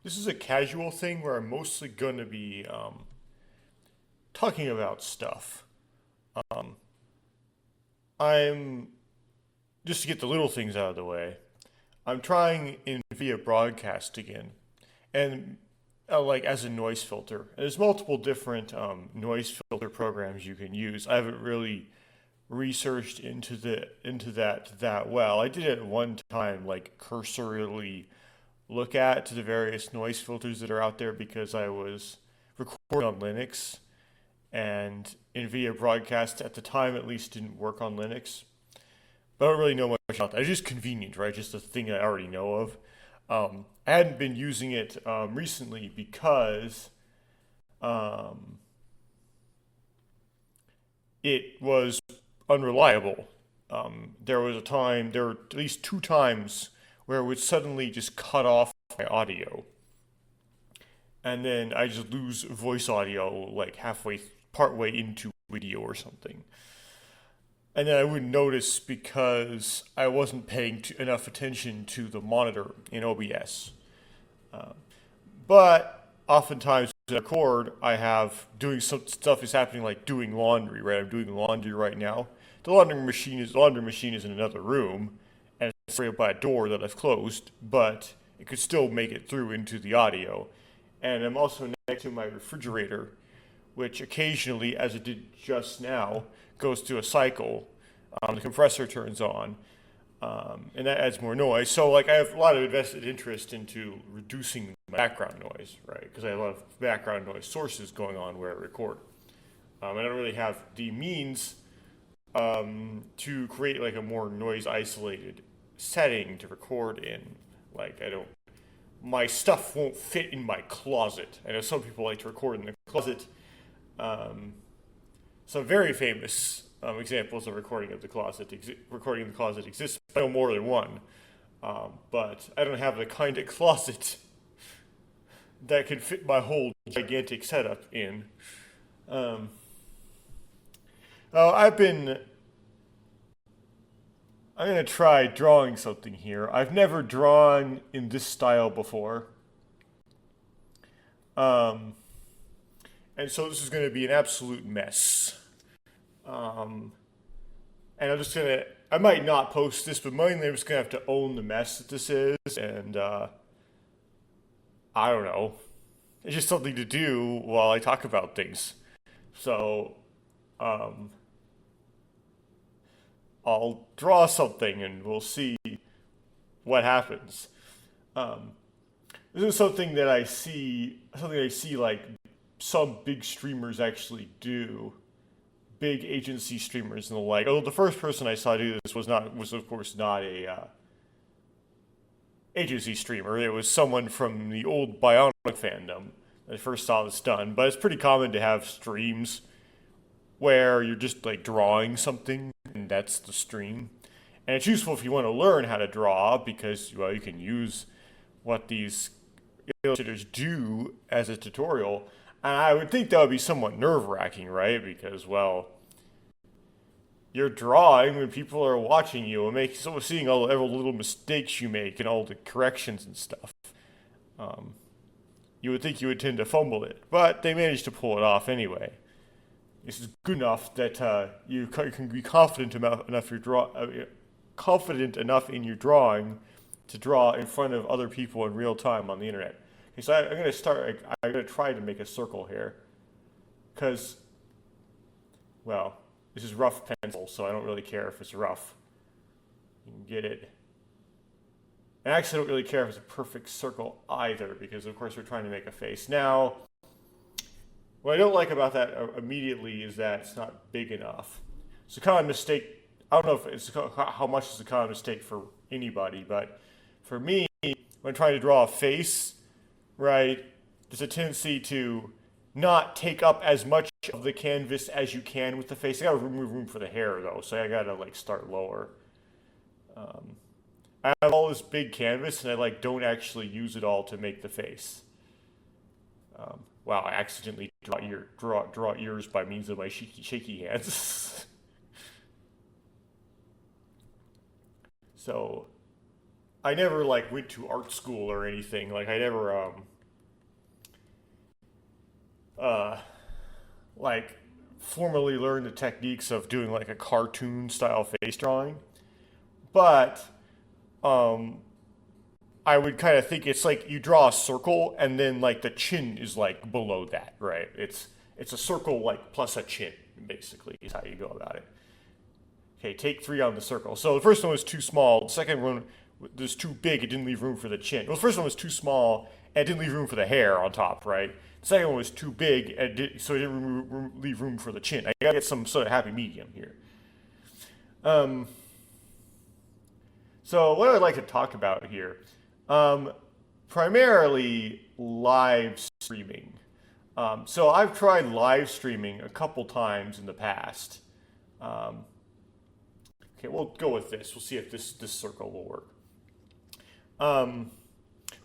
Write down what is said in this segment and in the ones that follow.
This is a casual thing where I'm mostly going to be talking about stuff. Um, I'm just to get the little things out of the way. I'm trying in via broadcast again, and like as a noise filter. There's multiple different noise filter programs you can use. I haven't really researched into that well. I did it one time, like cursorily look at to the various noise filters that are out there because I was recording on Linux and NVIDIA broadcast at the time at least didn't work on Linux. But I don't really know much about that. It's just convenient, right? Just a thing I already know of. I hadn't been using it recently because um, it was unreliable. There were at least two times where it would suddenly just cut off my audio. And then I just lose voice audio like partway into video or something. And then I wouldn't notice because I wasn't paying enough attention to the monitor in OBS. Uh, but oftentimes when I record, I have doing some stuff is happening like doing laundry, right? I'm doing laundry right now. The laundry machine is in another room, and it's right by a door that I've closed, but it could still make it through into the audio. And I'm also next to my refrigerator, which occasionally, as it did just now, goes through a cycle. The compressor turns on, and that adds more noise. So, like, I have a lot of invested interest into reducing my background noise, right? Because I have a lot of background noise sources going on where I record. I don't really have the means to create like a more noise isolated setting to record in. Like, I don't my stuff won't fit in my closet. I know some people like to record in the closet. Um, some very famous examples of recording in the closet exists. I know more than one, but I don't have the kind of closet that can fit my whole gigantic setup in. Um, oh, I'm gonna try drawing something here. I've never drawn in this style before. Um, and so this is going to be an absolute mess. Um, and I might not post this, but mainly I'm just going to have to own the mess that this is. And I don't know. It's just something to do while I talk about things. So um, I'll draw something and we'll see what happens. Um, this is something I see like some big streamers actually do, big agency streamers and the like. Although the first person I saw do this was of course not a agency streamer. It was someone from the old Bionic fandom that I first saw this done. But it's pretty common to have streams where you're just like drawing something and that's the stream. And it's useful if you want to learn how to draw because well you can use what these illustrators do as a tutorial. And I would think that would be somewhat nerve wracking, right? Because, well, you're drawing when people are watching you and seeing all the little mistakes you make and all the corrections and stuff. Um, you would think you would tend to fumble it, but they managed to pull it off anyway. This is good enough that you can be confident enough in your drawing to draw in front of other people in real time on the internet. Okay, so I'm going to start. I'm going to try to make a circle here, because, well, this is rough pencil, so I don't really care if it's rough. You can get it. And actually, I don't really care if it's a perfect circle either, because of course we're trying to make a face. Now, what I don't like about that immediately is that it's not big enough. It's a common mistake. I don't know if it's how much is a common mistake for anybody, but for me, when trying to draw a face, right, there's a tendency to not take up as much of the canvas as you can with the face. I gotta remove room for the hair though, so I gotta like start lower. Um, I have all this big canvas and I like don't actually use it all to make the face. Wow, I accidentally draw ears by means of my shaky hands. So I never like went to art school or anything. Like I never uh like formally learned the techniques of doing like a cartoon style face drawing. But um I would kind of think it's like you draw a circle and then like the chin is like below that, right? It's a circle like plus a chin, basically, is how you go about it. Okay, take three on the circle. So the first one was too small. The second one was too big. It didn't leave room for the chin. Well, the first one was too small and it didn't leave room for the hair on top, right? The second one was too big and so it didn't leave room for the chin. I gotta get some sort of happy medium here. Um, so what I'd like to talk about here, um, primarily live streaming. So I've tried live streaming a couple times in the past. Um, okay, we'll go with this. We'll see if this circle will work. Um,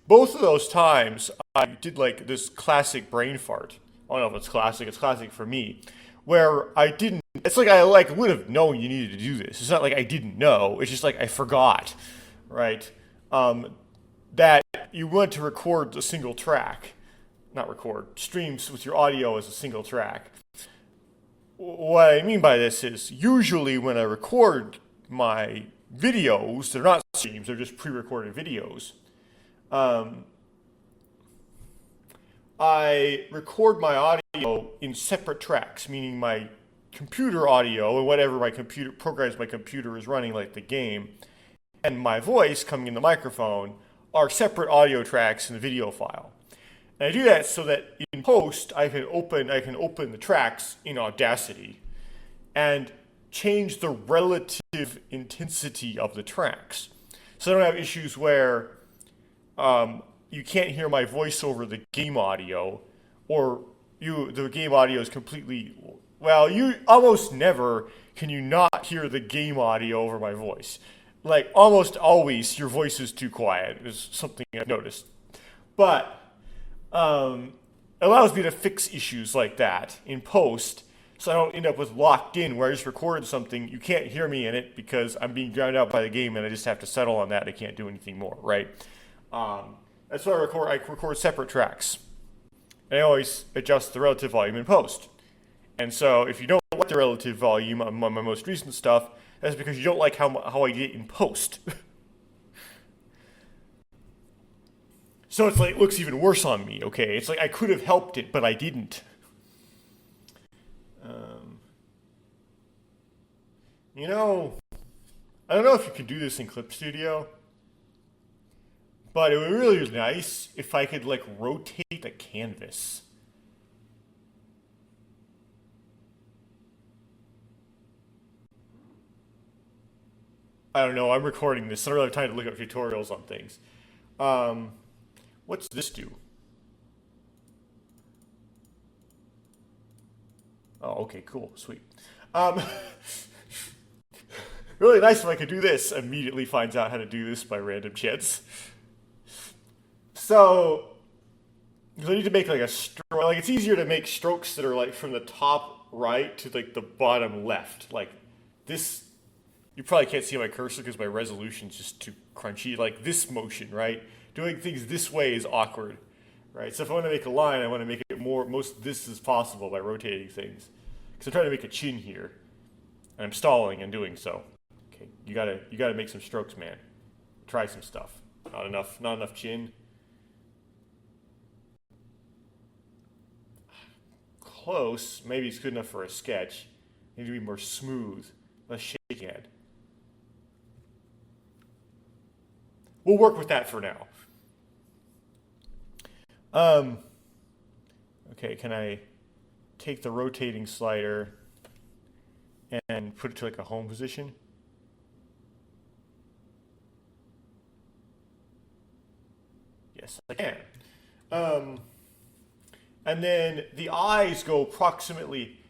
Both of those times, I did like this classic brain fart. I don't know if it's classic. It's classic for me, where I didn't. It's like I like would have known you needed to do this. It's not like I didn't know. It's just like I forgot, right? Um, that you want to record a single track, not record streams with your audio as a single track. What I mean by this is usually when I record my videos, they're not streams. They're just pre-recorded videos. Um, I record my audio in separate tracks, meaning my computer audio and whatever my computer programs my computer is running, like the game, and my voice coming in the microphone are separate audio tracks in the video file. And I do that so that in post I can open the tracks in Audacity and change the relative intensity of the tracks. So I don't have issues where you can't hear my voice over the game audio, or the game audio is completely, well, you almost never can you not hear the game audio over my voice. Like almost always, your voice is too quiet. Is something I've noticed, but it allows me to fix issues like that in post, so I don't end up with locked in where I just recorded something. You can't hear me in it because I'm being drowned out by the game, and I just have to settle on that. I can't do anything more, right? That's why I record. I record separate tracks. And I always adjust the relative volume in post. And so if you don't like the relative volume on my most recent stuff, that's because you don't like how I get it in post. So it's like it looks even worse on me, okay? It's like I could have helped it, but I didn't. Um, you know, I don't know if you can do this in Clip Studio, but it would really be nice if I could like rotate the canvas. I don't know, I'm recording this. I don't really have time to look up tutorials on things. Um, what's this do? Oh, okay, cool, sweet. Um, really nice if I could do this. Immediately finds out how to do this by random chance. So, I need to make like a stroke. Like it's easier to make strokes that are like from the top right to like the bottom left. Like this, you probably can't see my cursor because my resolution's just too crunchy. Like this motion, right? Doing things this way is awkward, right? So if I want to make a line, I want to make it most this as possible by rotating things. Because I'm trying to make a chin here, and I'm stalling in doing so. Okay, you gotta make some strokes, man. Try some stuff. Not enough chin. Close. Maybe it's good enough for a sketch. Need to be more smooth, less shaky head. We'll work with that for now. Um, okay, can I take the rotating slider and put it to like a home position? Yes, I can. Um, and then the eyes go approximately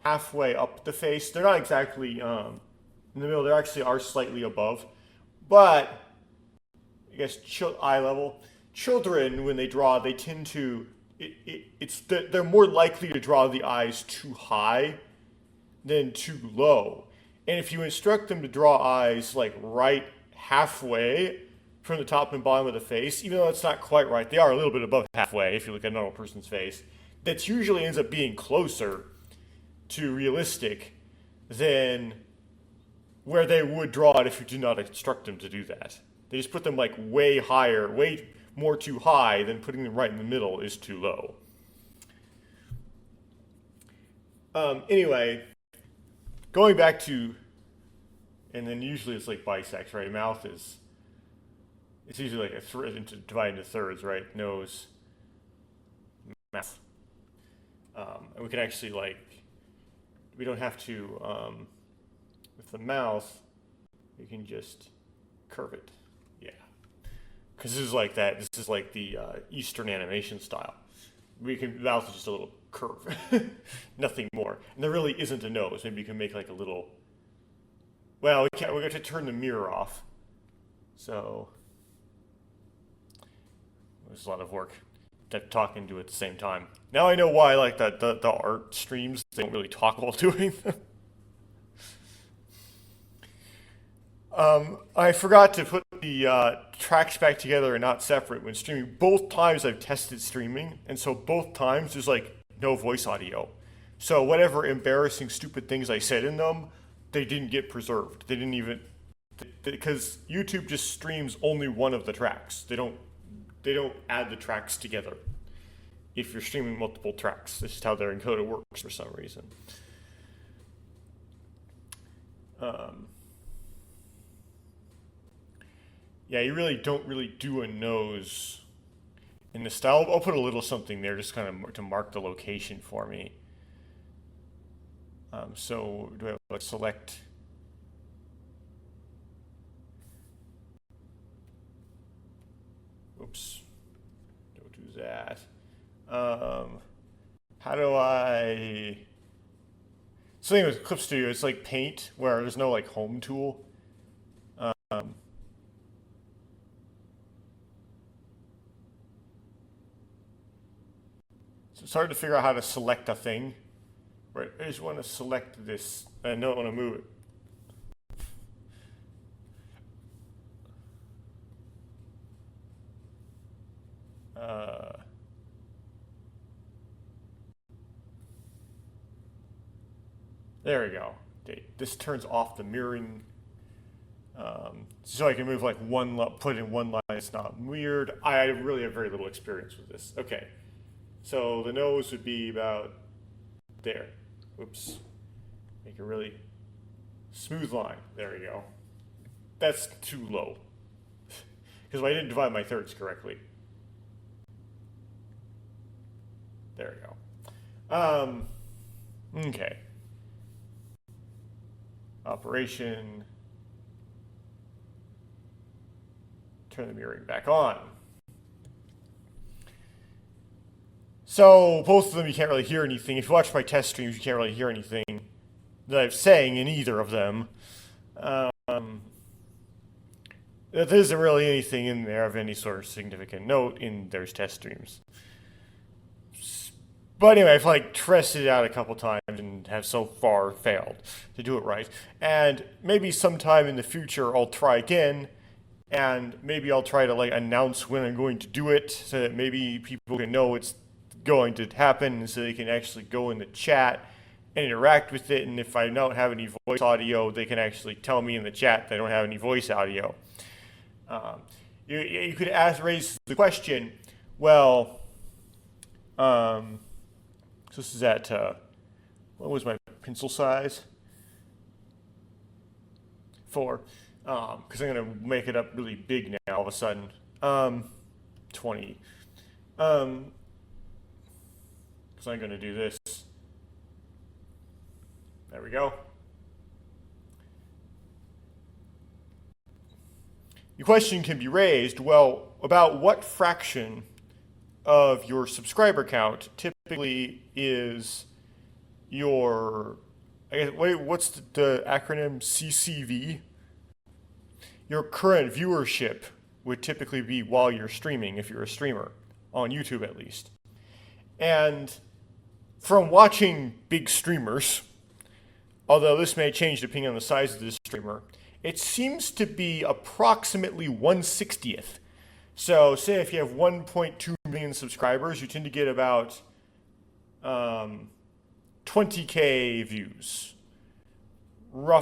halfway up the face. They're not exactly in the middle. They actually are slightly above, but I guess eye level. Children, when they draw, they tend to they're more likely to draw the eyes too high than too low. And if you instruct them to draw eyes like right halfway, from the top and bottom of the face, even though it's not quite right. They are a little bit above halfway if you look at a normal person's face. That usually ends up being closer to realistic than where they would draw it if you do not instruct them to do that. They just put them like way higher, way more too high than putting them right in the middle is too low. Anyway, going back to, and then usually it's like bisects, right? Mouth is, it's usually like divided into thirds, right? Nose, mouth. And we can actually we don't have to, with the mouth, we can just curve it. Yeah. Because this is like that. This is like the Eastern animation style. The mouth is just a little curve. Nothing more. And there really isn't a nose. Maybe you can make like a little, well, we're going to turn the mirror off. So, there's a lot of work talking to it at the same time. Now I know why like the art streams, they don't really talk while doing them. I forgot to put the tracks back together and not separate when streaming. Both times I've tested streaming, and so both times there's like no voice audio. So whatever embarrassing, stupid things I said in them, they didn't get preserved. They didn't even, because YouTube just streams only one of the tracks. They don't add the tracks together if you're streaming multiple tracks. This is how their encoder works for some reason. Yeah, you really don't really do a nose in the style. I'll put a little something there just kind of to mark the location for me. So do I have to select? Oops, don't do that. How do I? Something with Clip Studio, it's like Paint, where there's no like home tool. So it's hard to figure out how to select a thing. Right, I just want to select this. I don't want to move it. There we go. Okay, this turns off the mirroring, so I can move like put in one line. It's not weird. I really have very little experience with this. Okay, so the nose would be about there. Oops, make a really smooth line. There we go. That's too low because I didn't divide my thirds correctly. There we go. Okay. Operation. Turn the mirroring back on. So both of them you can't really hear anything. If you watch my test streams, you can't really hear anything that I'm saying in either of them. There isn't really anything in there of any sort of significant note in those test streams. But anyway, I've like tested it out a couple times and have so far failed to do it right. And maybe sometime in the future I'll try again, and maybe I'll try to like announce when I'm going to do it so that maybe people can know it's going to happen, and so they can actually go in the chat and interact with it. And if I don't have any voice audio, they can actually tell me in the chat that I don't have any voice audio. You could raise the question, well, so this is at, what was my pencil size? 4. Because I'm going to make it up really big now all of a sudden. 20. Because I'm going to do this. There we go. The question can be raised, well, about what fraction of your subscriber count typically is your, I guess, what's the acronym, CCV? Your current viewership would typically be while you're streaming, if you're a streamer, on YouTube at least. And from watching big streamers, although this may change depending on the size of the streamer, it seems to be approximately 1/60th. So say if you have 1.2 million subscribers, you tend to get about 20K views.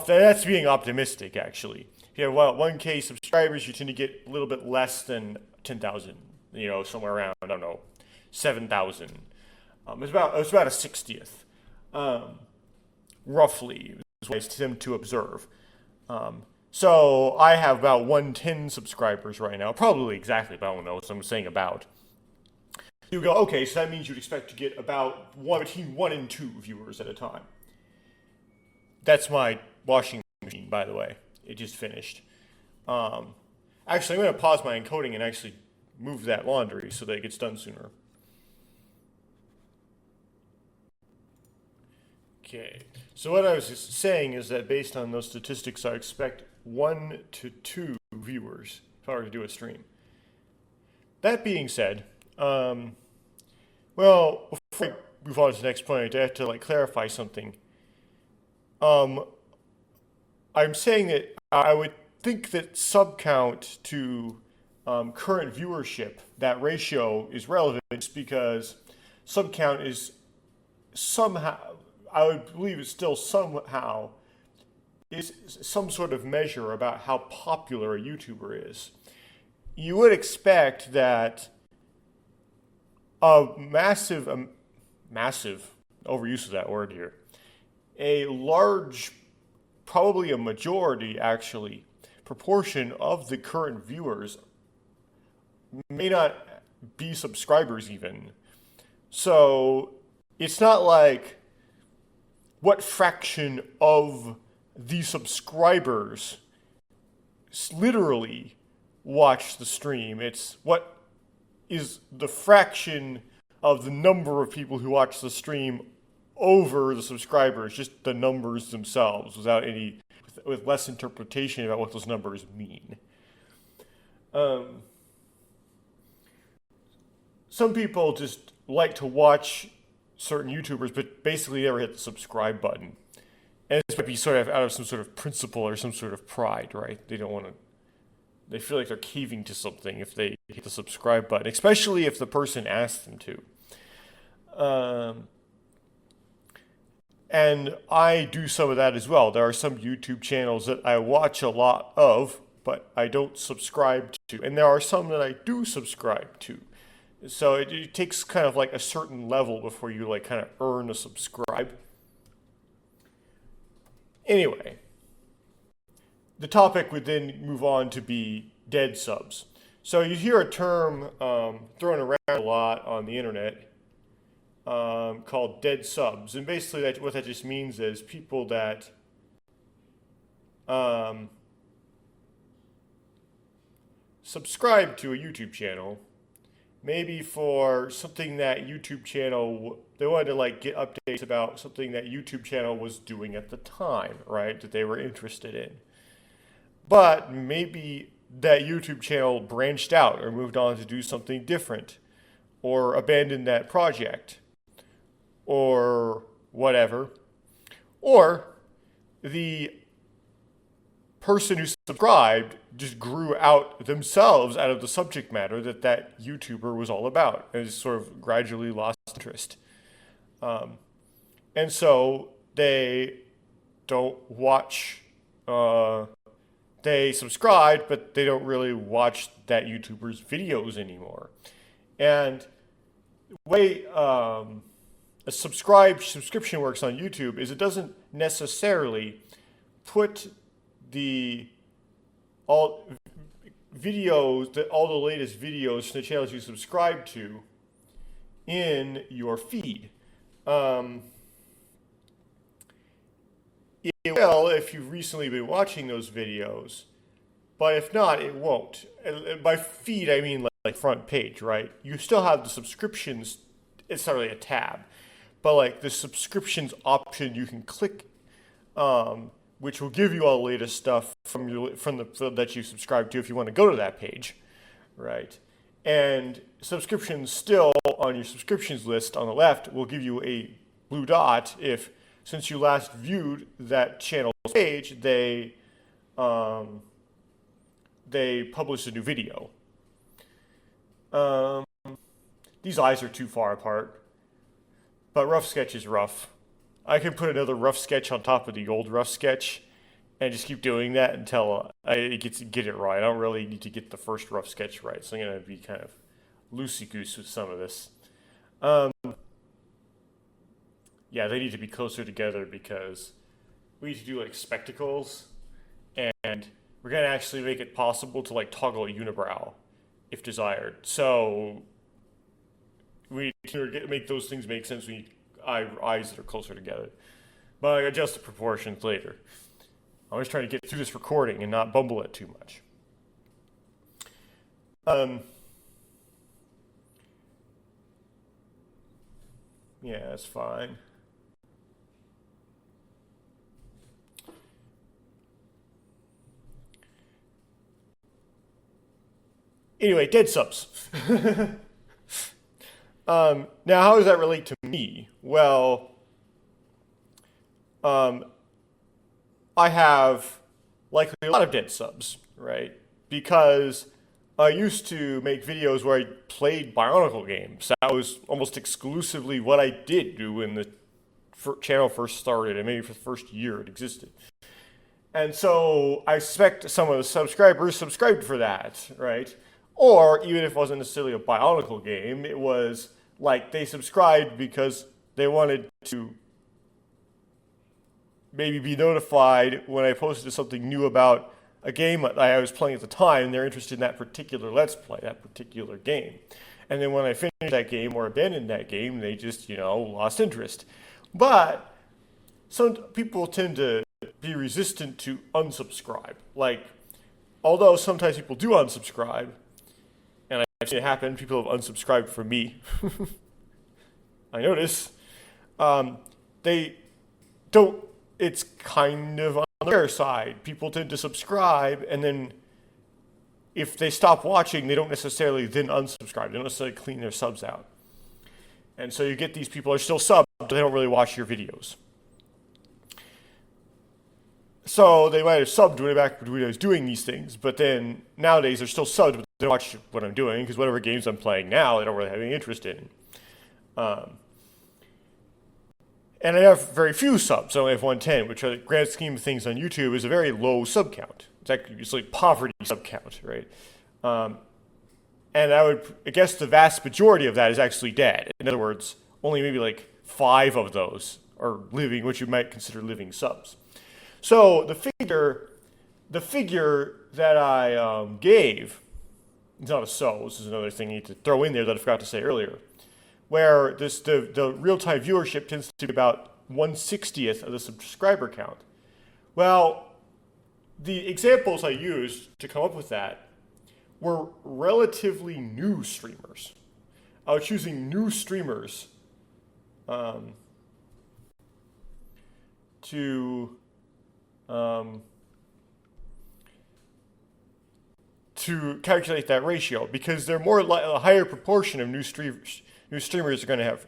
That's being optimistic, actually. If you have 1K subscribers, you tend to get a little bit less than 10,000, somewhere around, I don't know, 7,000. It's about a 60th, roughly, is what I tend to observe. So I have about 110 subscribers right now, probably exactly, but I don't know, so I'm saying about. You go, okay, so that means you'd expect to get about between 1 and 2 viewers at a time. That's my washing machine, by the way. It just finished. Actually, I'm going to pause my encoding and actually move that laundry so that it gets done sooner. Okay, so what I was saying is that based on those statistics, I expect 1 to 2 viewers if I were to do a stream. That being said, well, before I move on to the next point, I have to clarify something. I'm saying that I would think that sub count to current viewership, that ratio is relevant just because sub count is somehow, I would believe it's still somehow, is some sort of measure about how popular a YouTuber is. You would expect that a massive overuse of that word here, a large, probably a majority actually, proportion of the current viewers may not be subscribers even. So it's not like what fraction of the subscribers literally watch the stream. It's what is the fraction of the number of people who watch the stream over the subscribers, just the numbers themselves, without any, with less interpretation about what those numbers mean. Some people just like to watch certain YouTubers, but basically never hit the subscribe button. And this might be sort of out of some sort of principle or some sort of pride, right? They don't want to, they feel like they're caving to something if they hit the subscribe button, especially if the person asks them to. And I do some of that as well. There are some YouTube channels that I watch a lot of, but I don't subscribe to. And there are some that I do subscribe to. So it takes kind of like a certain level before you kind of earn a subscribe. Anyway, the topic would then move on to be dead subs. So you hear a term thrown around a lot on the internet called dead subs. And basically what that just means is people that subscribe to a YouTube channel, maybe for something that YouTube channel, they wanted to get updates about something that YouTube channel was doing at the time, right, that they were interested in. But maybe that YouTube channel branched out or moved on to do something different, or abandoned that project, or whatever. Or the person who subscribed just grew out themselves out of the subject matter that YouTuber was all about, and just sort of gradually lost interest. And so they don't watch, they subscribe, but they don't really watch that YouTuber's videos anymore. And the way a subscription works on YouTube is it doesn't necessarily put all the latest videos from the channels you subscribe to in your feed. It will if you've recently been watching those videos, but if not, it won't. And by feed, I mean like front page, right? You still have the subscriptions. It's not really a tab, but the subscriptions option you can click, which will give you all the latest stuff from the that you subscribe to if you want to go to that page, right? And subscriptions still on your subscriptions list on the left will give you a blue dot if, since you last viewed that channel's page, they um, they published a new video. Um, these eyes are too far apart, but rough sketch is rough. I can put another rough sketch on top of the old rough sketch and just keep doing that until I get it right. I don't really need to get the first rough sketch right, so I'm gonna be kind of loosey goose with some of this. Um, yeah, they need to be closer together because we need to do like spectacles, and we're gonna actually make it possible to like toggle a unibrow if desired. So we need to make those things make sense. We need eyes that are closer together. But I adjust the proportions later. I'm just trying to get through this recording and not bumble it too much. Yeah, that's fine. Anyway, dead subs. Now, how does that relate to me? Well, um, I have likely a lot of dead subs, right? Because I used to make videos where I played Bionicle games. That was almost exclusively what I did do when the channel first started, and maybe for the first year it existed. And so I suspect some of the subscribers subscribed for that, right? Or even if it wasn't necessarily a Bionicle game, it was like they subscribed because they wanted to maybe be notified when I posted something new about a game that I was playing at the time, and they're interested in that particular Let's Play, that particular game. And then when I finished that game or abandoned that game, they just, lost interest. But some people tend to be resistant to unsubscribe. Like, although sometimes people do unsubscribe, and I've seen it happen, people have unsubscribed from me. I notice. They don't, it's kind of on their side. People tend to subscribe, and then if they stop watching, they don't necessarily then unsubscribe. They don't necessarily clean their subs out. And so you get these people are still subbed, but they don't really watch your videos. So they might have subbed way back when I was doing these things, but then nowadays they're still subbed, but they don't watch what I'm doing, because whatever games I'm playing now, they don't really have any interest in. And I have very few subs. I only have 110, which, in the grand scheme of things on YouTube, is a very low sub count. It's like poverty sub count, right? And I guess the vast majority of that is actually dead. In other words, only maybe like 5 of those are living, which you might consider living subs. So the figure that I gave, it's not a so, this is another thing I need to throw in there that I forgot to say earlier, where the real-time viewership tends to be about 1/60th of the subscriber count. Well, the examples I used to come up with that were relatively new streamers. I was choosing new streamers to calculate that ratio, because they're more like a higher proportion of new streamers are going to have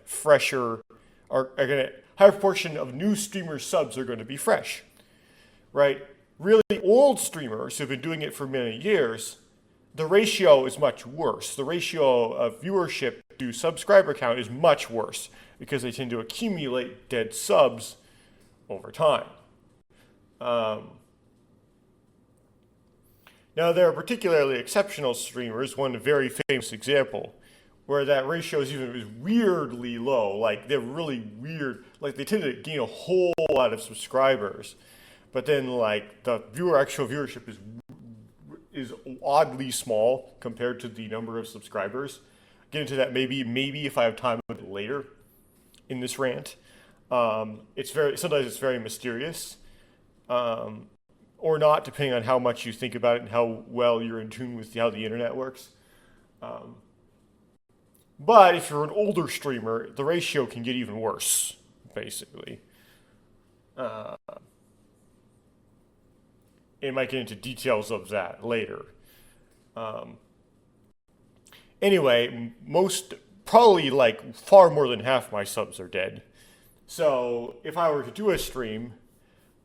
higher proportion of new streamer subs are going to be fresh, right? Really old streamers who've been doing it for many years, the ratio is much worse. The ratio of viewership to subscriber count is much worse because they tend to accumulate dead subs over time. Now, there are particularly exceptional streamers, one very famous example, where that ratio is weirdly low. Like, they're really weird. Like, they tend to gain a whole lot of subscribers, but then, like, the actual viewership is oddly small compared to the number of subscribers. Get into that maybe if I have time a bit later in this rant. Sometimes it's very mysterious. Or not, depending on how much you think about it and how well you're in tune with how the internet works. But if you're an older streamer, the ratio can get even worse, basically. It might get into details of that later. Anyway, probably like far more than half my subs are dead. So if I were to do a stream,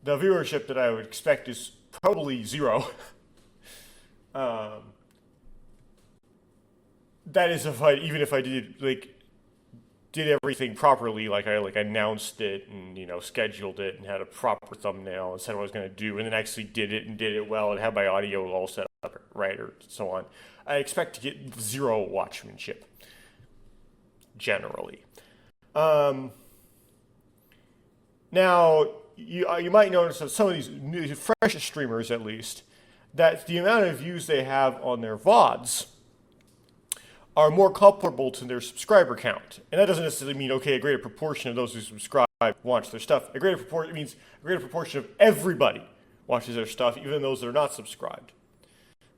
the viewership that I would expect is probably zero. um, that is even if I did everything properly, like I announced it and scheduled it and had a proper thumbnail and said what I was going to do, and then actually did it and did it well and had my audio all set up right or so on. I expect to get zero watchmanship generally. Now you might notice that some of these fresh streamers, at least, that the amount of views they have on their VODs are more comparable to their subscriber count. And that doesn't necessarily mean, okay, a greater proportion of those who subscribe watch their stuff. A greater proportion means a greater proportion of everybody watches their stuff, even those that are not subscribed.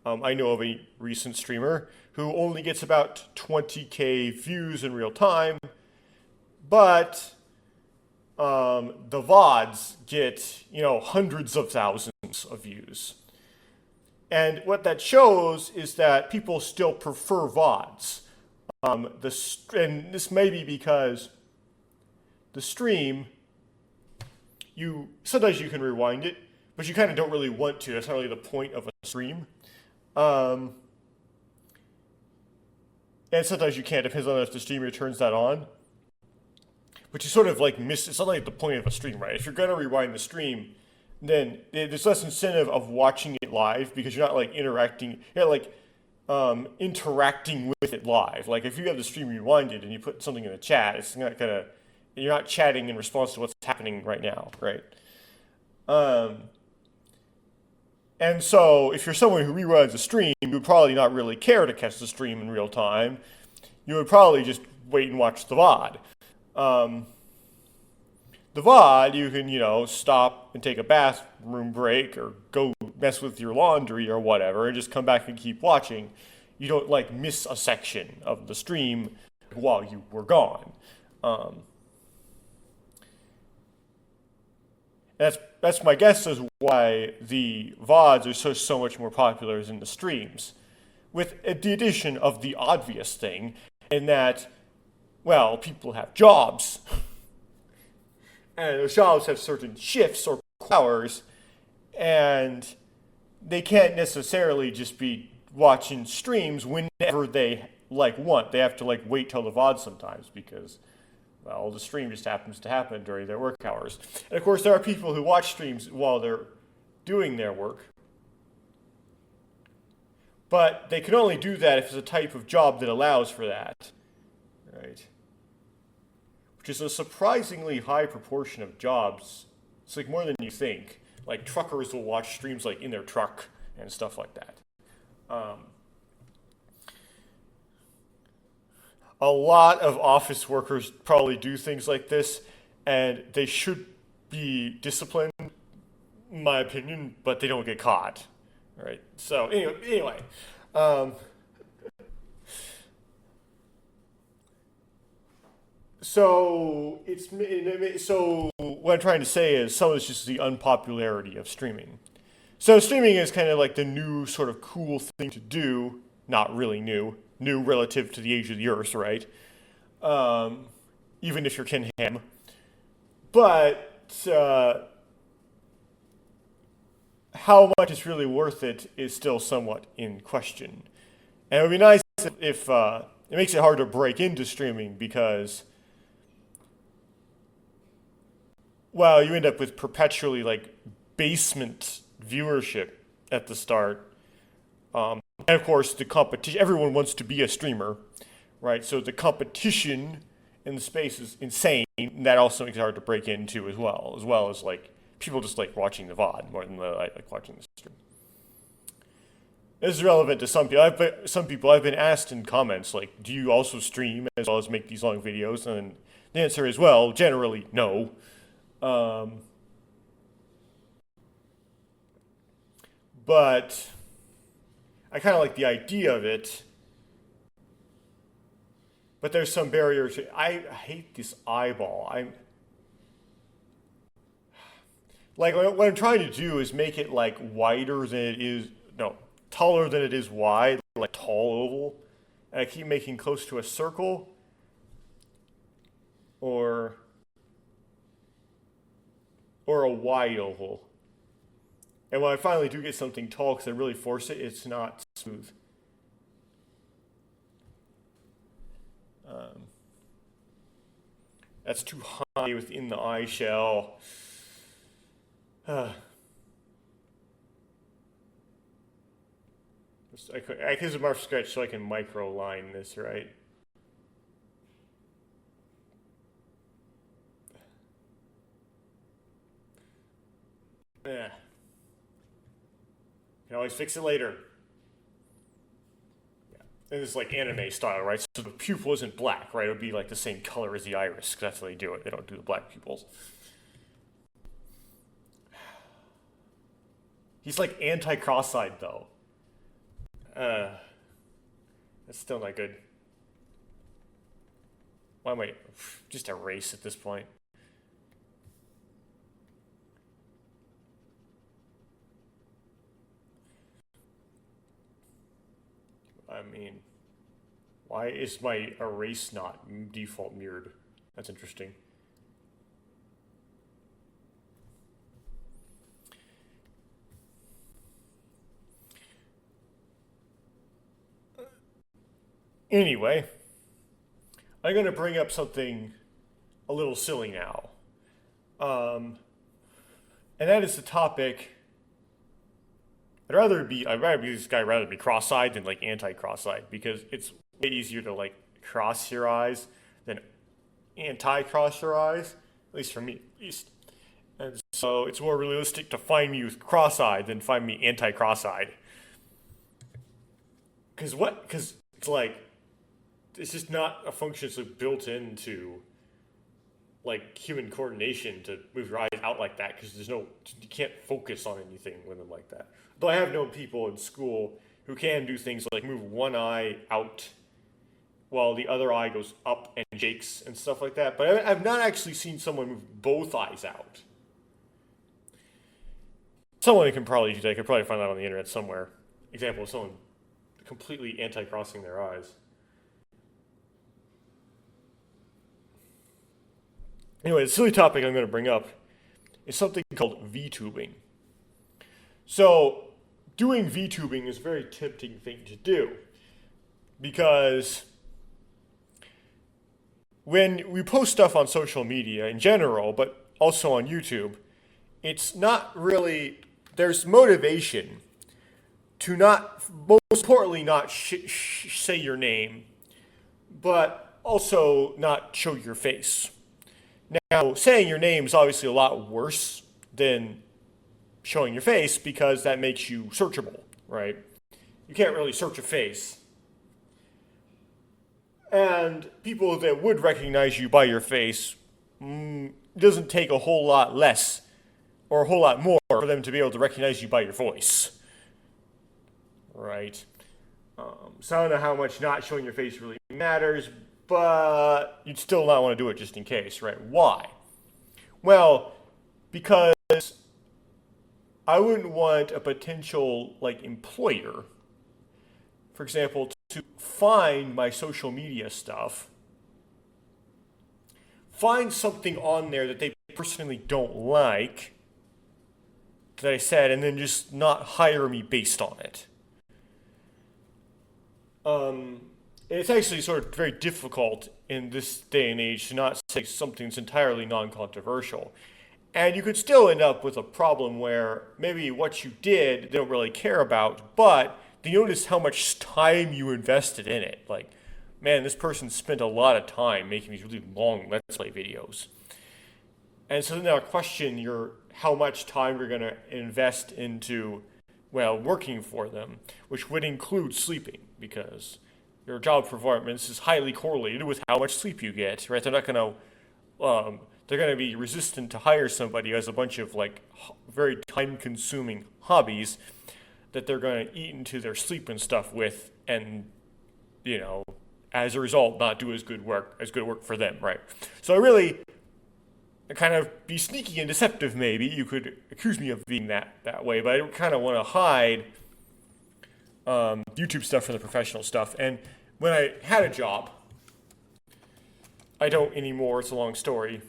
I know of a recent streamer who only gets about 20K views in real time, but the VODs get, hundreds of thousands of views. And what that shows is that people still prefer VODs. And this may be because the stream, sometimes you can rewind it, but you kind of don't really want to. That's not really the point of a stream. And sometimes you can't. Depends on if the streamer turns that on. But you sort of it's not like the point of a stream, right? If you're going to rewind the stream, then there's less incentive of watching it live because you're not interacting. You're not interacting with it live. Like if you have the stream rewinded and you put something in the chat, it's not gonna. You're not chatting in response to what's happening right now, right? And so if you're someone who reruns a stream, you would probably not really care to catch the stream in real time. You would probably just wait and watch the VOD. The VOD, you can, stop and take a bathroom break or go mess with your laundry or whatever and just come back and keep watching. You don't, miss a section of the stream while you were gone. That's my guess as why the VODs are so much more popular than the streams. With the addition of the obvious thing, in that, well, people have jobs. And those jobs have certain shifts or hours, and they can't necessarily just be watching streams whenever they want. They have to wait till the VOD sometimes because, well, the stream just happens to happen during their work hours. And of course, there are people who watch streams while they're doing their work, but they can only do that if it's a type of job that allows for that, right? Which is a surprisingly high proportion of jobs. It's more than you think. Truckers will watch streams in their truck and stuff like that. A lot of office workers probably do things like this, and they should be disciplined, in my opinion, but they don't get caught. All right. So anyway. So what I'm trying to say is some of it's just the unpopularity of streaming. So streaming is kind of the new sort of cool thing to do. Not really new relative to the age of the Earth, right? Even if you're Ken Ham. But how much it's really worth it is still somewhat in question. And it would be nice if it makes it hard to break into streaming because, well, you end up with perpetually basement viewership at the start. And of course, the competition, everyone wants to be a streamer, right? So the competition in the space is insane. And that also makes it hard to break into as well as people just watching the VOD more than they like watching the stream. This is relevant to some people. I've been asked in comments, do you also stream as well as make these long videos? And the answer is, well, generally, no. But I kind of like the idea of it. But there's some barriers. I hate this eyeball. What I'm trying to do is make it wider than it is, taller than it is wide, tall oval. And I keep making close to a circle or a wide oval. And when I finally do get something tall, because I really force it, it's not smooth. That's too high within the eye shell. I can use a mark sketch so I can micro line this, right? Yeah. Can always fix it later. Yeah. And it's like anime style, right? So the pupil isn't black, right? It would be like the same color as the iris, because that's how they do it. They don't do the black pupils. He's like anti-cross-eyed, though. That's still not good. Why am I just erase at this point? I mean, why is my erase not default mirrored? That's interesting. Anyway, I'm going to bring up something a little silly now. And that is the topic. I'd rather be this guy rather be cross-eyed than like anti-cross-eyed, because it's way easier to like cross your eyes than anti-cross your eyes, at least for me, at least. And so it's more realistic to find me with cross-eyed than find me anti-cross-eyed. Because it's like, it's just not a function that's built into like human coordination to move your eyes out like that, because you can't focus on anything with them like that. Though I have known people in school who can do things like move one eye out while the other eye goes up and shakes and stuff like that. But I've not actually seen someone move both eyes out. Someone can probably do that. I could probably find that on the internet somewhere. Example of someone completely anti-crossing their eyes. Anyway, the silly topic I'm going to bring up is something called VTubing. So, doing VTubing is a very tempting thing to do, because when we post stuff on social media in general, but also on YouTube, it's not really, there's motivation to not, most importantly, not say your name, but also not show your face. Now, saying your name is obviously a lot worse than showing your face, because that makes you searchable, right? You can't really search a face. And people that would recognize you by your face, doesn't take a whole lot less or a whole lot more for them to be able to recognize you by your voice, right? So I don't know how much not showing your face really matters, but you'd still not want to do it just in case, right? Why? Well, because I wouldn't want a potential like employer, for example, to find my social media stuff, find something on there that they personally don't like that I said, and then just not hire me based on it. It's actually sort of very difficult in this day and age to not say something that's entirely non-controversial. And you could still end up with a problem where maybe what you did they don't really care about, but they notice how much time you invested in it. Like, man, this person spent a lot of time making these really long Let's Play videos. And so then they'll question how much time you're going to invest into, well, working for them, which would include sleeping, because your job performance is highly correlated with how much sleep you get, right? They're not going to, they're going to be resistant to hire somebody who has a bunch of like very time-consuming hobbies that they're going to eat into their sleep and stuff with, and as a result, not do as good work for them, right? So I kind of be sneaky and deceptive. Maybe you could accuse me of being that way, but I kind of want to hide YouTube stuff from the professional stuff. And when I had a job, I don't anymore. It's a long story.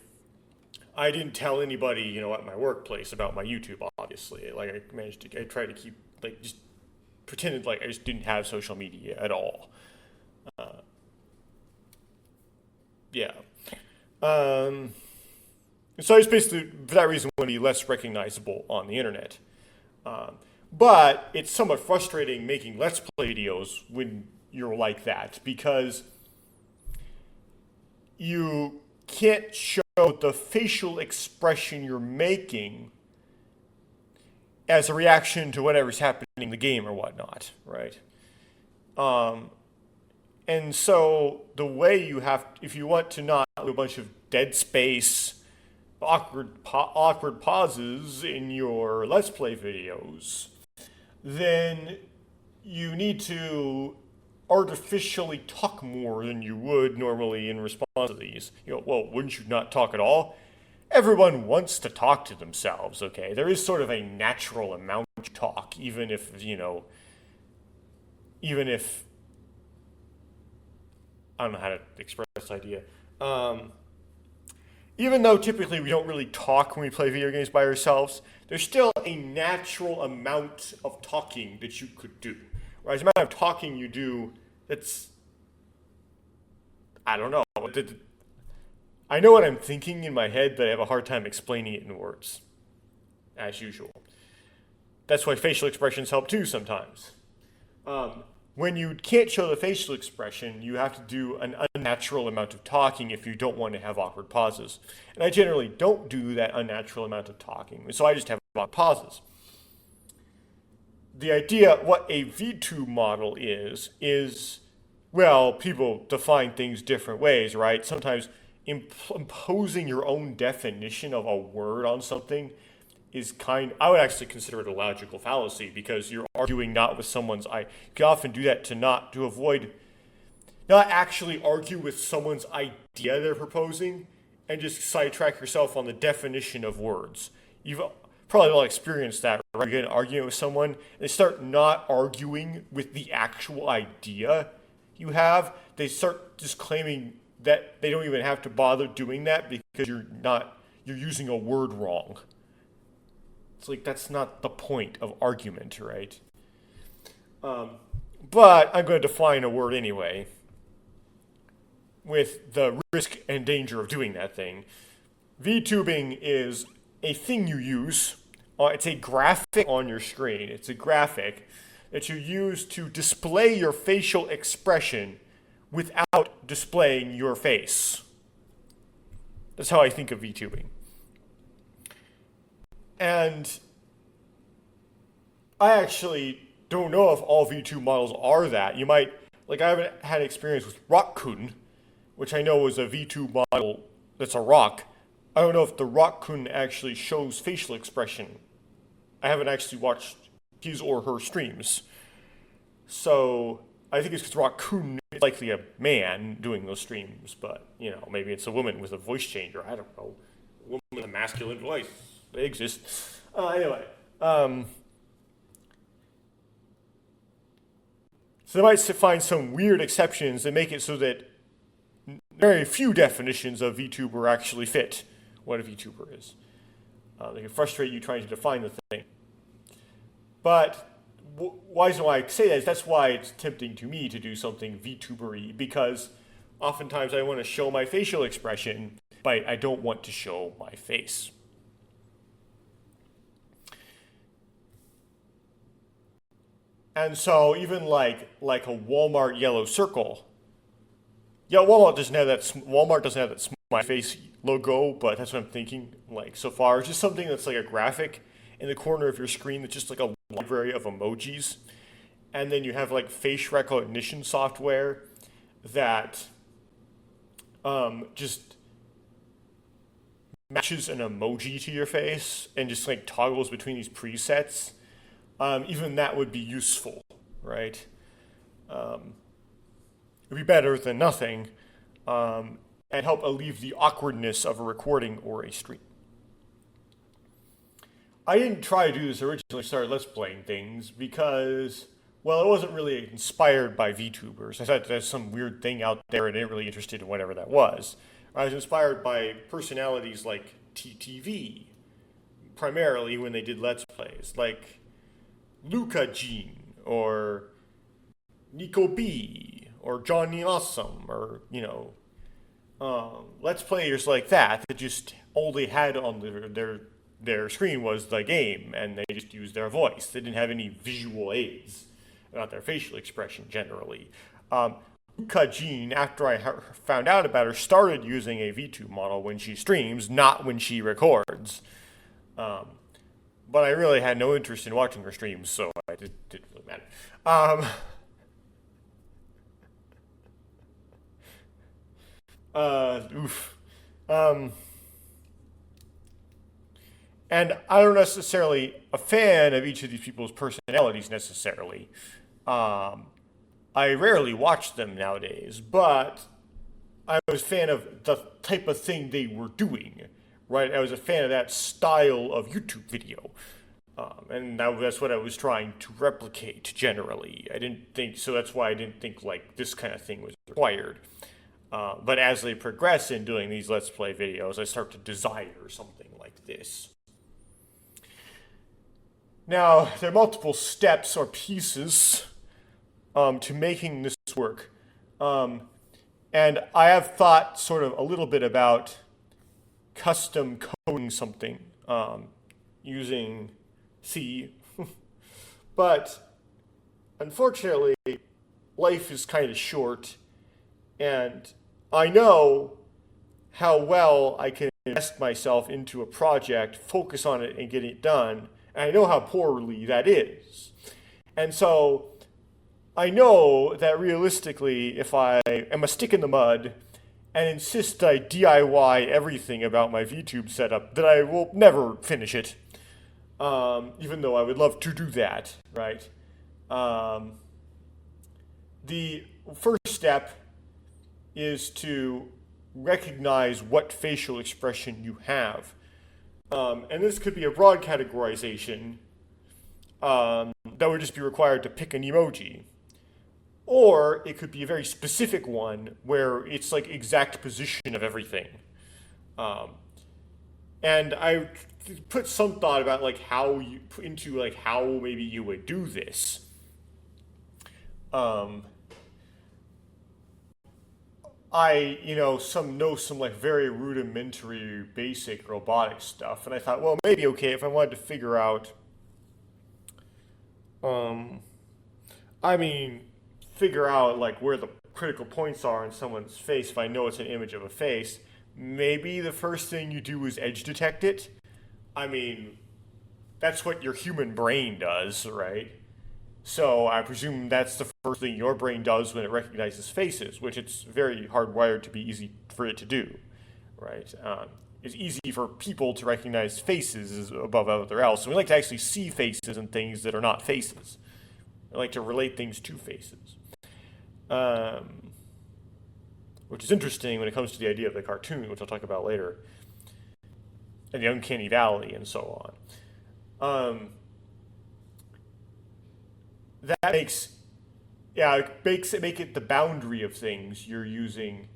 I didn't tell anybody, at my workplace about my YouTube, obviously. Like, I tried to keep, like, just pretended like I just didn't have social media at all. Yeah. Um, so I just basically, for that reason, want to be less recognizable on the internet. Um, but it's somewhat frustrating making Let's Play videos when you're like that, because you can't show the facial expression you're making as a reaction to whatever's happening in the game or whatnot, right? Um, and so the way you have, if you want to not do a bunch of dead space, awkward pauses in your Let's Play videos, then you need to artificially talk more than you would normally in response to these. Well, wouldn't you not talk at all? Everyone wants to talk to themselves, okay? There is sort of a natural amount of talk, even if, I don't know how to express this idea. Even though typically we don't really talk when we play video games by ourselves, there's still a natural amount of talking that you could do. Right? The amount of talking you do, I don't know. I know what I'm thinking in my head, but I have a hard time explaining it in words, as usual. That's why facial expressions help too sometimes. When you can't show the facial expression, you have to do an unnatural amount of talking if you don't want to have awkward pauses. And I generally don't do that unnatural amount of talking, so I just have awkward pauses. The idea, what a VTube model is, well, people define things different ways, right? Sometimes imposing your own definition of a word on something is I would actually consider it a logical fallacy, because you're arguing not with someone's, you can often do that to avoid, not actually argue with someone's idea they're proposing, and just sidetrack yourself on the definition of words. You've probably all experienced that, right? You get an argument with someone, and they start not arguing with the actual idea you have. They start just claiming that they don't even have to bother doing that because you're using a word wrong. It's like, that's not the point of argument, right? But I'm going to define a word anyway, with the risk and danger of doing that thing. VTubing is a thing you use. It's a graphic on your screen. It's a graphic that you use to display your facial expression without displaying your face. That's how I think of VTubing. And I actually don't know if all VTube models are that. You might, like, I haven't had experience with Rockcoon, which I know is a VTube model that's a rock. I don't know if the Rockcoon actually shows facial expression. I haven't actually watched his or her streams. So I think it's because Rockcoon is likely a man doing those streams, but, maybe it's a woman with a voice changer. I don't know. A woman with a masculine voice. They exist. Anyway. So they might find some weird exceptions that make it so that very few definitions of VTuber actually fit what a VTuber is. They can frustrate you trying to define the thing. But why I say that is that's why it's tempting to me to do something VTuber-y, because oftentimes I want to show my facial expression, but I don't want to show my face. And so even like a Walmart yellow circle, Walmart doesn't have that smiley face logo, but that's what I'm thinking. Like, so far, it's just something that's like a graphic in the corner of your screen that's just like a library of emojis, and then you have like face recognition software that just matches an emoji to your face and just like toggles between these presets. Even that would be useful, right? It would be better than nothing, and help alleviate the awkwardness of a recording or a stream. I didn't try to do this originally, started Let's Playing things, because, well, it wasn't really inspired by VTubers. I thought there's some weird thing out there and I didn't really interested in whatever that was. I was inspired by personalities like TTV, primarily when they did Let's Plays, like Luca Jean, or Nico B, or Johnny Awesome, or, Let's Players like that just all they had on their screen was the game, and they just used their voice. They didn't have any visual aids about their facial expression generally. Luca Jean, after I found out about her, started using a VTube model when she streams, not when she records. But I really had no interest in watching her streams, so it didn't really matter. Oof. And I'm not necessarily a fan of each of these people's personalities necessarily. I rarely watch them nowadays, but I was a fan of the type of thing they were doing, right? I was a fan of that style of YouTube video. And that's what I was trying to replicate generally. I didn't think, so that's why I didn't think like this kind of thing was required. But as they progress in doing these Let's Play videos, I start to desire something like this. Now, there are multiple steps or pieces to making this work. And I have thought sort of a little bit about custom coding something using C. But unfortunately, life is kind of short, and I know how well I can invest myself into a project, focus on it, and get it done. And I know how poorly that is. And so I know that realistically, if I am a stick in the mud and insist I DIY everything about my VTube setup, that I will never finish it, even though I would love to do that, right? The first step is to recognize what facial expression you have. And this could be a broad categorization that would just be required to pick an emoji. Or it could be a very specific one where it's like exact position of everything. And I put some thought about like how maybe you would do this. I know some like very rudimentary basic robotic stuff, and I thought, well, maybe okay if I wanted to figure out like where the critical points are in someone's face. If I know it's an image of a face, maybe the first thing you do is edge detect it. I mean, that's what your human brain does, right? So I presume that's the first thing your brain does when it recognizes faces, which it's very hardwired to be easy for it to do, right? It's easy for people to recognize faces above everything else. So we like to actually see faces and things that are not faces. I like to relate things to faces, which is interesting when it comes to the idea of the cartoon, which I'll talk about later, and the uncanny valley and so on. That makes it the boundary of things you're using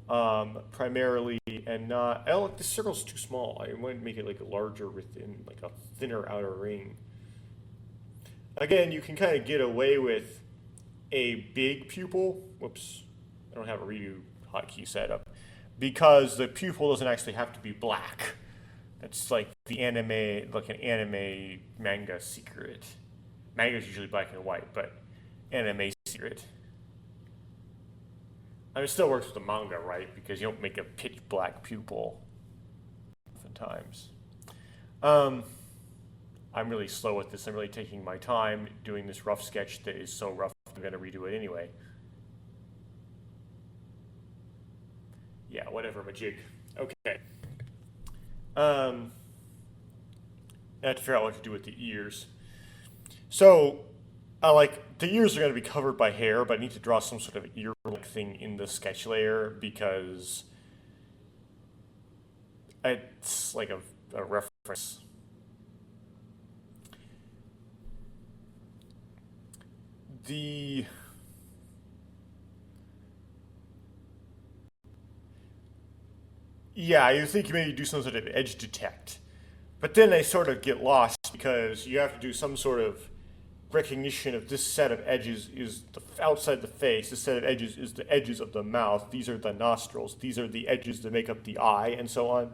primarily, and not. I don't like the circle's too small. I want to make it like larger within like a thinner outer ring. Again, you can kind of get away with a big pupil. Whoops, I don't have a redo hotkey set up because the pupil doesn't actually have to be black. That's like the anime, like an anime manga secret. Manga's usually black and white, but anime secret. I mean, it still works with the manga, right? Because you don't make a pitch black pupil oftentimes. I'm really slow at this. I'm really taking my time doing this rough sketch that is so rough I'm going to redo it anyway. Yeah, whatever, majig. Okay. I have to figure out what to do with the ears. So, like, the ears are going to be covered by hair, but I need to draw some sort of ear-like thing in the sketch layer because it's like a reference. Yeah, you think you maybe do some sort of edge detect. But then they sort of get lost because you have to do some sort of recognition of this set of edges is the outside the face, this set of edges is the edges of the mouth, these are the nostrils, these are the edges that make up the eye, and so on.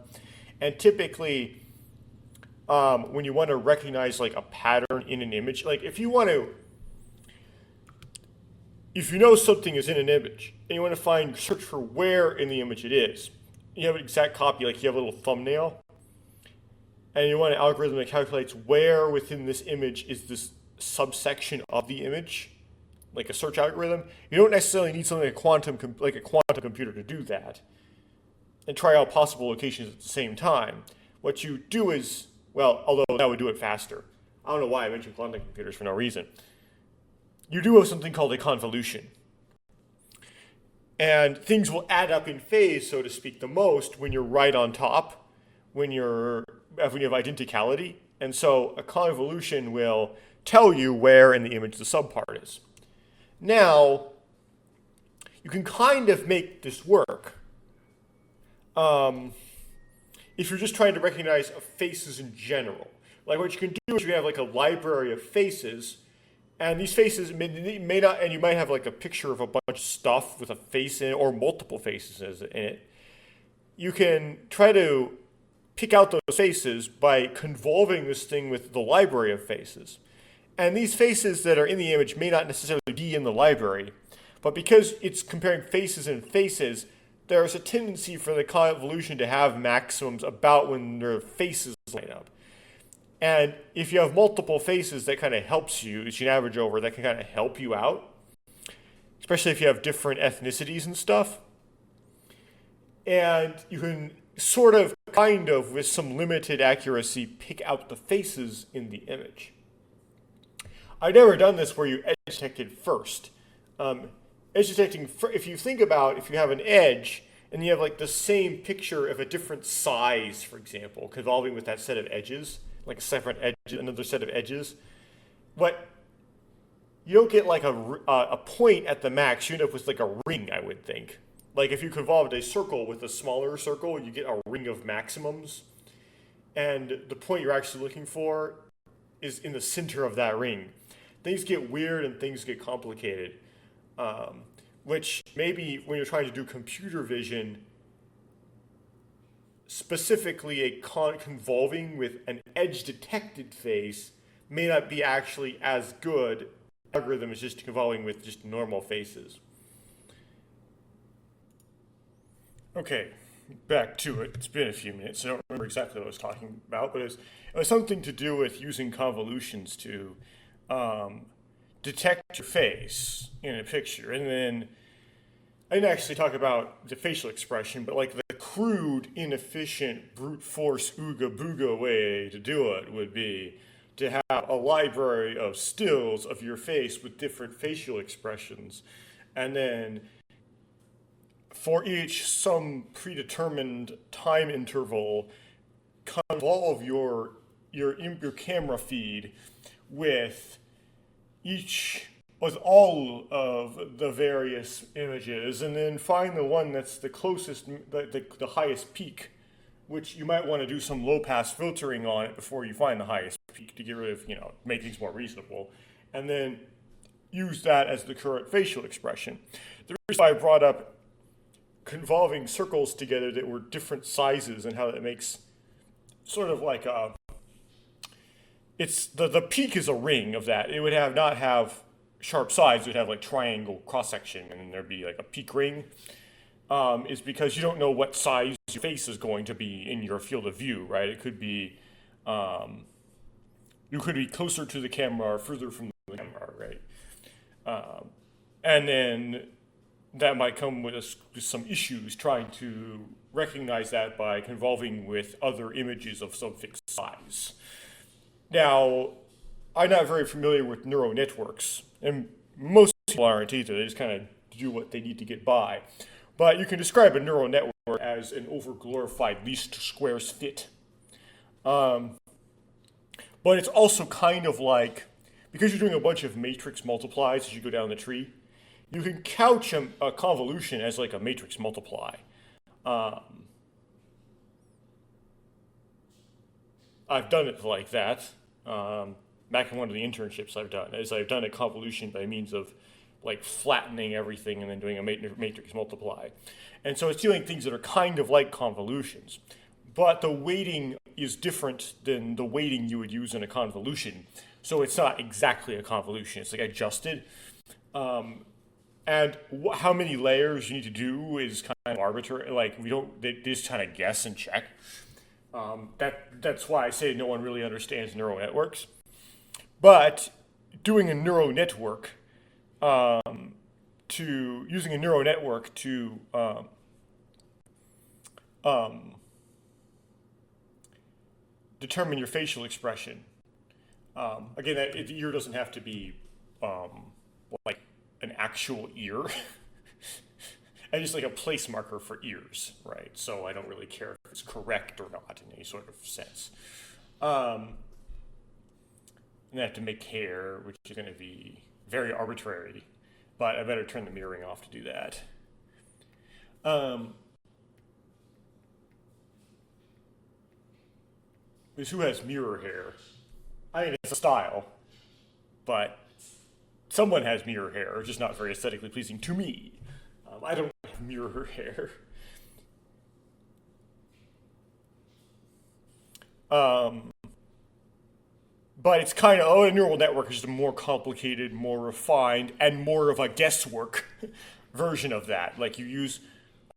And typically, when you want to recognize like a pattern in an image, like if you know something is in an image and you want to search for where in the image it is, you have an exact copy, like you have a little thumbnail, and you want an algorithm that calculates where within this image is this subsection of the image, like a search algorithm. You don't necessarily need something like a quantum computer to do that and try out possible locations at the same time. What you do is, well, although that would do it faster. I don't know why I mentioned quantum computers for no reason. You do have something called a convolution. And things will add up in phase, so to speak, the most when you're right on top, when you have identicality. And so a convolution will tell you where in the image the subpart is. Now, you can kind of make this work if you're just trying to recognize faces in general. Like what you can do is you have like a library of faces, and these faces may not, and you might have like a picture of a bunch of stuff with a face in it or multiple faces in it. You can try to pick out those faces by convolving this thing with the library of faces. And these faces that are in the image may not necessarily be in the library, but because it's comparing faces and faces, there's a tendency for the convolution to have maximums about when their faces line up. And if you have multiple faces, that kind of helps you. It's an average over, that can kind of help you out, especially if you have different ethnicities and stuff. And you can sort of, kind of, with some limited accuracy, pick out the faces in the image. I've never done this where you edge detected first. Edge detecting, if you think about if you have an edge and you have like the same picture of a different size, for example, convolving with that set of edges, like a separate edge, another set of edges, you don't get like a point at the max. You end up with like a ring, I would think. Like if you convolved a circle with a smaller circle, you get a ring of maximums. And the point you're actually looking for is in the center of that ring. Things get weird and things get complicated, which maybe when you're trying to do computer vision, specifically a convolving with an edge detected face may not be actually as good. The algorithm is just convolving with just normal faces. Okay, back to it. It's been a few minutes. I don't remember exactly what I was talking about, but it was something to do with using convolutions to detect your face in a picture. And then I didn't actually talk about the facial expression, but like the crude, inefficient, brute force, ooga booga way to do it would be to have a library of stills of your face with different facial expressions. And then for each some predetermined time interval, convolve your camera feed with all of the various images, and then find the one that's the closest, the highest peak, which you might want to do some low pass filtering on it before you find the highest peak to get rid of, make things more reasonable, and then use that as the current facial expression. The reason I brought up convolving circles together that were different sizes and how that makes sort of like it's the peak is a ring of that. It would not have sharp sides. It would have like triangle cross section, and then there'd be like a peak ring. Is because you don't know what size your face is going to be in your field of view, right? It could be you could be closer to the camera or further from the camera, right? And then that might come with some issues trying to recognize that by convolving with other images of some fixed size. Now, I'm not very familiar with neural networks, and most people aren't either. They just kind of do what they need to get by. But you can describe a neural network as an overglorified least squares fit. But it's also kind of like, because you're doing a bunch of matrix multiplies as you go down the tree, you can couch a convolution as like a matrix multiply. I've done it like that. Back in one of the internships I've done a convolution by means of like flattening everything and then doing a matrix multiply. And so it's doing things that are kind of like convolutions. But the weighting is different than the weighting you would use in a convolution. So it's not exactly a convolution, it's like adjusted. And how many layers you need to do is kind of arbitrary. Like they just kind of guess and check. That's why I say no one really understands neural networks. But doing a neural network, using a neural network to determine your facial expression. Again, the ear doesn't have to be like an actual ear. And just like a place marker for ears, right? So I don't really care if it's correct or not in any sort of sense. And I have to make hair, which is going to be very arbitrary, but I better turn the mirroring off to do that. Because who has mirror hair? I mean, it's a style, but someone has mirror hair, it's just not very aesthetically pleasing to me. I don't have mirror hair. But it's kind of, a neural network is just a more complicated, more refined, and more of a guesswork version of that. Like you use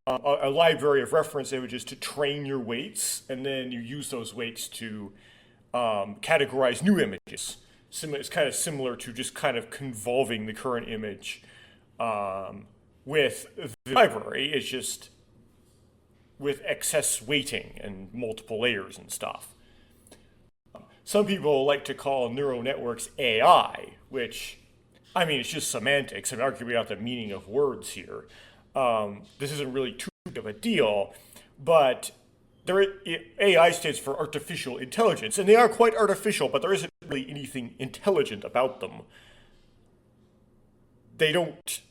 a library of reference images to train your weights, and then you use those weights to categorize new images. It's kind of similar to just kind of convolving the current image with the library. It's just with excess weighting and multiple layers and stuff. Some people like to call neural networks AI, which, I mean, it's just semantics. I'm arguing about the meaning of words here. This isn't really too big of a deal, but AI stands for artificial intelligence, and they are quite artificial, but there isn't really anything intelligent about them. They don't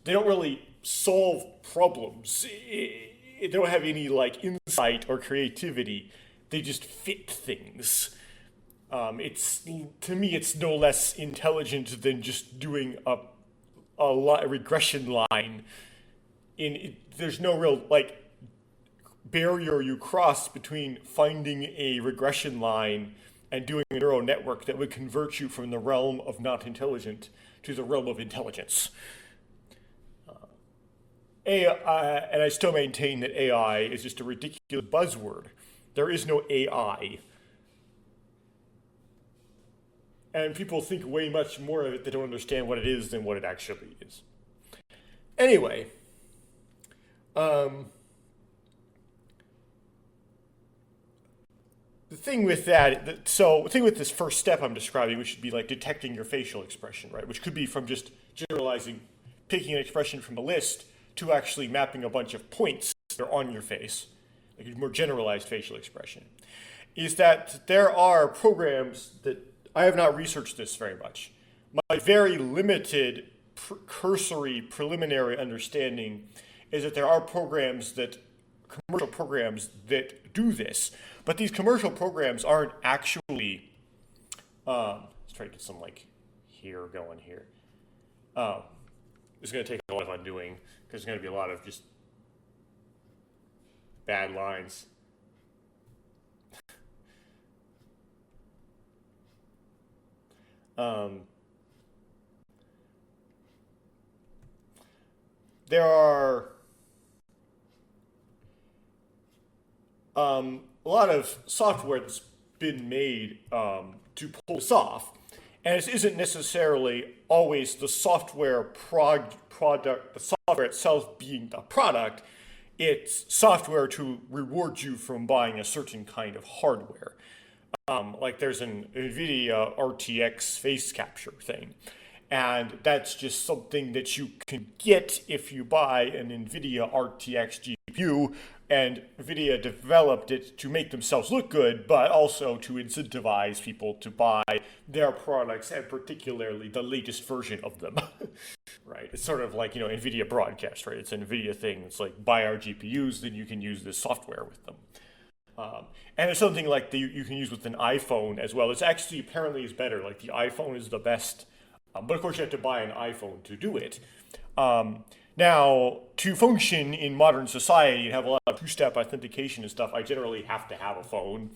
really solve problems. They don't have any like insight or creativity. They just fit things. To me, it's no less intelligent than just doing a regression line. There's no real like barrier you cross between finding a regression line and doing a neural network that would convert you from the realm of not intelligent to the realm of intelligence. And I still maintain that AI is just a ridiculous buzzword. There is no AI. And people think way much more of it. They don't understand what it is than what it actually is. Anyway, the thing with this first step I'm describing, which should be like detecting your facial expression, right? Which could be from just generalizing, picking an expression from a list, to actually mapping a bunch of points that are on your face, like a more generalized facial expression, is that there are programs that I have not researched this very much. My very limited cursory preliminary understanding is that there are commercial programs that do this, but these commercial programs aren't actually, let's try to get some like hair going here. It's going to take a lot of undoing, because there's going to be a lot of just bad lines. There are a lot of software that's been made to pull this off. And it isn't necessarily always the software product, the software itself being the product. It's software to reward you from buying a certain kind of hardware. Like there's an NVIDIA RTX face capture thing. And that's just something that you can get if you buy an NVIDIA RTX GPU, and NVIDIA developed it to make themselves look good, but also to incentivize people to buy their products, and particularly the latest version of them. Right? It's sort of like, NVIDIA Broadcast, right? It's an NVIDIA thing. It's like, buy our GPUs, then you can use this software with them. And it's something like you can use with an iPhone as well. It's actually apparently is better. Like, the iPhone is the best. But of course, you have to buy an iPhone to do it. Now, to function in modern society and have a lot of two-step authentication and stuff, I generally have to have a phone.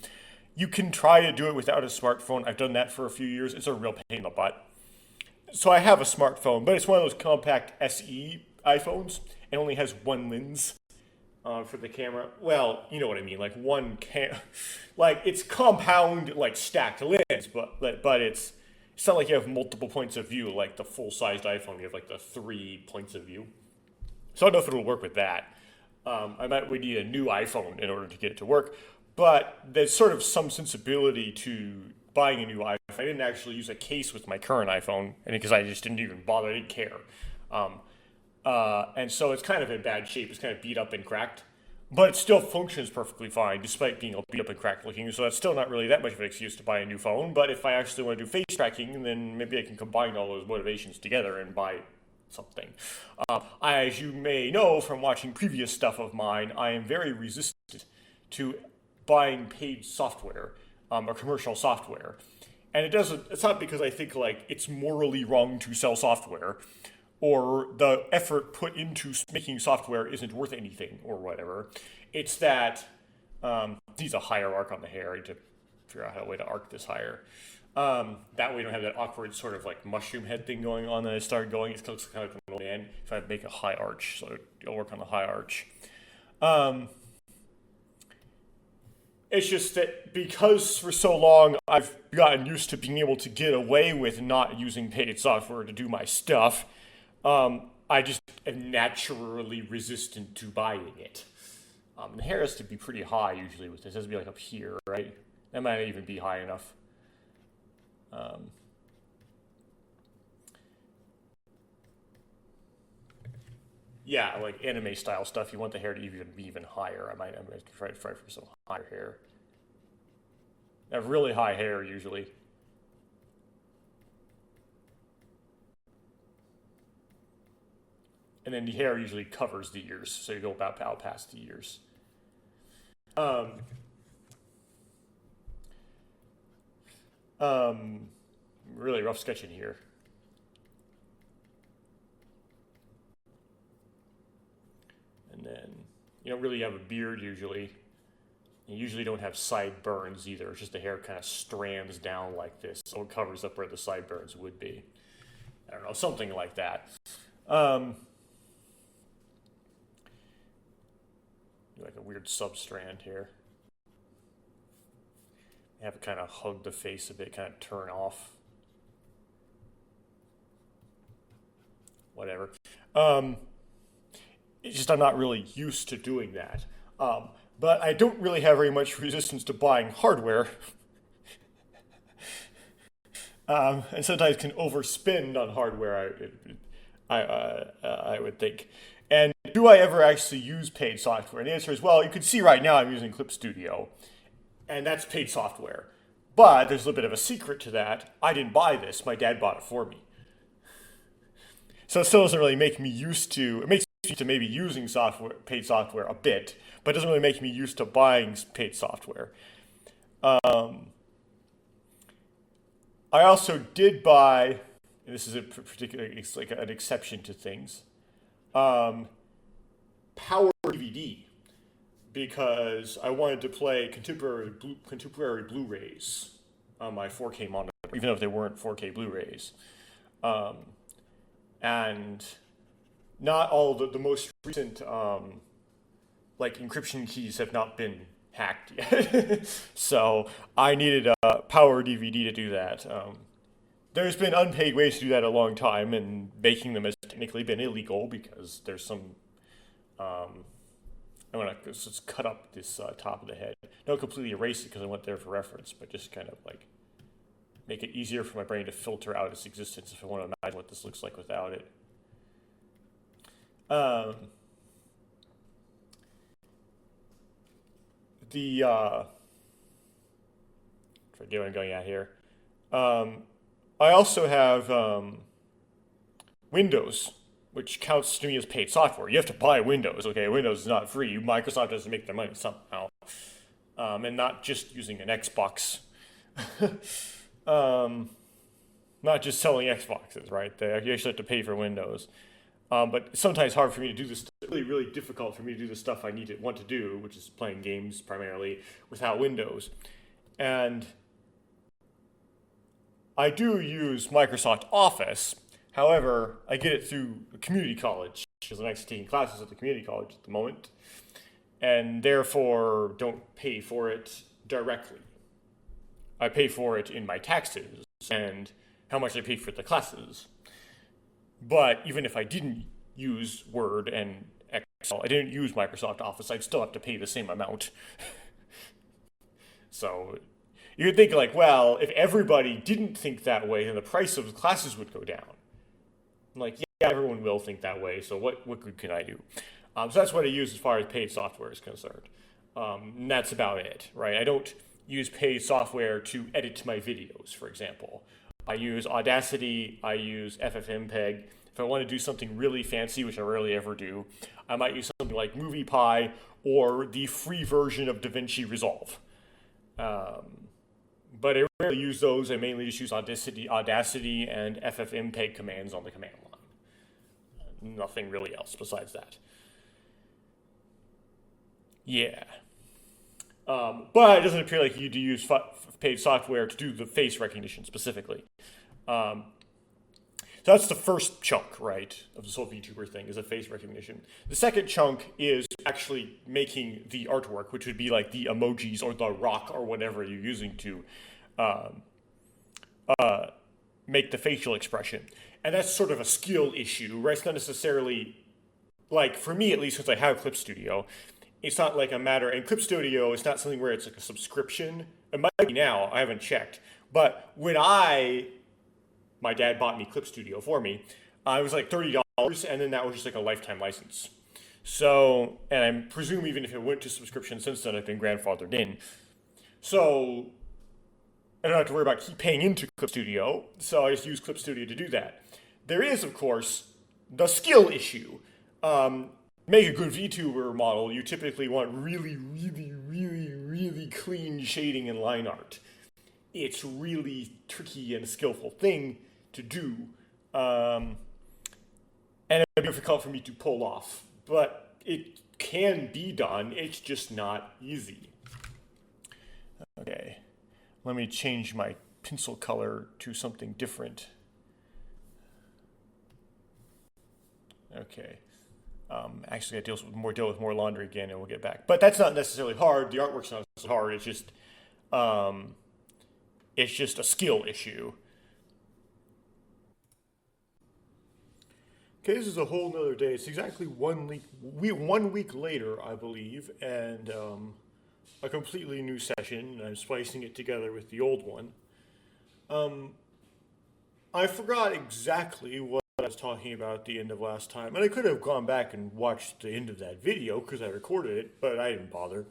You can try to do it without a smartphone. I've done that for a few years. It's a real pain in the butt. So I have a smartphone, but it's one of those compact SE iPhones. It only has one lens for the camera. Well, you know what I mean. Like it's compound, like stacked lens, but it's not like you have multiple points of view like the full-sized iPhone. You have like the 3 points of view. So I don't know if it'll work with that. We need a new iPhone in order to get it to work. But there's sort of some sensibility to buying a new iPhone. I didn't actually use a case with my current iPhone, and because I just didn't even bother. I didn't care. And so it's kind of in bad shape. It's kind of beat up and cracked. But it still functions perfectly fine, despite being beat up and cracked looking. So that's still not really that much of an excuse to buy a new phone. But if I actually want to do face tracking, then maybe I can combine all those motivations together and buy something. As you may know from watching previous stuff of mine, I am very resistant to buying paid software or commercial software. And it's not because I think like it's morally wrong to sell software, or the effort put into making software isn't worth anything, or whatever. It's that needs a higher arc on the hair. I need to figure out how a way to arc this higher. That way you don't have that awkward sort of like mushroom head thing going on that I started going. It looks kind of like an old man if I make a high arch, so it'll work on the high arch. It's just that because for so long I've gotten used to being able to get away with not using paid software to do my stuff, I just am naturally resistant to buying it. The hair has to be pretty high usually with this. It has to be like up here, right? That might not even be high enough. Yeah, like anime style stuff, you want the hair to be even higher. I'm going to try for some higher hair. I have really high hair usually. And then the hair usually covers the ears, so you go about past the ears. Really rough sketching here. And then you don't really have a beard usually. You usually don't have sideburns either. It's just the hair kind of strands down like this, so it covers up where the sideburns would be. I don't know, something like that. Like a weird substrand here. I have to kind of hug the face a bit, kind of turn off. Whatever. It's just I'm not really used to doing that. But I don't really have very much resistance to buying hardware. And sometimes can overspend on hardware, I would think. And do I ever actually use paid software? And the answer is, well, you can see right now I'm using Clip Studio, and that's paid software. But there's a little bit of a secret to that. I didn't buy this. My dad bought it for me. So it still doesn't really make me used to, it makes me used to maybe using paid software a bit, but it doesn't really make me used to buying paid software. I also did buy, and this is a particular, it's like an exception to things, Power DVD, because I wanted to play contemporary Blu-rays on my 4K monitor, even though they weren't 4K Blu-rays. And not all the most recent like encryption keys have not been hacked yet. So I needed a Power DVD to do that. There's been unpaid ways to do that a long time, and making them has technically been illegal because there's some. I'm gonna just cut up this top of the head. Don't completely erase it because I went there for reference, but just kind of like make it easier for my brain to filter out its existence if I want to imagine what this looks like without it. forget what I'm going at here. I also have Windows, which counts to me as paid software. You have to buy Windows, okay? Windows is not free. Microsoft doesn't make their money somehow. And not just using an Xbox. Not just selling Xboxes, right? You actually have to pay for Windows. But it's sometimes hard for me to do this. It's really, really difficult for me to do the stuff I want to do, which is playing games primarily, without Windows. And I do use Microsoft Office. However, I get it through community college, because I'm actually taking classes at the community college at the moment, and therefore don't pay for it directly. I pay for it in my taxes and how much I pay for the classes. But even if I didn't use Word and Excel, I didn't use Microsoft Office, I'd still have to pay the same amount. So you would think like, well, if everybody didn't think that way, then the price of the classes would go down. I'm like, yeah, everyone will think that way, so what good can I do? So that's what I use as far as paid software is concerned. And that's about it, right? I don't use paid software to edit my videos, for example. I use Audacity, I use FFmpeg. If I want to do something really fancy, which I rarely ever do, I might use something like MoviePie or the free version of DaVinci Resolve. But I rarely use those. I mainly just use Audacity and FFmpeg commands on the command line. Nothing really else besides that. Yeah. But it doesn't appear like you do use paid software to do the face recognition specifically. So that's the first chunk, right, of this whole VTuber thing, is a face recognition. The second chunk is actually making the artwork, which would be like the emojis or the rock or whatever you're using to make the facial expression. And that's sort of a skill issue, right? It's not necessarily, like, for me at least, since I have Clip Studio, it's not like a matter, and Clip Studio is not something where it's like a subscription. It might be now, I haven't checked. But when my dad bought me Clip Studio for me, it was like $30, and then that was just like a lifetime license. So, and I presume even if it went to subscription since then, I've been grandfathered in. So, I don't have to worry about keep paying into Clip Studio, so I just use Clip Studio to do that. There is, of course, the skill issue. Make a good VTuber model, you typically want really, really, really, really clean shading and line art. It's really tricky and a skillful thing to do, and it'd be difficult for me to pull off. But it can be done, it's just not easy. Okay, let me change my pencil color to something different. Okay. Actually, I deal with more laundry again, and we'll get back. But that's not necessarily hard. The artwork's not so hard. It's just a skill issue. Okay, this is a whole nother day. It's exactly 1 week later, I believe, and a completely new session. I'm splicing it together with the old one. I forgot exactly what I was talking about at the end of last time, and I could have gone back and watched the end of that video because I recorded it, but I didn't bother.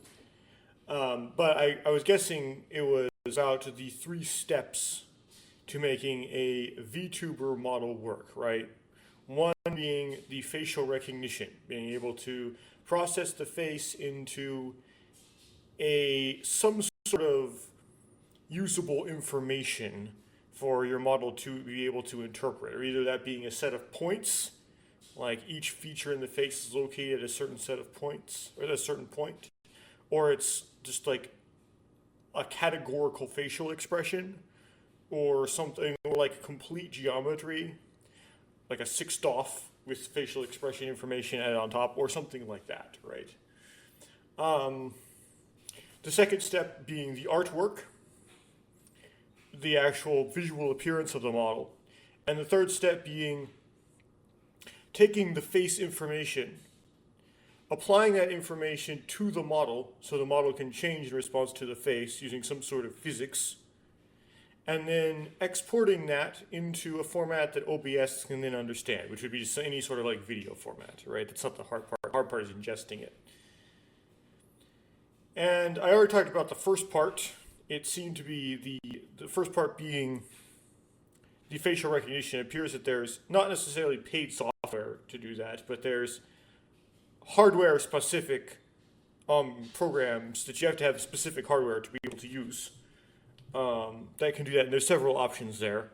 But I was guessing it was about the 3 steps to making a VTuber model work, right? One being the facial recognition, being able to process the face into some sort of usable information for your model to be able to interpret, or either that being a set of points, like each feature in the face is located at a certain set of points, or at a certain point, or it's just like a categorical facial expression, or something like complete geometry, like a 6DOF with facial expression information added on top, or something like that, right? The second step being the artwork, the actual visual appearance of the model. And the third step being taking the face information, applying that information to the model so the model can change in response to the face using some sort of physics, and then exporting that into a format that OBS can then understand, which would be just any sort of like video format, right? That's not the hard part. The hard part is ingesting it. And I already talked about the first part. It seemed to be the first part being the facial recognition. It appears that there's not necessarily paid software to do that, but there's hardware specific programs that you have to have specific hardware to be able to use that can do that. And there's several options there.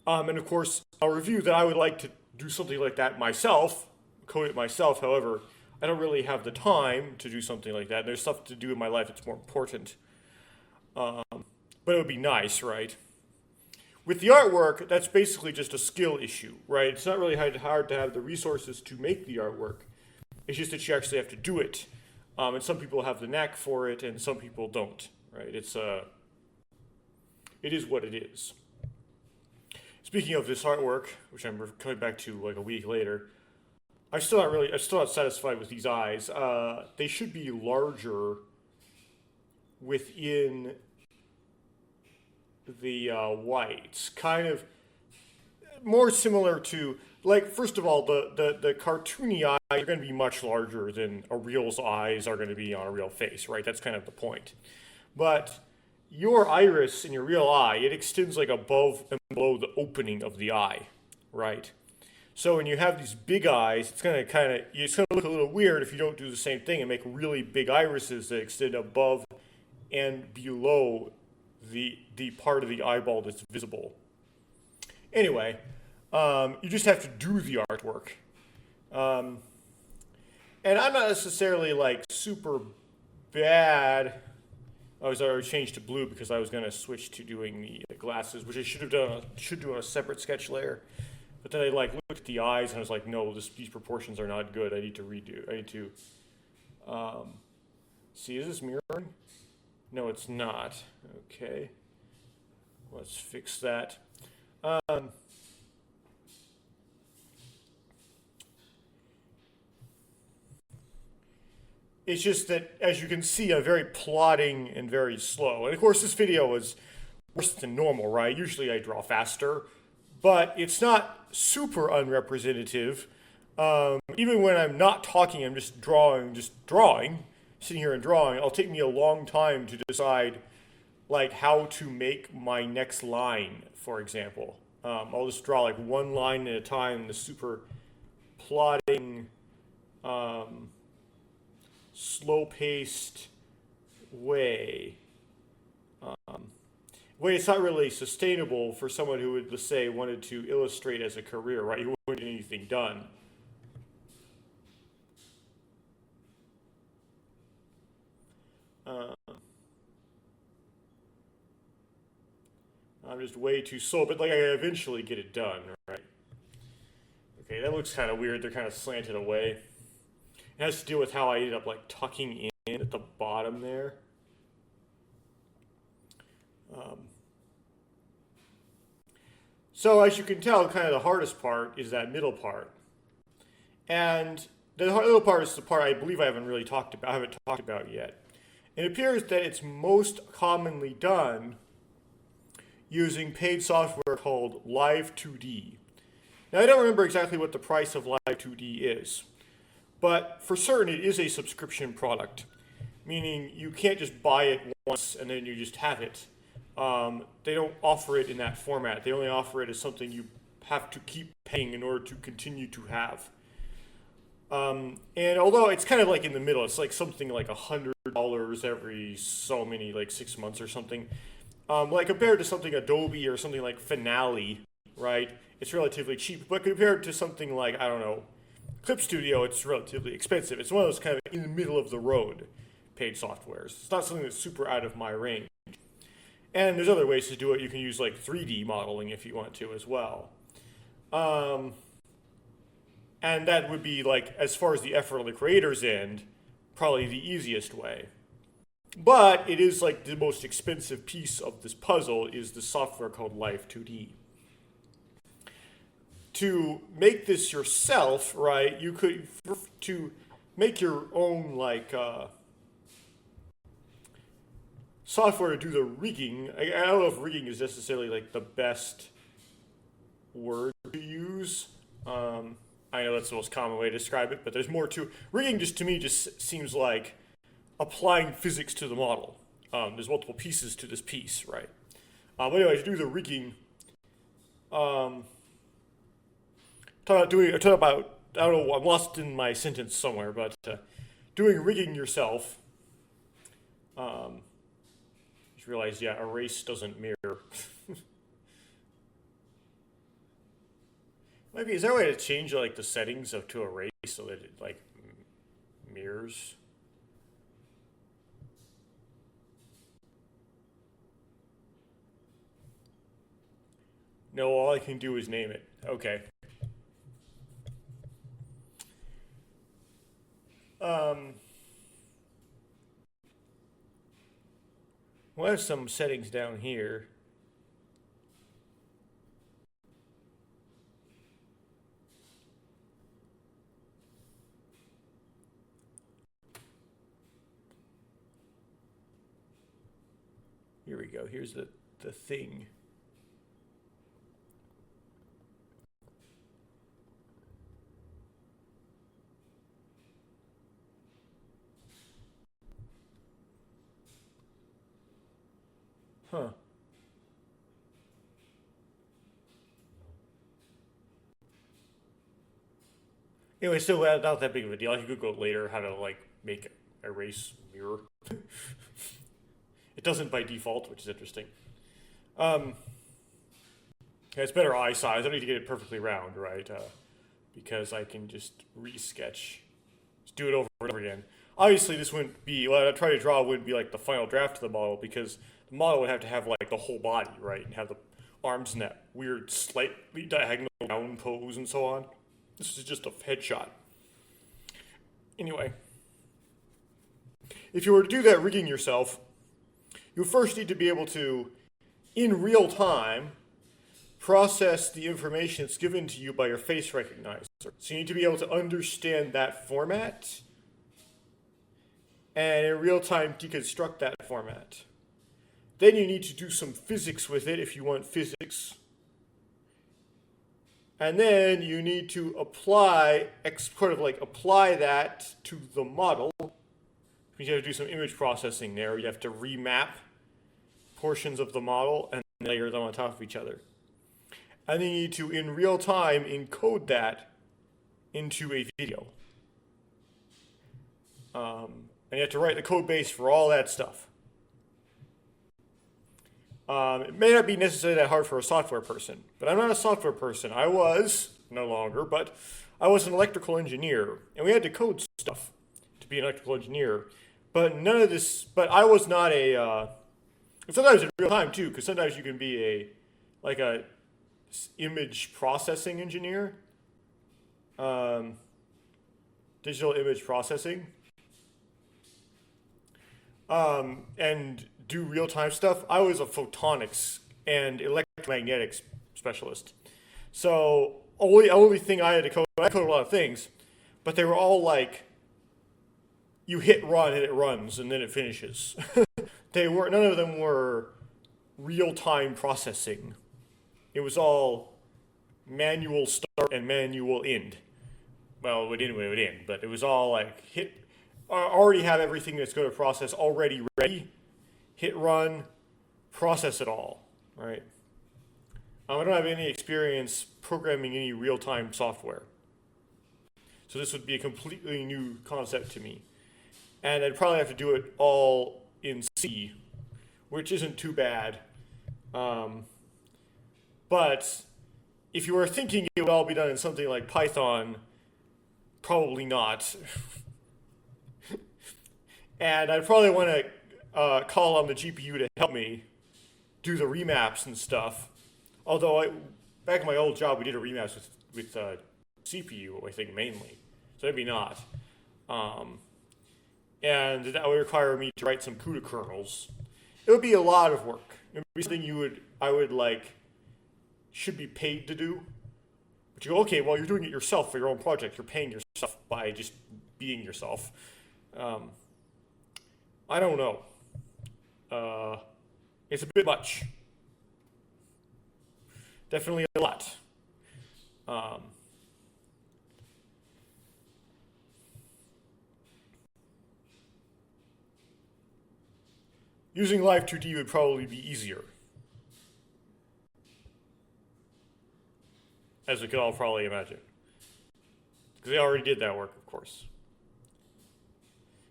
And of course, I'll review that I would like to do something like that myself, code it myself. However, I don't really have the time to do something like that. There's stuff to do in my life that's more important. But it would be nice, right? With the artwork, that's basically just a skill issue, right? It's not really hard to have the resources to make the artwork. It's just that you actually have to do it. And some people have the knack for it, and some people don't, right? It is what it is. Speaking of this artwork, which I'm coming back to like a week later, I'm still not satisfied with these eyes. They should be larger within the whites, kind of more similar to, like, first of all, the cartoony eyes are going to be much larger than a real's eyes are going to be on a real face, right? That's kind of the point. But your iris in your real eye, it extends like above and below the opening of the eye, right? So when you have these big eyes, it's going to look a little weird if you don't do the same thing and make really big irises that extend above and below the part of the eyeball that's visible. Anyway, you just have to do the artwork. And I'm not necessarily like super bad. I already changed to blue because I was going to switch to doing the glasses, which I should do on a separate sketch layer. But then I like looked at the eyes and I was like, no, these proportions are not good. I need to redo. I need to see. Is this mirroring? No, it's not. Okay, let's fix that. It's just that, as you can see, I'm very plodding and very slow. And of course, this video is worse than normal, right? Usually I draw faster, but it's not super unrepresentative. Even when I'm not talking, I'm just drawing, sitting here and drawing. It'll take me a long time to decide, like, how to make my next line, for example. I'll just draw like one line at a time in a super plodding, slow-paced way. It's not really sustainable for someone who would, let's say, wanted to illustrate as a career, right? Who wouldn't get anything done. I'm just way too slow, but like I eventually get it done, right? Okay, that looks kind of weird. They're kind of slanted away. It has to do with how I ended up like tucking in at the bottom there. So as you can tell, kind of the hardest part is that middle part. And the middle part is the part I believe I haven't talked about yet. It appears that it's most commonly done using paid software called Live2D. Now, I don't remember exactly what the price of Live2D is, but for certain it is a subscription product, meaning you can't just buy it once and then you just have it. They don't offer it in that format. They only offer it as something you have to keep paying in order to continue to have. And although it's kind of like in the middle, it's like something like $100 every so many, like 6 months or something. Like compared to something Adobe or something like Finale, right? It's relatively cheap. But compared to something like, I don't know, Clip Studio, it's relatively expensive. It's one of those kind of in the middle of the road paid softwares. It's not something that's super out of my range. And there's other ways to do it. You can use like 3D modeling if you want to as well. And that would be like, as far as the effort on the creator's end, probably the easiest way. But it is like the most expensive piece of this puzzle is the software called Live2D. To make this yourself, right, you could, to make your own like software to do the rigging. I don't know if rigging is necessarily like the best word to use. I know that's the most common way to describe it, but there's more to rigging. Just to me, just seems like applying physics to the model. There's multiple pieces to this piece, right? But anyway, to do the rigging, I don't know, I'm lost in my sentence somewhere, but doing rigging yourself, just realized, yeah, erase doesn't mirror. Maybe, is there a way to change like the settings of to erase so that it like mirrors? No, all I can do is name it. Okay. We'll have some settings down here. Here we go. Here's the thing. Huh. Anyway, still not that big of a deal. I can Google it later how to like make erase mirror. It doesn't by default, which is interesting. Yeah, it's better eye size. I don't need to get it perfectly round, right? Because I can just resketch, just do it over and over again. Obviously, this wouldn't be, what I try to draw wouldn't be like the final draft of the model, because the model would have to have like the whole body, right? And have the arms in that weird, slightly diagonal down pose and so on. This is just a headshot. Anyway, if you were to do that rigging yourself, you first need to be able to, in real time, process the information that's given to you by your face recognizer. So you need to be able to understand that format and in real time deconstruct that format. Then you need to do some physics with it if you want physics. And then you need to apply that to the model. You have to do some image processing there. You have to remap portions of the model and layer them on top of each other. And then you need to, in real time, encode that into a video. And you have to write the code base for all that stuff. It may not be necessarily that hard for a software person, but I'm not a software person. I was, no longer, but I was an electrical engineer, and we had to code stuff to be an electrical engineer. But none of this, but I was not a, sometimes in real time too, because sometimes you can be a image processing engineer, digital image processing, and do real-time stuff. I was a photonics and electromagnetics specialist. So only thing I had to code, I coded a lot of things, but they were all like, you hit run and it runs and then it finishes. None of them were real-time processing. It was all manual start and manual end. Well, it would end, but it was all like already have everything that's going to process already ready, hit run, process it all, right? I don't have any experience programming any real-time software. So this would be a completely new concept to me. And I'd probably have to do it all in C, which isn't too bad. But if you were thinking it would all be done in something like Python, probably not. And I'd probably want to call on the GPU to help me do the remaps and stuff. Although back in my old job, we did a remaps with CPU, I think, mainly. So maybe not. And that would require me to write some CUDA kernels. It would be a lot of work. It would be something should be paid to do. But you go, okay, well, you're doing it yourself for your own project. You're paying yourself by just being yourself. I don't know. It's a bit much. Definitely a lot. Using Live 2D would probably be easier, as we could all probably imagine. Because they already did that work, of course.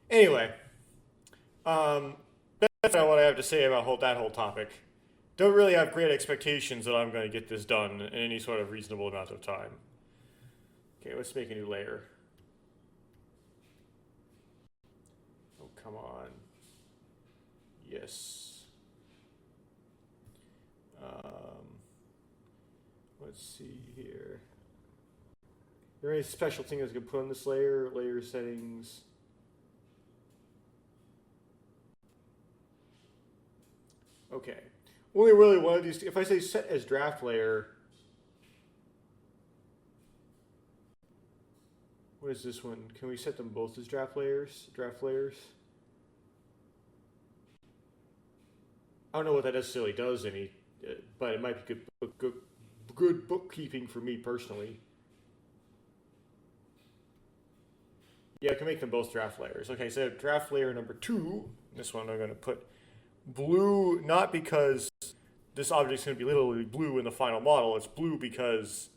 Anyway, that's not what I have to say about that whole topic. Don't really have great expectations that I'm going to get this done in any sort of reasonable amount of time. Okay, let's make a new layer. Oh, come on. Yes. Let's see here. Is there any special thing I can put on this layer? Layer settings. Okay. Only really one of these. If I say set as draft layer, what is this one? Can we set them both as draft layers? Draft layers? I don't know what that necessarily does, but it might be good bookkeeping for me personally. Yeah, I can make them both draft layers. Okay, so draft layer number 2. This one I'm going to put blue, not because this object's going to be literally blue in the final model. It's blue because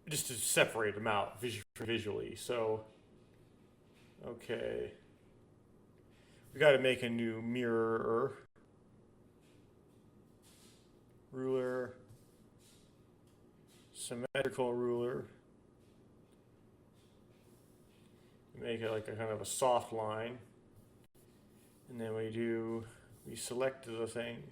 just to separate them out visually. So, okay. We got to make a new mirror. Ruler. Symmetrical ruler. Make it like a kind of a soft line. And then we select the thing.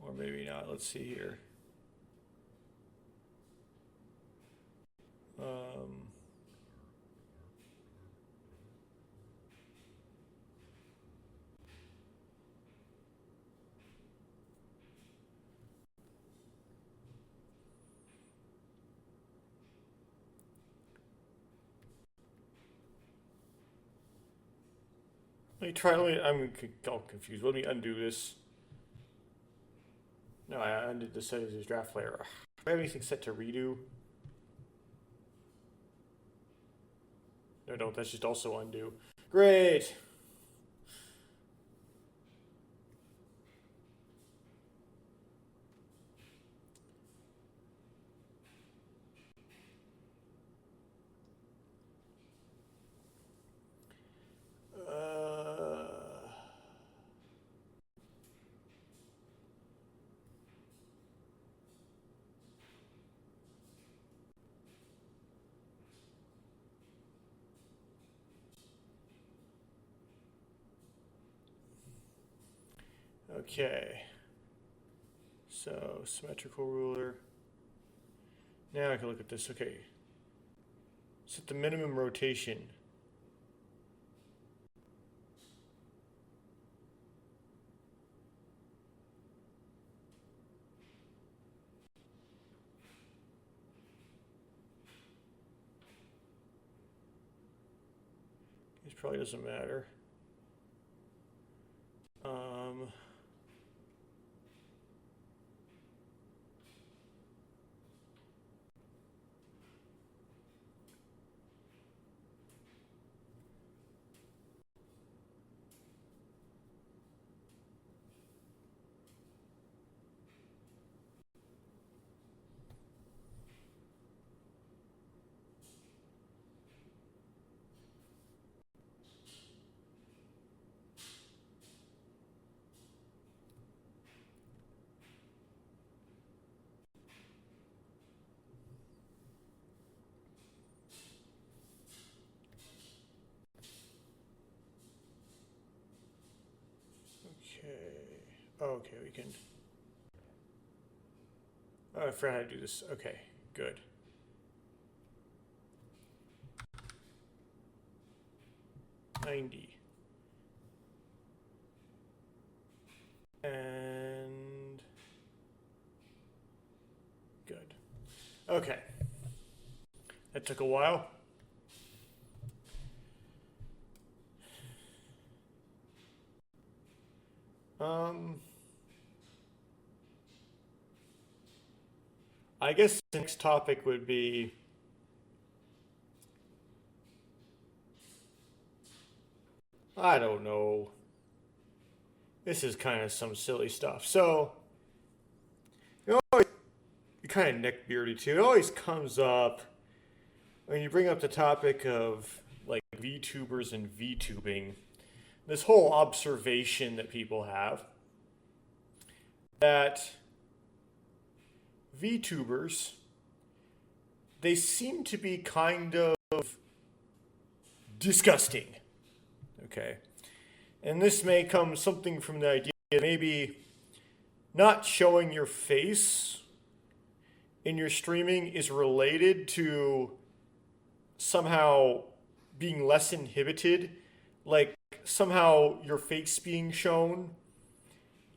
Or maybe not. Let's see here. Let me try. I'm all confused. Let me undo this. No, I undid the settings as draft layer. Do I have anything set to redo? No, don't. That's just also undo. Great. Okay. So, symmetrical ruler. Now I can look at this. Okay. Set the minimum rotation. This probably doesn't matter. Okay, we can. Oh, I forgot how to do this. Okay, good. $90. And good. Okay. That took a while. Um, I guess the next topic would be, I don't know. This is kind of some silly stuff. So, you know, kind of neckbeardy too. It always comes up when you bring up the topic of like VTubers and VTubing. This whole observation that people have that VTubers, they seem to be kind of disgusting. Okay. And this may come something from the idea that maybe not showing your face in your streaming is related to somehow being less inhibited. Like somehow your face being shown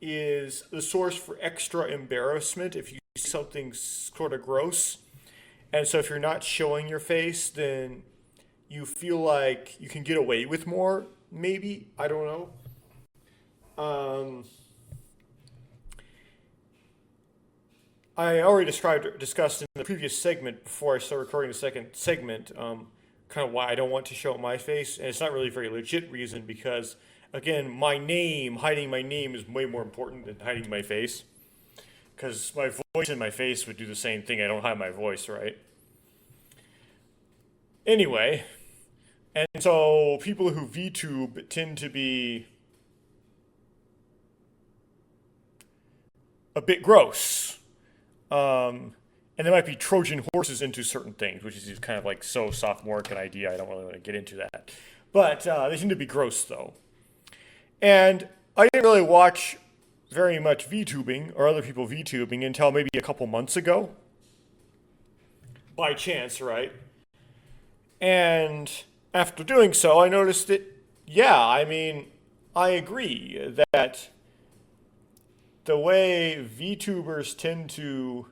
is the source for extra embarrassment if you see something sort of gross. And so if you're not showing your face, then you feel like you can get away with more, maybe. I don't know. Um, I already discussed in the previous segment before I started recording the second segment, kind of why I don't want to show my face, and it's not really a very legit reason because, again, hiding my name is way more important than hiding my face, because my voice and my face would do the same thing. I don't hide my voice, right? Anyway, and so people who VTube tend to be a bit gross. And there might be Trojan horses into certain things, which is kind of like so sophomoric an idea. I don't really want to get into that. But they seem to be gross, though. And I didn't really watch very much VTubing or other people VTubing until maybe a couple months ago. By chance, right? And after doing so, I noticed that, yeah, I mean, I agree that the way VTubers tend to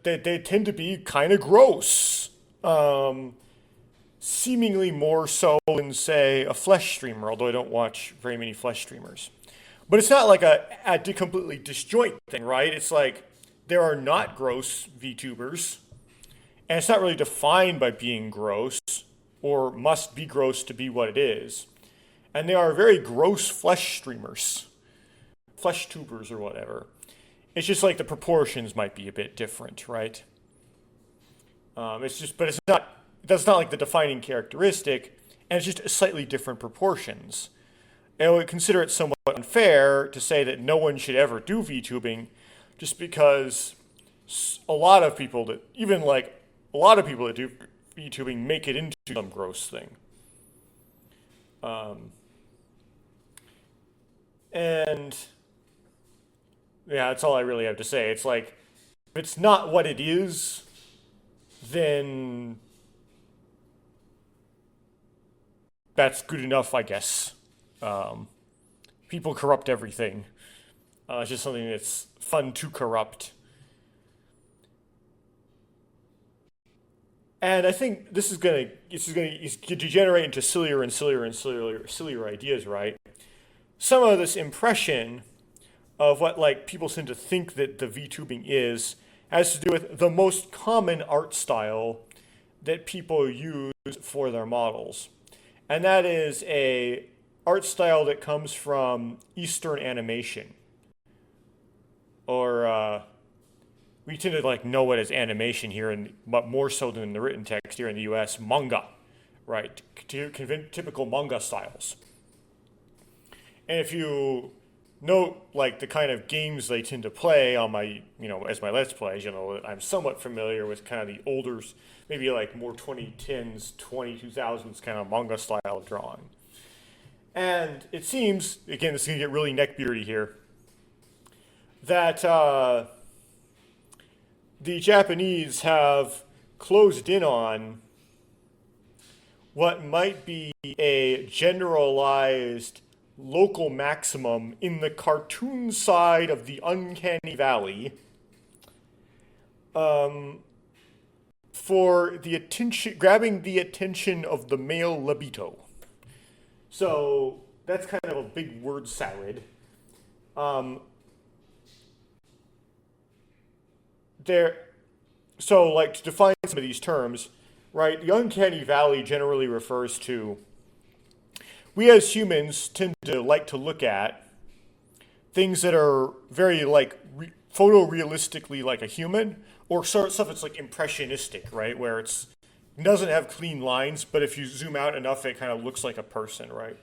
they tend to be kind of gross. Seemingly more so than, say, a flesh streamer, although I don't watch very many flesh streamers. But it's not like a completely disjoint thing, right? It's like there are not gross VTubers, and it's not really defined by being gross or must be gross to be what it is. And there are very gross flesh streamers, flesh tubers or whatever. It's just like the proportions might be a bit different, right? But it's not. That's not like the defining characteristic, and it's just slightly different proportions. And I would consider it somewhat unfair to say that no one should ever do VTubing, just because a lot of people that do VTubing make it into some gross thing. And yeah, that's all I really have to say. It's like, if it's not what it is, then that's good enough, I guess. People corrupt everything. It's just something that's fun to corrupt. And I think this is gonna degenerate into sillier and sillier and sillier ideas, right? Some of this impression of what like people tend to think that the VTubing is has to do with the most common art style that people use for their models. And that is a art style that comes from Eastern animation. Or we tend to like know it as animation here, but more so than the written text here in the US, manga, right? Typical manga styles. And if you note like the kind of games they tend to play on my, as my Let's Plays, I'm somewhat familiar with kind of the older, maybe like more 2010s, 2000s kind of manga style of drawing. And it seems, again, this is going to get really neckbeardy here, that the Japanese have closed in on what might be a generalized local maximum in the cartoon side of the uncanny valley for grabbing the attention of the male libido. So that's kind of a big word salad. Um, there, so like to define some of these terms, right? The uncanny valley generally refers to we as humans tend to like to look at things that are very like photorealistically like a human, or sort of stuff that's like impressionistic, right? Where it doesn't have clean lines, but if you zoom out enough, it kind of looks like a person, right?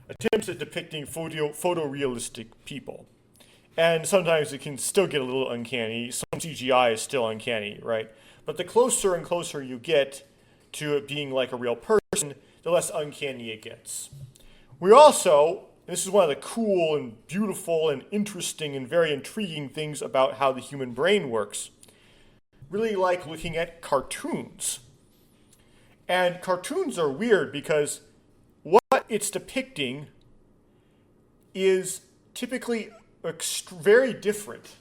Attempts at depicting photorealistic people. And sometimes it can still get a little uncanny. Some CGI is still uncanny, right? But the closer and closer you get to it being like a real person, the less uncanny it gets. We also, this is one of the cool and beautiful and interesting and very intriguing things about how the human brain works, really like looking at cartoons. And cartoons are weird because what it's depicting is typically very different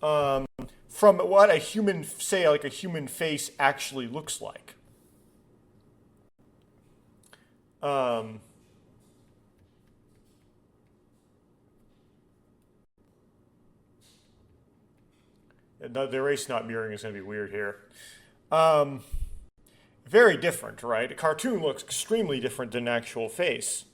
from what a human, say, like a human face actually looks like. The erase not mirroring is going to be weird here. Very different, right? A cartoon looks extremely different than an actual face.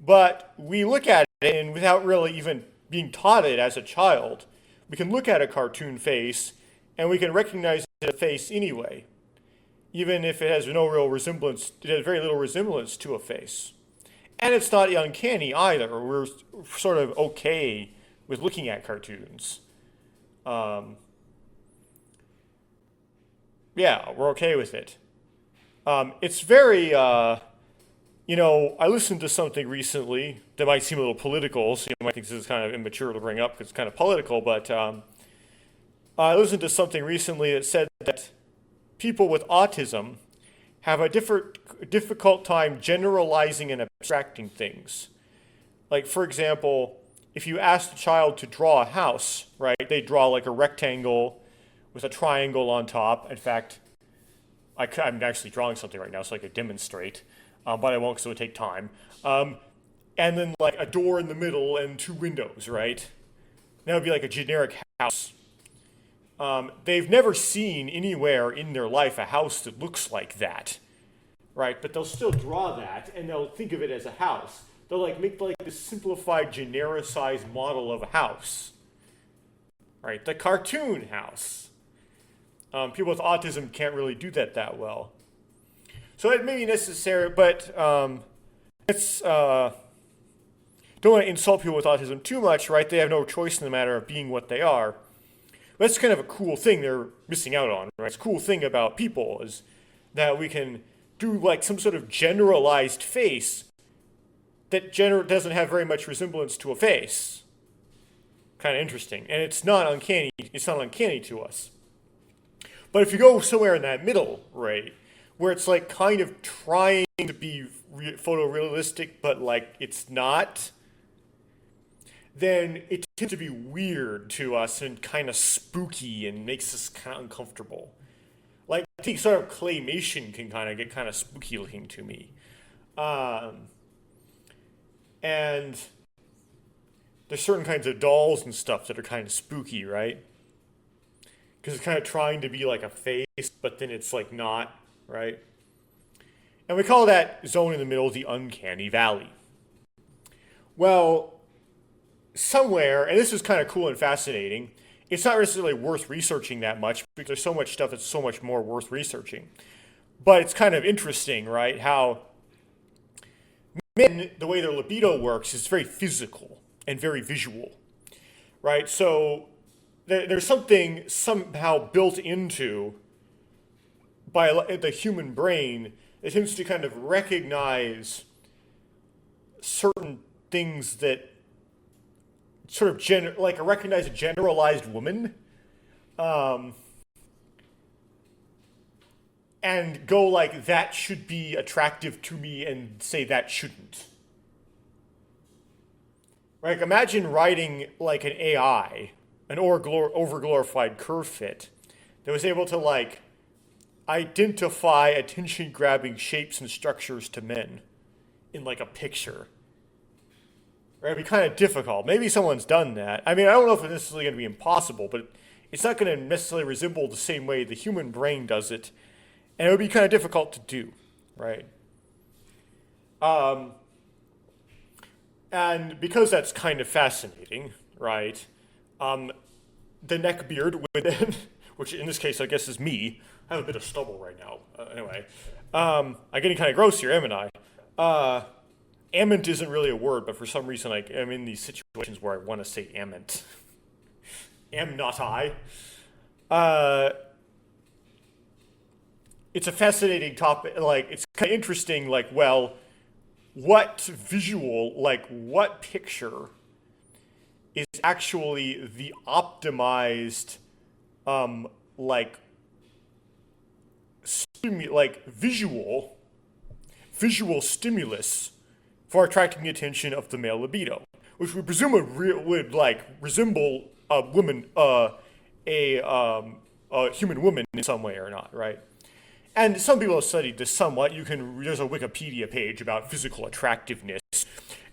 But we look at it, and without really even being taught it as a child, we can look at a cartoon face, and we can recognize it as a face anyway. Even if it has no real resemblance, it has very little resemblance to a face. And it's not uncanny either. We're sort of okay with looking at cartoons. Yeah, we're okay with it. It's very, I listened to something recently that might seem a little political, so you might think this is kind of immature to bring up because it's kind of political, but I listened to something recently that said that people with autism have a difficult time generalizing and abstracting things. Like, for example, if you ask the child to draw a house, right, they draw like a rectangle with a triangle on top. In fact, I'm actually drawing something right now so I could demonstrate, but I won't because it would take time. And then like a door in the middle and two windows, right? That would be like a generic house. They've never seen anywhere in their life a house that looks like that, right? But they'll still draw that and they'll think of it as a house. They'll like make like this simplified, genericized model of a house, right? The cartoon house. People with autism can't really do that well. So it may be necessary, but it's don't want to insult people with autism too much, right? They have no choice in the matter of being what they are. That's kind of a cool thing they're missing out on, right? It's a cool thing about people is that we can do like some sort of generalized face that doesn't have very much resemblance to a face. Kind of interesting. And it's not uncanny to us. But if you go somewhere in that middle, right, where it's like kind of trying to be photorealistic, but like it's not, then it tends to be weird to us and kind of spooky and makes us kind of uncomfortable. Like, I think sort of claymation can kind of get kind of spooky looking to me. And there's certain kinds of dolls and stuff that are kind of spooky, right? Because it's kind of trying to be like a face, but then it's like not, right? And we call that zone in the middle the uncanny valley. Well, somewhere, and this is kind of cool and fascinating, it's not necessarily worth researching that much because there's so much stuff that's so much more worth researching. But it's kind of interesting, right? How men, the way their libido works is very physical and very visual, right? So there's something somehow built into by the human brain that tends to kind of recognize certain things that sort of recognize a generalized woman, and go like, that should be attractive to me, and say that shouldn't. Like, imagine writing like an AI, an overglorified curve fit, that was able to like identify attention-grabbing shapes and structures to men in like a picture. Right? It'd be kind of difficult. Maybe someone's done that. I mean, I don't know if it's necessarily going to be impossible, but it's not going to necessarily resemble the same way the human brain does it, and it would be kind of difficult to do, right? Um, and because that's kind of fascinating, right? Um, the neck beard would then, which in this case I guess is me. I have a bit of stubble right now. Anyway, I'm getting kind of gross here, am I? Ament isn't really a word, but for some reason I'm in these situations where I want to say ament. Am not I? Uh, it's a fascinating topic. Like, it's kind of interesting. Like, well, what visual, like, what picture is actually the optimized, like, like visual stimulus for attracting the attention of the male libido, which we presume would like resemble a woman, a human woman in some way or not, right? And some people have studied this somewhat. There's a Wikipedia page about physical attractiveness,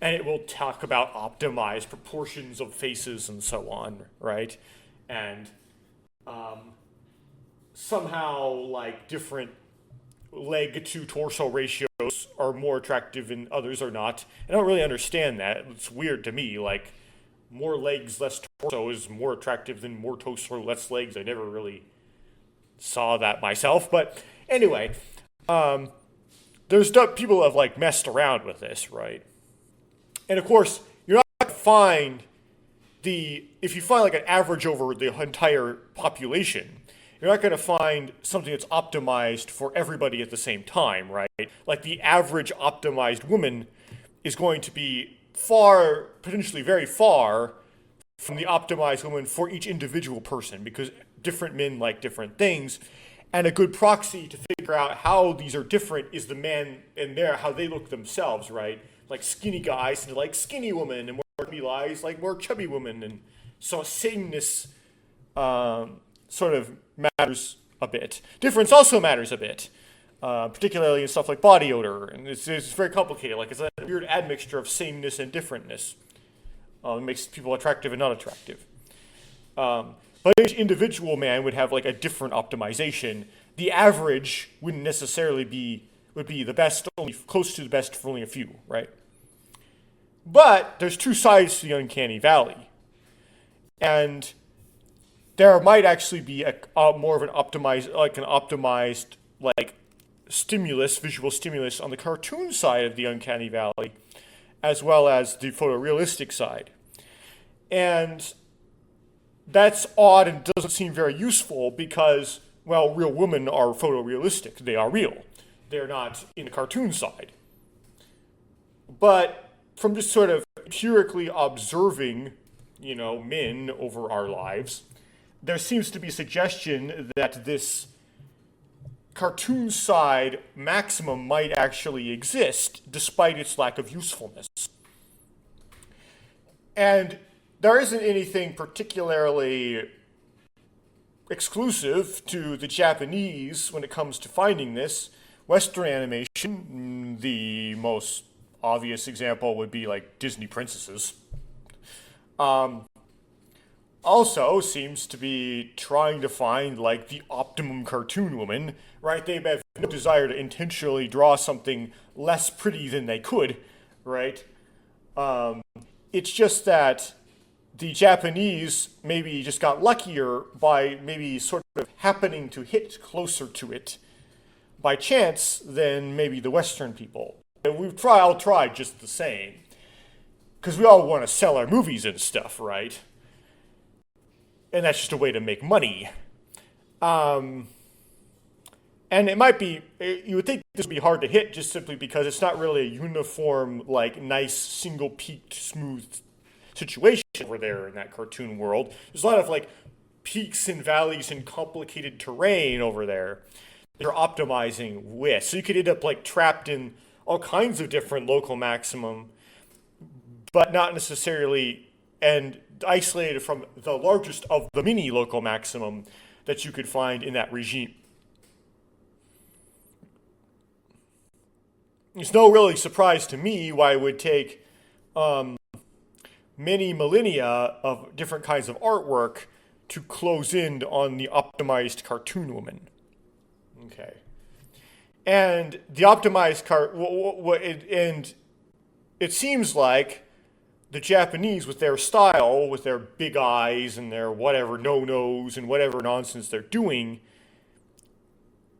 and it will talk about optimized proportions of faces and so on, right? And somehow like different leg to torso ratios are more attractive and others are not. I don't really understand that. It's weird to me. Like, more legs, less torso is more attractive than more torso, less legs. I never really saw that myself. But anyway, there's people have like messed around with this, right? And of course, you're not going to find if you find like an average over the entire population, you're not going to find something that's optimized for everybody at the same time, right? Like the average optimized woman is going to be far, potentially very far from the optimized woman for each individual person because different men like different things. And a good proxy to figure out how these are different is the man and how they look themselves, right? Like skinny guys and like skinny women, and more chubby guys like more chubby women. And so sameness sort of matters a bit. Difference also matters a bit, particularly in stuff like body odor. And it's very complicated. Like, it's a weird admixture of sameness and differentness. It makes people attractive and not attractive. But each individual man would have like a different optimization. The average wouldn't necessarily would be the best, only close to the best for only a few, right? But there's two sides to the uncanny valley. And there might actually be a more of an optimized stimulus, visual stimulus on the cartoon side of the uncanny valley, as well as the photorealistic side. And that's odd and doesn't seem very useful because, well, real women are photorealistic. They are real. They're not in the cartoon side. But from just sort of empirically observing, men over our lives, there seems to be suggestion that this cartoon side maximum might actually exist despite its lack of usefulness. And there isn't anything particularly exclusive to the Japanese when it comes to finding this. Western animation, the most obvious example would be like Disney princesses. Also seems to be trying to find like the optimum cartoon woman, right? They have no desire to intentionally draw something less pretty than they could, right? It's just that the Japanese maybe just got luckier by maybe sort of happening to hit closer to it by chance than maybe the Western people. And I'll try just the same. Because we all want to sell our movies and stuff, right? And that's just a way to make money. And it might be, you would think this would be hard to hit just simply because it's not really a uniform, like, nice, single-peaked, smooth situation over there in that cartoon world. There's a lot of, like, peaks and valleys and complicated terrain over there they're optimizing with. So you could end up, like, trapped in all kinds of different local maximum, but not necessarily, and isolated from the largest of the mini local maximum that you could find in that regime. It's no really surprise to me why it would take many millennia of different kinds of artwork to close in on the optimized cartoon woman. Okay. And the optimized and it seems like the Japanese, with their style, with their big eyes and their whatever no-nos and whatever nonsense they're doing,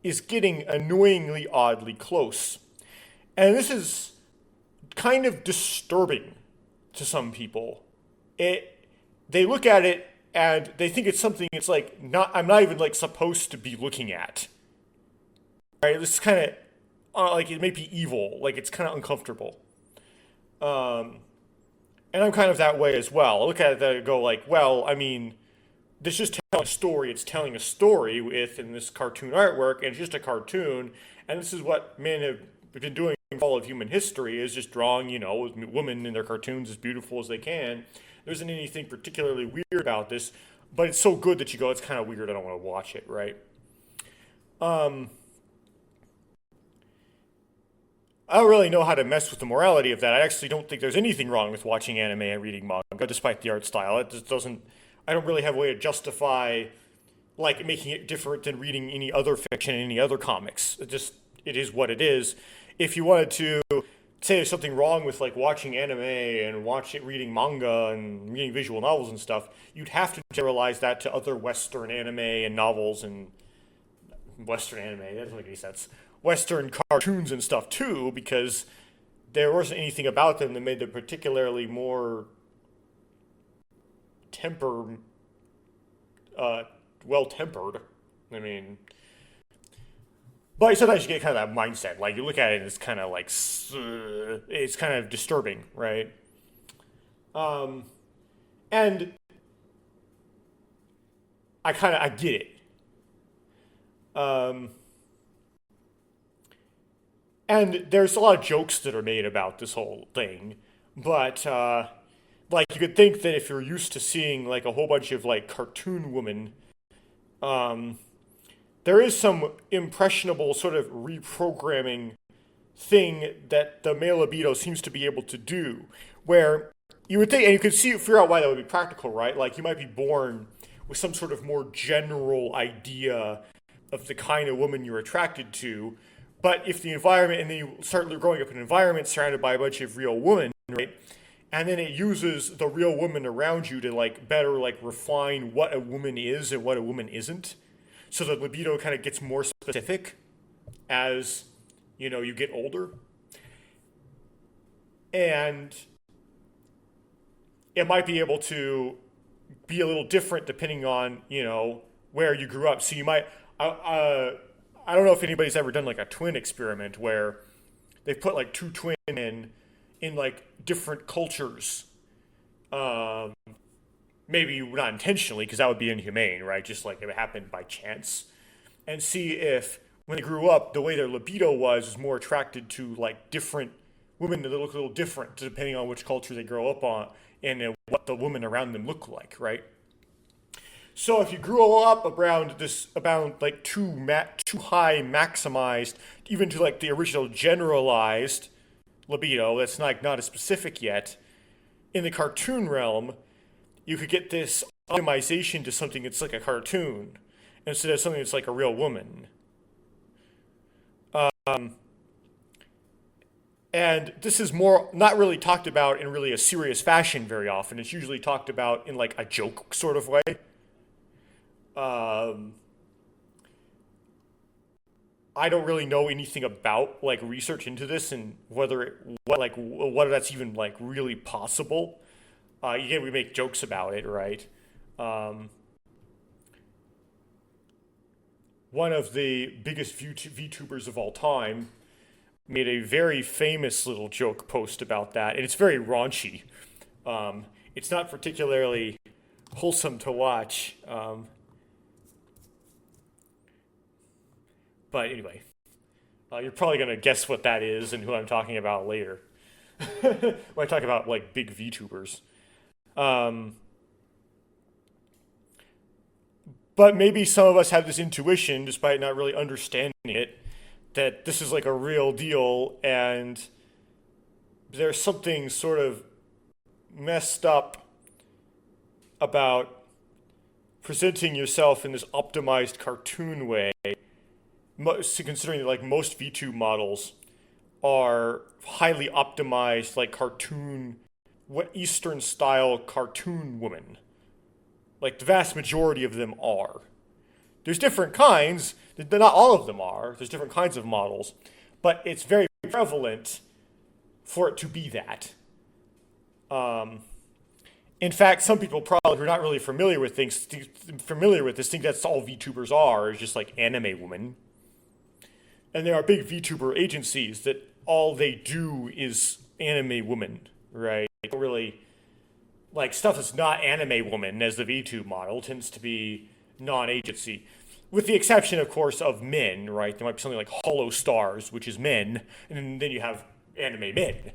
is getting annoyingly oddly close. And this is kind of disturbing to some people. They look at it and they think it's something it's like I'm not even like supposed to be looking at. Right? This is kind of like it may be evil, like it's kind of uncomfortable. And I'm kind of that way as well. I look at it and go like, well, I mean, this is just telling a story. It's telling a story in this cartoon artwork, and it's just a cartoon. And this is what men have been doing for all of human history, is just drawing, women in their cartoons as beautiful as they can. There isn't anything particularly weird about this, but it's so good that you go, it's kind of weird, I don't want to watch it, right? I don't really know how to mess with the morality of that. I actually don't think there's anything wrong with watching anime and reading manga, despite the art style. It just doesn't. I don't really have a way to justify, like, making it different than reading any other fiction, any other comics. It is what it is. If you wanted to say there's something wrong with like watching anime and reading manga and reading visual novels and stuff, you'd have to generalize that to other Western anime and novels and Western anime. That doesn't make any sense. Western cartoons and stuff too, because there wasn't anything about them that made them particularly more well-tempered. I mean, but sometimes you get kind of that mindset. Like, you look at it and it's kind of like, it's kind of disturbing, right? And I get it. And there's a lot of jokes that are made about this whole thing, but like, you could think that if you're used to seeing like a whole bunch of like cartoon women, there is some impressionable sort of reprogramming thing that the male libido seems to be able to do, where you would think, and you could figure out why that would be practical, right? Like, you might be born with some sort of more general idea of the kind of woman you're attracted to. But if the environment, and then you start growing up in an environment surrounded by a bunch of real women, right? And then it uses the real woman around you to like better like refine what a woman is and what a woman isn't. So the libido kind of gets more specific as, you get older. And it might be able to be a little different depending on, where you grew up. So you might, I don't know if anybody's ever done like a twin experiment where they put like two twins in like different cultures. Maybe not intentionally, because that would be inhumane, right? Just like it happened by chance. And see if when they grew up, the way their libido was more attracted to like different women that look a little different depending on which culture they grow up on and what the women around them look like, right? So if you grew up around like too high maximized, even to like the original generalized libido, that's not as specific yet, in the cartoon realm, you could get this optimization to something that's like a cartoon instead of something that's like a real woman. And this is more not really talked about in really a serious fashion very often. It's usually talked about in like a joke sort of way. I don't really know anything about like research into this and whether that's even like really possible. Again, we make jokes about it, right? One of the biggest VTubers of all time made a very famous little joke post about that, and it's very raunchy. It's not particularly wholesome to watch. But anyway, you're probably going to guess what that is and who I'm talking about later. When I talk about like big VTubers. But maybe some of us have this intuition, despite not really understanding it, that this is like a real deal and there's something sort of messed up about presenting yourself in this optimized cartoon way, considering that like most VTube models are highly optimized, like cartoon, Eastern style cartoon women. Like the vast majority of them are. There's different kinds, not all of them are, there's different kinds of models, but it's very prevalent for it to be that. In fact, some people probably who are not really familiar with this think that's all VTubers are, is just like anime women. And there are big VTuber agencies that all they do is anime women, right? They don't really, like stuff that's not anime woman as the VTube model tends to be non-agency. With the exception, of course, of men, right? There might be something like Hollow Stars, which is men, and then you have anime men.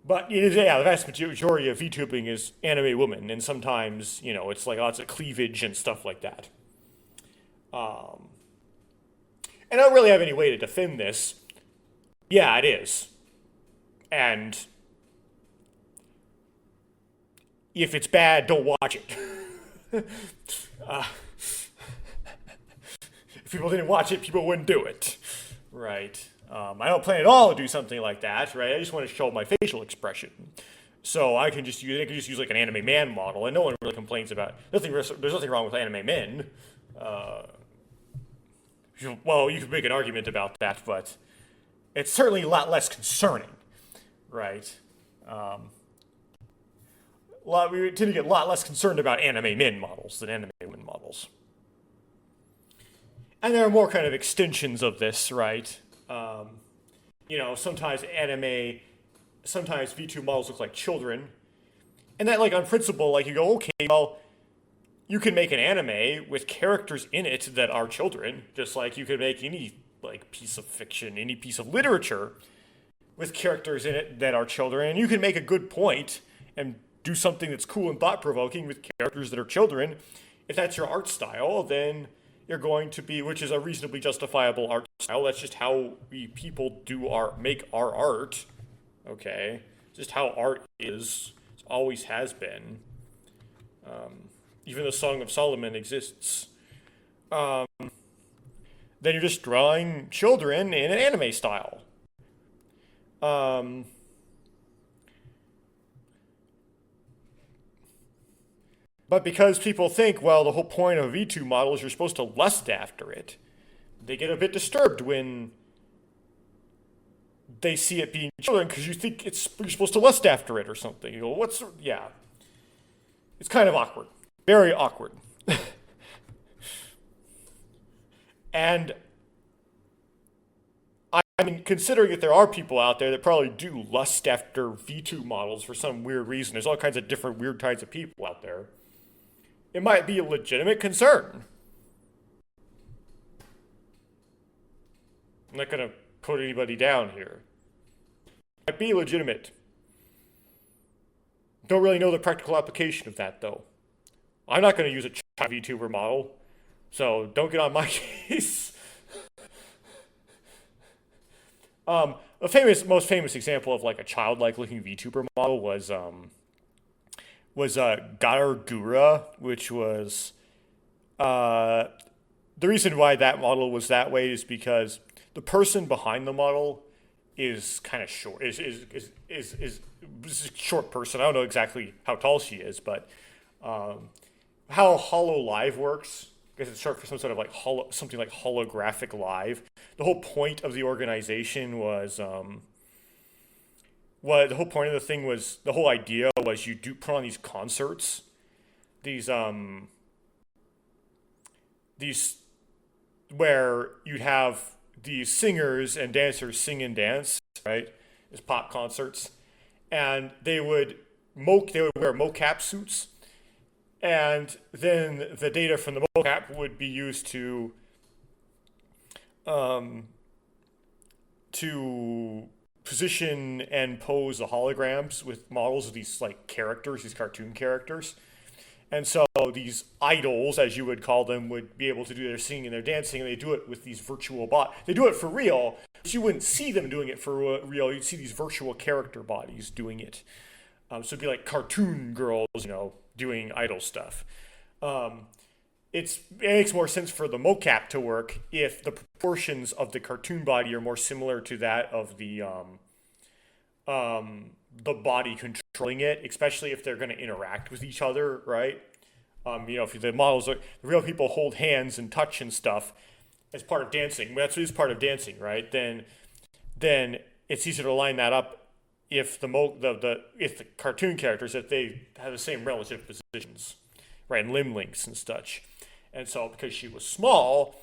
But it is, yeah, the vast majority of VTubing is anime women, and sometimes, it's like lots of cleavage and stuff like that. And I don't really have any way to defend this. Yeah, it is. And if it's bad, don't watch it. If people didn't watch it, people wouldn't do it, right? I don't plan at all to do something like that, right? I just want to show my facial expression. So I can just use like an anime man model, and no one really complains about it. There's nothing wrong with anime men. Well, you could make an argument about that, but it's certainly a lot less concerning, right? We tend to get a lot less concerned about anime men models than anime women models. And there are more kind of extensions of this, right? Sometimes VTube models look like children. And that, like, on principle, like, you go, okay, well, you can make an anime with characters in it that are children, just like you could make any, like, piece of fiction, any piece of literature with characters in it that are children. And you can make a good point and do something that's cool and thought-provoking with characters that are children. If that's your art style, then you're going to be, which is a reasonably justifiable art style. That's just how people make our art. Okay, just how art is. It always has been. Even the Song of Solomon exists. Then you're just drawing children in an anime style. But because people think, well, the whole point of a VTube model is you're supposed to lust after it, they get a bit disturbed when they see it being children because you think you're supposed to lust after it or something. You go, yeah. It's kind of awkward. Very awkward. And I mean, considering that there are people out there that probably do lust after VTube models for some weird reason, there's all kinds of different weird kinds of people out there. It might be a legitimate concern. I'm not going to put anybody down here. It might be legitimate. Don't really know the practical application of that, though. I'm not going to use a child VTuber model, so don't get on my case. The most famous example of like a childlike looking VTuber model was Garagura, which was the reason why that model was that way is because the person behind the model is kind of short. Is a short person. I don't know exactly how tall she is, but how Hollow Live works, because it's short for some sort of like something like holographic live. The whole point of the organization was the whole point of the thing was, the whole idea was you do put on these concerts, these where you'd have these singers and dancers sing and dance, right? As pop concerts, and they would wear mocap suits, and then the data from the mocap would be used to position and pose the holograms with models of these like characters, these cartoon characters. And so these idols, as you would call them, would be able to do their singing and their dancing, and they do it with these virtual They do it for real, but you wouldn't see them doing it for real. You'd see these virtual character bodies doing it. So it'd be like cartoon girls, doing idol stuff. Um, it makes more sense for the mocap to work if the proportions of the cartoon body are more similar to that of the body controlling it, especially if they're going to interact with each other, right? If the models are the real people hold hands and touch and stuff as part of dancing. That's what is part of dancing, right? Then it's easier to line that up if if the cartoon characters if they have the same relative positions, right, and limb lengths and such. And so because she was small,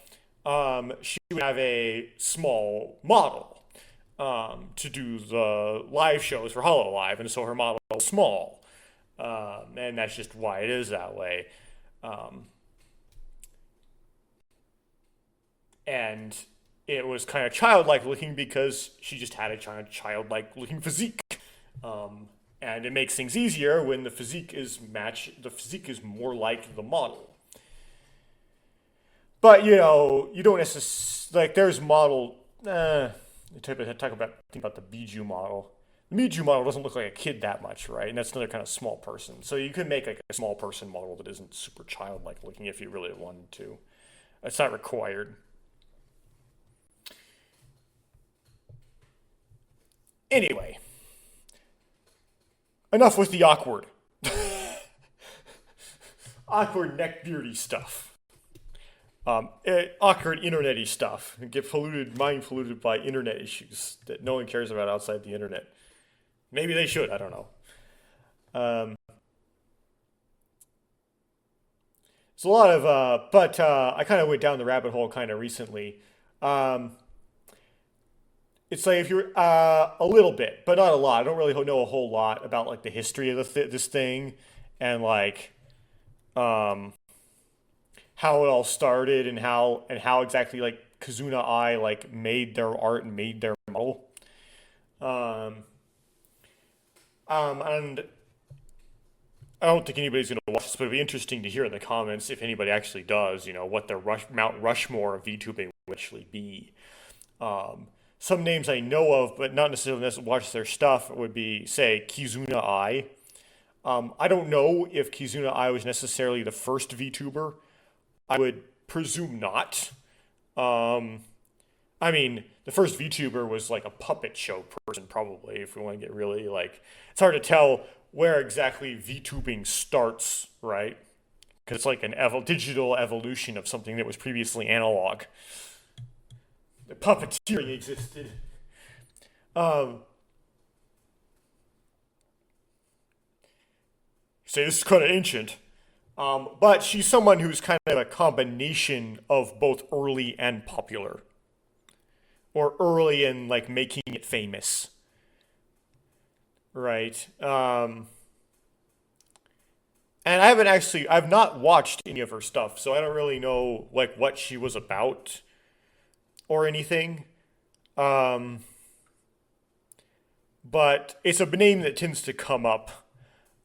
she would have a small model to do the live shows for Hololive, and so her model is small, and that's just why it is that way. Um, and it was kind of childlike looking because she just had a kind of childlike looking physique, and it makes things easier when the physique is matched. The physique is more like the model. But you don't necessarily like. There's model. Think about the Biju model. The Biju model doesn't look like a kid that much, right? And that's another kind of small person. So you could make like a small person model that isn't super childlike looking if you really wanted to. It's not required. Anyway, enough with the awkward neckbeardy stuff. Awkward internety stuff. Get mind polluted by internet issues that no one cares about outside the internet. Maybe they should. I don't know. Um, it's a lot of, but I kind of went down the rabbit hole kind of recently. Um, it's like if you're a little bit, but not a lot. I don't really know a whole lot about like the history of this thing, and like um, how it all started and how exactly like Kazuna Eye like made their art and made their model. Um, and I don't think anybody's going to watch this, but it'd be interesting to hear in the comments if anybody actually does. What the Mount Rushmore of VTubing would actually be. Some names I know of, but not necessarily watch their stuff, would be say Kizuna Eye. I don't know if Kizuna Eye was necessarily the first VTuber. I would presume not. Um, I mean, the first VTuber was like a puppet show person, probably, if we want to get really like. It's hard to tell where exactly VTubing starts, right? Because it's like an digital evolution of something that was previously analog. The puppeteering existed. Um, Say this is kind of ancient. But she's someone who's kind of a combination of both early and popular, or early and like making it famous, right? And I've not watched any of her stuff, so I don't really know like what she was about or anything. Um, but it's a name that tends to come up.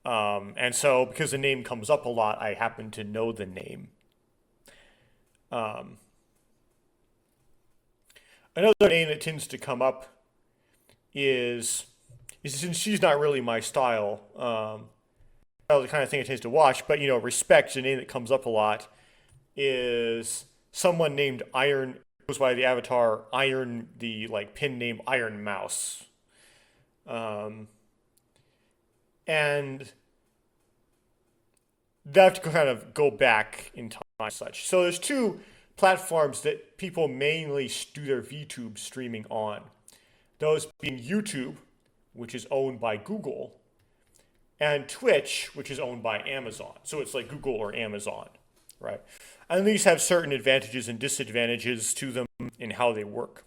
And so, because the name comes up a lot, I happen to know the name. Um, Another name that tends to come up is, since she's not really my style, the kind of thing I tend to watch, but respect, the name that comes up a lot, is someone named Iron, goes by the avatar Iron, the like pin name Iron Mouse. Um, and they have to kind of go back in time and such. So there's two platforms that people mainly do their VTube streaming on. Those being YouTube, which is owned by Google, and Twitch, which is owned by Amazon. So it's like Google or Amazon, right? And these have certain advantages and disadvantages to them in how they work,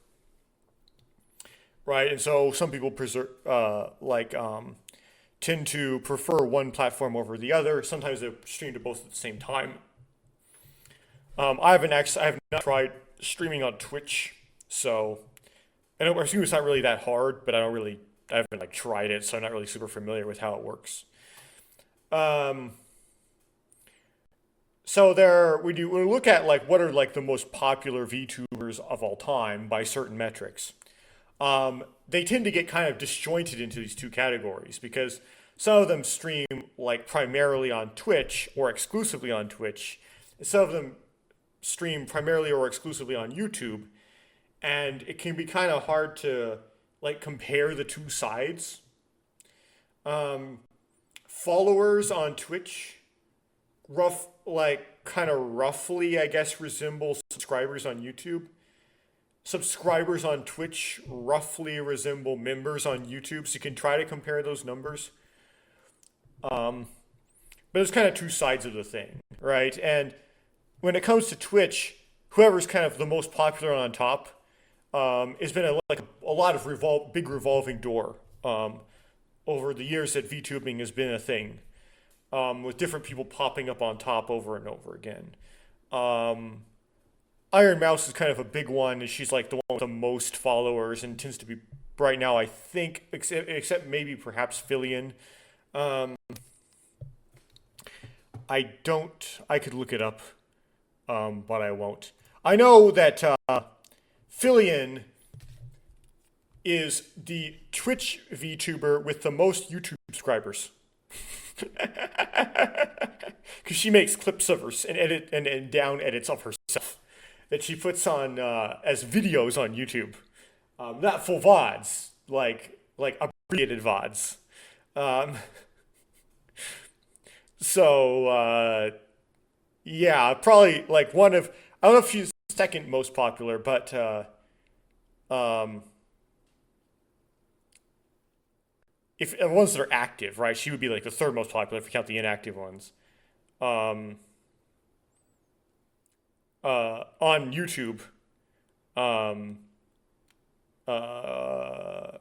right? And so some people tend to prefer one platform over the other. Sometimes they stream to both at the same time. I have not tried streaming on Twitch, so I assume it's not really that hard, but I haven't like tried it, so I'm not really super familiar with how it works. Um, So there we look at like what are like the most popular VTubers of all time by certain metrics. They tend to get kind of disjointed into these two categories because some of them stream like primarily on Twitch or exclusively on Twitch. Some of them stream primarily or exclusively on YouTube, and it can be kind of hard to like compare the two sides. Um, Followers on Twitch kind of roughly, I guess, resemble subscribers on YouTube. Subscribers on Twitch roughly resemble members on YouTube, so you can try to compare those numbers. Um, but it's kind of two sides of the thing, right? And when it comes to Twitch, whoever's kind of the most popular on top has been like a lot of big revolving door over the years that VTubing has been a thing, with different people popping up on top over and over again. Um, Iron Mouse is kind of a big one, and she's like the one with the most followers, and tends to be right now, I think, except maybe perhaps Fillion. Um, I don't. I could look it up, but I won't. I know that Fillion is the Twitch VTuber with the most YouTube subscribers. Because she makes clips of her and down edits of herself that she puts on as videos on YouTube, not full VODs, like abbreviated VODs. Um, so yeah, probably like one of I don't know if she's second most popular, but um, if the ones that are active, right, she would be like the third most popular if you count the inactive ones. Um, on YouTube, um, uh,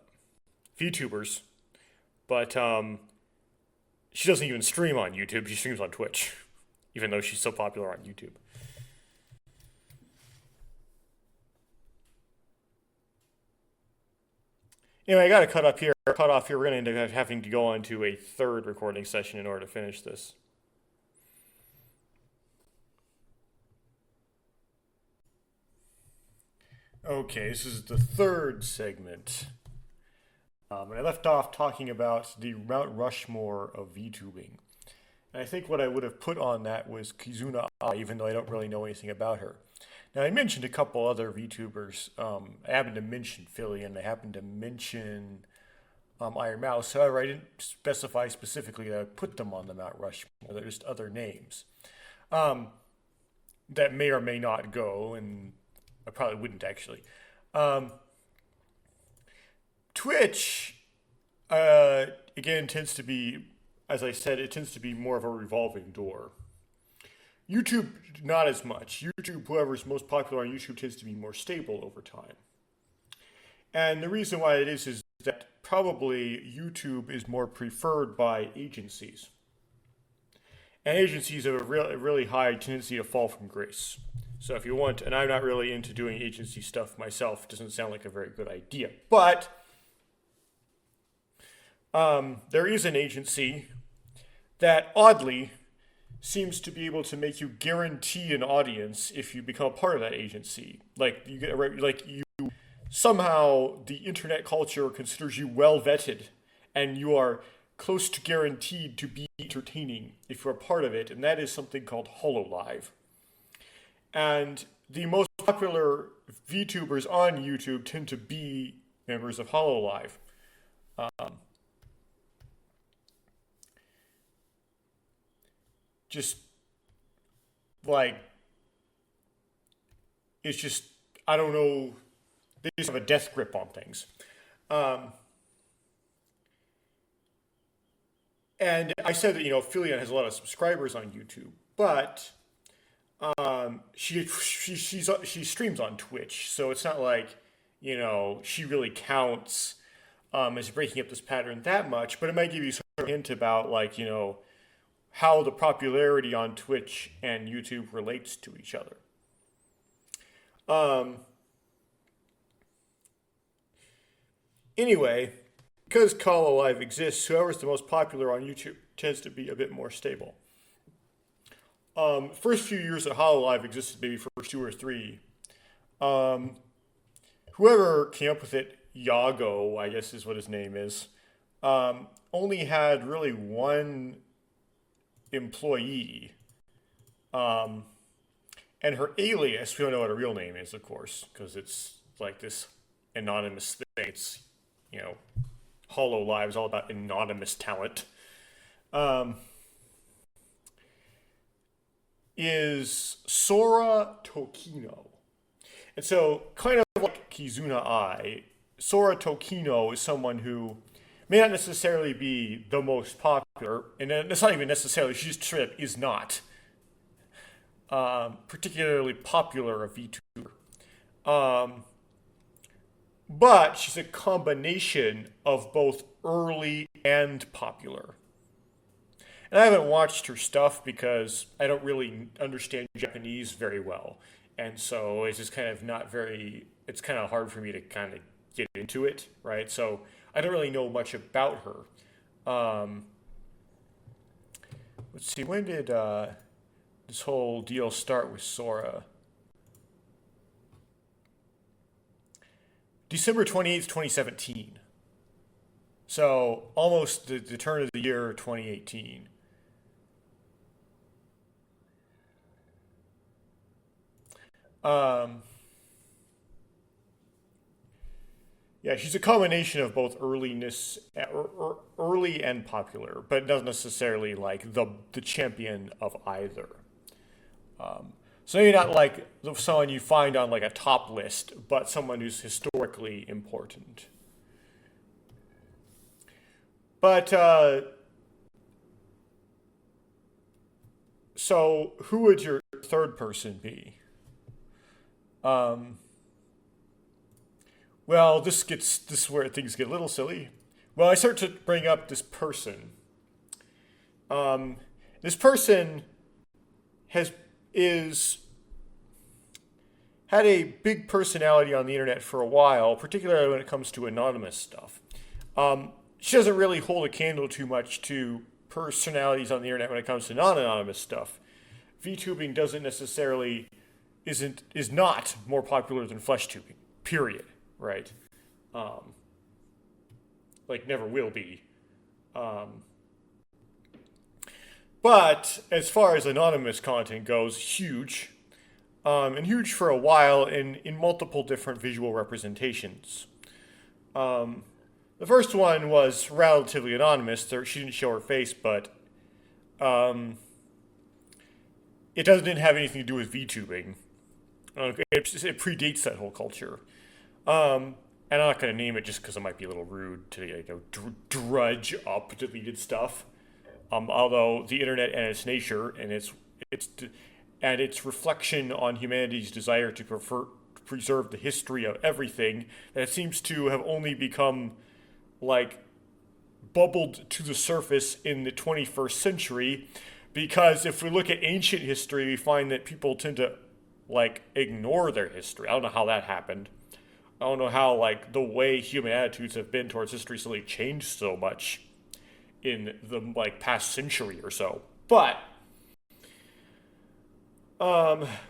VTubers, but she doesn't even stream on YouTube. She streams on Twitch, even though she's so popular on YouTube. Anyway, I got to cut up here. Cut off here. We're going to end up having to go on to a third recording session in order to finish this. Okay, this is the third segment. And I left off talking about the Mount Rushmore of VTubing. And I think what I would have put on that was Kizuna A, even though I don't really know anything about her. Now, I mentioned a couple other VTubers. I happened to mention Philly, and I happened to mention Iron Mouse. However, I didn't specify specifically that I put them on the Mount Rushmore. They're just other names um, that may or may not go, and I probably wouldn't actually. Um, Twitch, again, tends to be, as I said, it tends to be more of a revolving door. YouTube, not as much. YouTube, whoever's most popular on YouTube, tends to be more stable over time. And the reason why it is that probably YouTube is more preferred by agencies. And agencies have a really high tendency to fall from grace. So if you want, and I'm not really into doing agency stuff myself, it doesn't sound like a very good idea. But there is an agency that oddly seems to be able to make you guarantee an audience if you become a part of that agency. Like you somehow the internet culture considers you well vetted, and you are close to guaranteed to be entertaining if you're a part of it, and that is something called HoloLive. And the most popular VTubers on YouTube tend to be members of HoloLive. Um, just like it's just I don't know. They just have a death grip on things. Um, and I said that Philion has a lot of subscribers on YouTube, but she streams on Twitch, so it's not like she really counts as breaking up this pattern that much. But it might give you some hint about how the popularity on Twitch and YouTube relates to each other. Anyway, because HoloLive exists, whoever's the most popular on YouTube tends to be a bit more stable. first few years that Hololive existed, maybe first 2 or 3, um, whoever came up with it, Yago, I guess is what his name is, only had really one employee. Um, and her alias, we don't know what her real name is, of course, because it's like this anonymous thing. It's, you know, Hololive is all about anonymous talent. Um, is Sora Tokino. And so, kind of like Kizuna Ai, Sora Tokino is someone who may not necessarily be the most popular, and it's not even necessarily, she just straight up is not particularly popular a VTuber. Um, but she's a combination of both early and popular. And I haven't watched her stuff because I don't really understand Japanese very well. And so it's just kind of not very, it's kind of hard for me to kind of get into it, right? So I don't really know much about her. Let's see, when did this whole deal start with Sora? December 28th, 2017. So almost the turn of the year 2018. Um, yeah, she's a combination of both early and popular, but doesn't necessarily like the champion of either. So maybe not like someone you find on like a top list, but someone who's historically important. But so who would your third person be? Um, well, this is where things get a little silly. Well, I start to bring up this person. Um, this person has is had a big personality on the internet for a while, particularly when it comes to anonymous stuff. She doesn't really hold a candle too much to personalities on the internet when it comes to non-anonymous stuff. VTubing doesn't necessarily is not more popular than flesh tubing. Period. Right? Um, like never will be. Um, but as far as anonymous content goes, huge. And huge for a while in multiple different visual representations. Um, the first one was relatively anonymous. She didn't show her face, but um, it didn't have anything to do with VTubing. It predates that whole culture. And I'm not going to name it just because it might be a little rude to drudge up deleted stuff. Although the internet and its nature and its reflection on humanity's desire to preserve the history of everything, that it seems to have only become like bubbled to the surface in the 21st century. Because if we look at ancient history, we find that people tend to like ignore their history. I don't know how that happened. I don't know how like the way human attitudes have been towards history suddenly changed so much in the like past century or so. But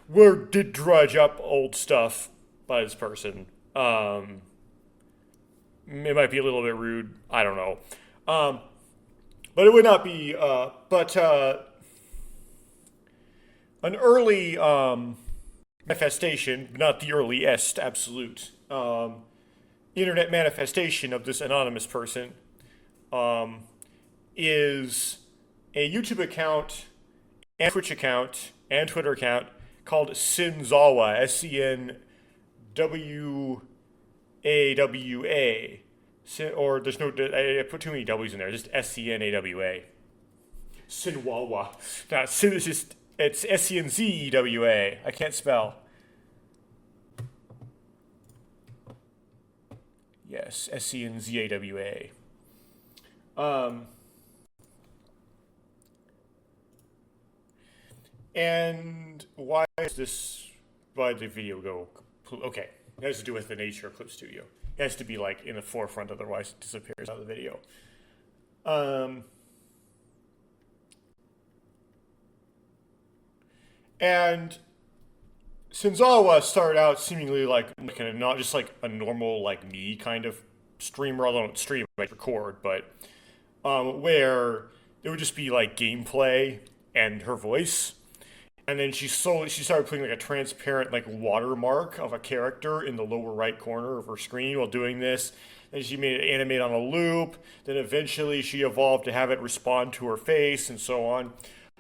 we did drudge up old stuff by this person. It might be a little bit rude. I don't know. But it would not be. But an early manifestation, not the earliest, absolute internet manifestation of this anonymous person is a YouTube account and Twitch account and Twitter account called Senzawa, Senwawa. Or there's no, I put too many W's in there, just Scenawa. Senwawa. No, it's Scenzewa. I can't spell. Yes, Scenzawa. And why did the video go? Okay, it has to do with the nature of Clip Studio. It has to be like in the forefront, otherwise it disappears out of the video. And Shinzawa started out seemingly like not just like a normal like me kind of streamer. Although I don't stream, I record, but where it would just be like gameplay and her voice. And then she started putting like a transparent like watermark of a character in the lower right corner of her screen while doing this. Then she made it animate on a loop. Then eventually she evolved to have it respond to her face and so on.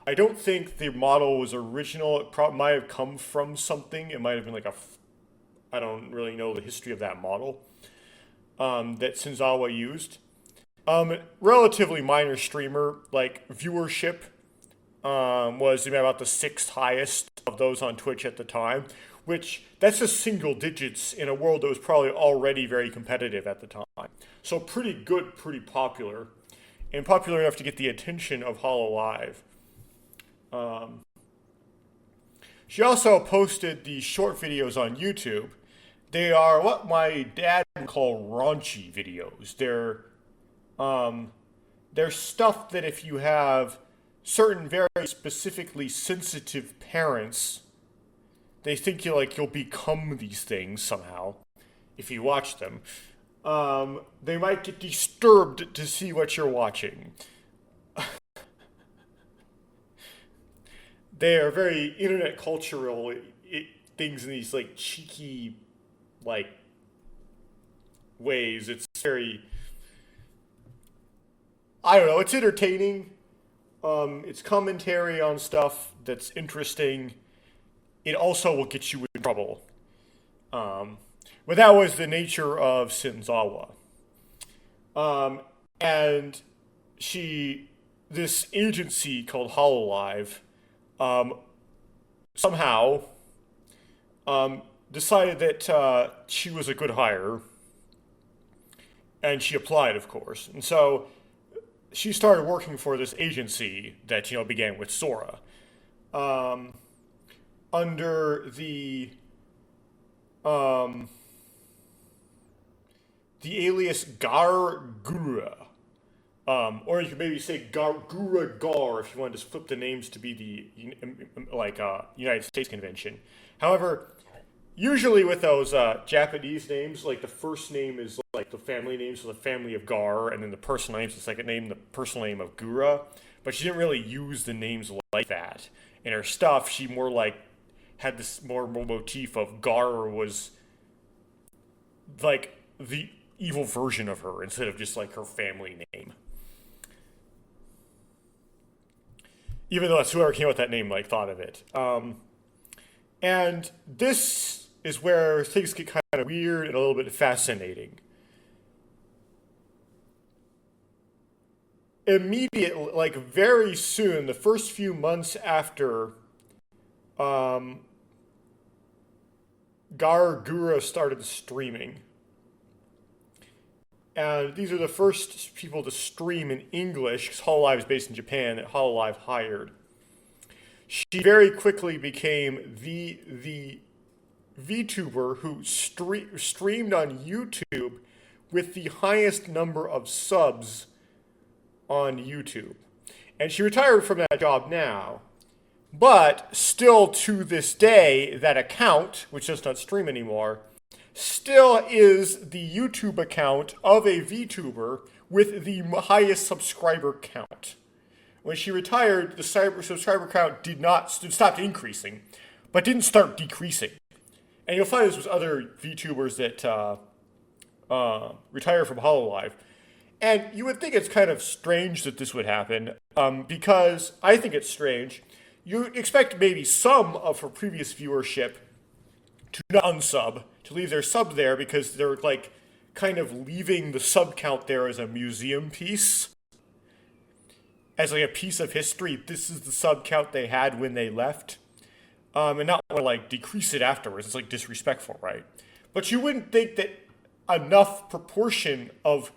I don't think the model was original. Might have come from something. It might have been like I don't really know the history of that model that Shinzawa used. Relatively minor streamer, like viewership was about the sixth highest of those on Twitch at the time, which that's just single digits in a world that was probably already very competitive at the time. So pretty good, pretty popular, and popular enough to get the attention of HoloLive. She also posted these short videos on YouTube. They are what my dad would call raunchy videos. They're stuff that if you have certain very specifically sensitive parents, they think you'll become these things somehow if you watch them. They might get disturbed to see what you're watching. They are very internet cultural things in these like cheeky like ways. It's very, I don't know, it's entertaining. It's commentary on stuff that's interesting. It also will get you in trouble. But that was the nature of Shinzawa. And this agency called HoloLive, somehow decided that she was a good hire, and she applied, of course. And so she started working for this agency that began with Sora, under the alias Gar Gura. Or you could maybe say Gura Gar if you wanted to flip the names to be the United States convention. However, usually with those Japanese names, like the first name is like the family name, so the family of Gar, and then the personal name is the second name, the personal name of Gura. But she didn't really use the names like that. In her stuff, she more like had this more motif of Gar was like the evil version of her instead of just like her family name. Even though that's whoever came up with that name like thought of it. And this is where things get kind of weird and a little bit fascinating. Immediately, like very soon, the first few months after Gar Gura started streaming, and these are the first people to stream in English, because HoloLive is based in Japan, that HoloLive hired. She very quickly became the VTuber who streamed on YouTube with the highest number of subs on YouTube. And she retired from that job now. But still to this day, that account, which does not stream anymore, still is the YouTube account of a VTuber with the highest subscriber count. When she retired, the subscriber count stopped increasing, but didn't start decreasing. And you'll find this with other VTubers that retire from HoloLive. And you would think it's kind of strange that this would happen, because I think it's strange. You expect maybe some of her previous viewership to not unsub, to leave their sub there because they're like kind of leaving the sub count there as a museum piece. As like a piece of history. This is the sub count they had when they left. And not want to like decrease it afterwards. It's like disrespectful, right? But you wouldn't think that enough proportion of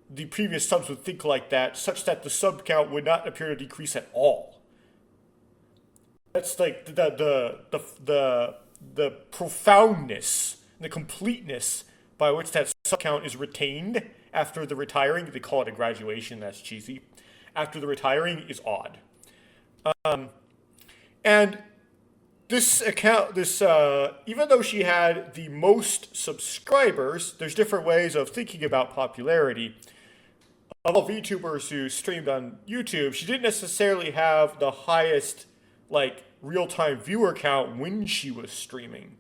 the previous subs would think like that, such that the sub count would not appear to decrease at all. That's like the profoundness, the completeness by which that sub count is retained after the retiring. They call it a graduation. That's cheesy. After the retiring is odd. And this account, even though she had the most subscribers, there's different ways of thinking about popularity. Of all VTubers who streamed on YouTube, she didn't necessarily have the highest, like, real-time viewer count when she was streaming.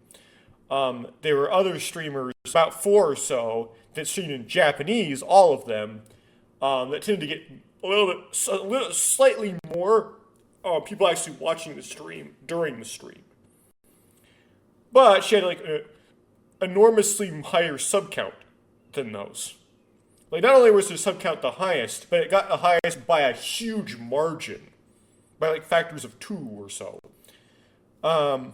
There were other streamers, about four or so, that streamed in Japanese, all of them, that tended to get a little slightly more people actually watching the stream during the stream. But she had like an enormously higher sub count than those. Like not only was her sub count the highest, but it got the highest by a huge margin, by like factors of 2 or so. That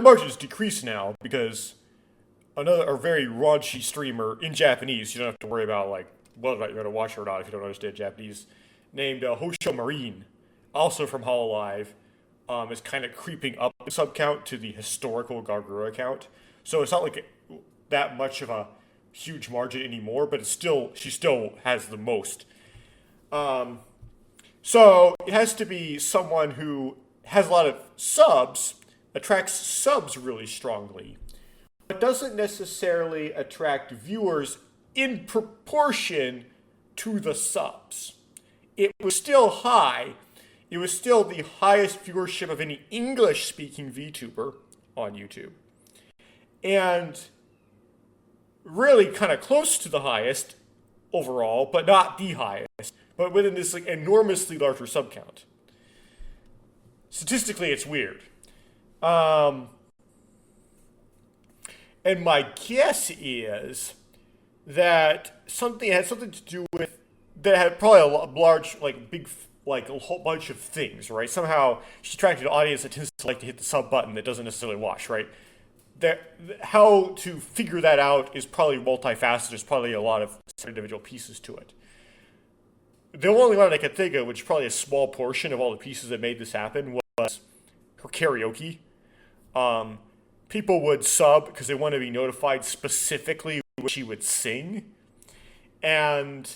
margin is decreased now because a very raunchy streamer in Japanese, you don't have to worry about like whether or not you're going to watch her or not if you don't understand Japanese, named Hosho Marine, also from Hololive, is kind of creeping up the sub count to the historical Gargura count. So it's not like that much of a huge margin anymore, but she still has the most. So it has to be someone who has a lot of subs, attracts subs really strongly, but doesn't necessarily attract viewers in proportion to the subs. It was still high. It was still the highest viewership of any English-speaking VTuber on YouTube. And really kind of close to the highest overall, but not the highest, but within this like enormously larger sub count. Statistically, it's weird. And my guess is that something had something to do with that had probably a large, like big, like a whole bunch of things, right? Somehow she attracted an audience that tends to like to hit the sub button that doesn't necessarily watch, right? How to figure that out is probably multifaceted. There's probably a lot of individual pieces to it. The only one I could think of, which is probably a small portion of all the pieces that made this happen, was her karaoke. People would sub because they want to be notified specifically what she would sing. And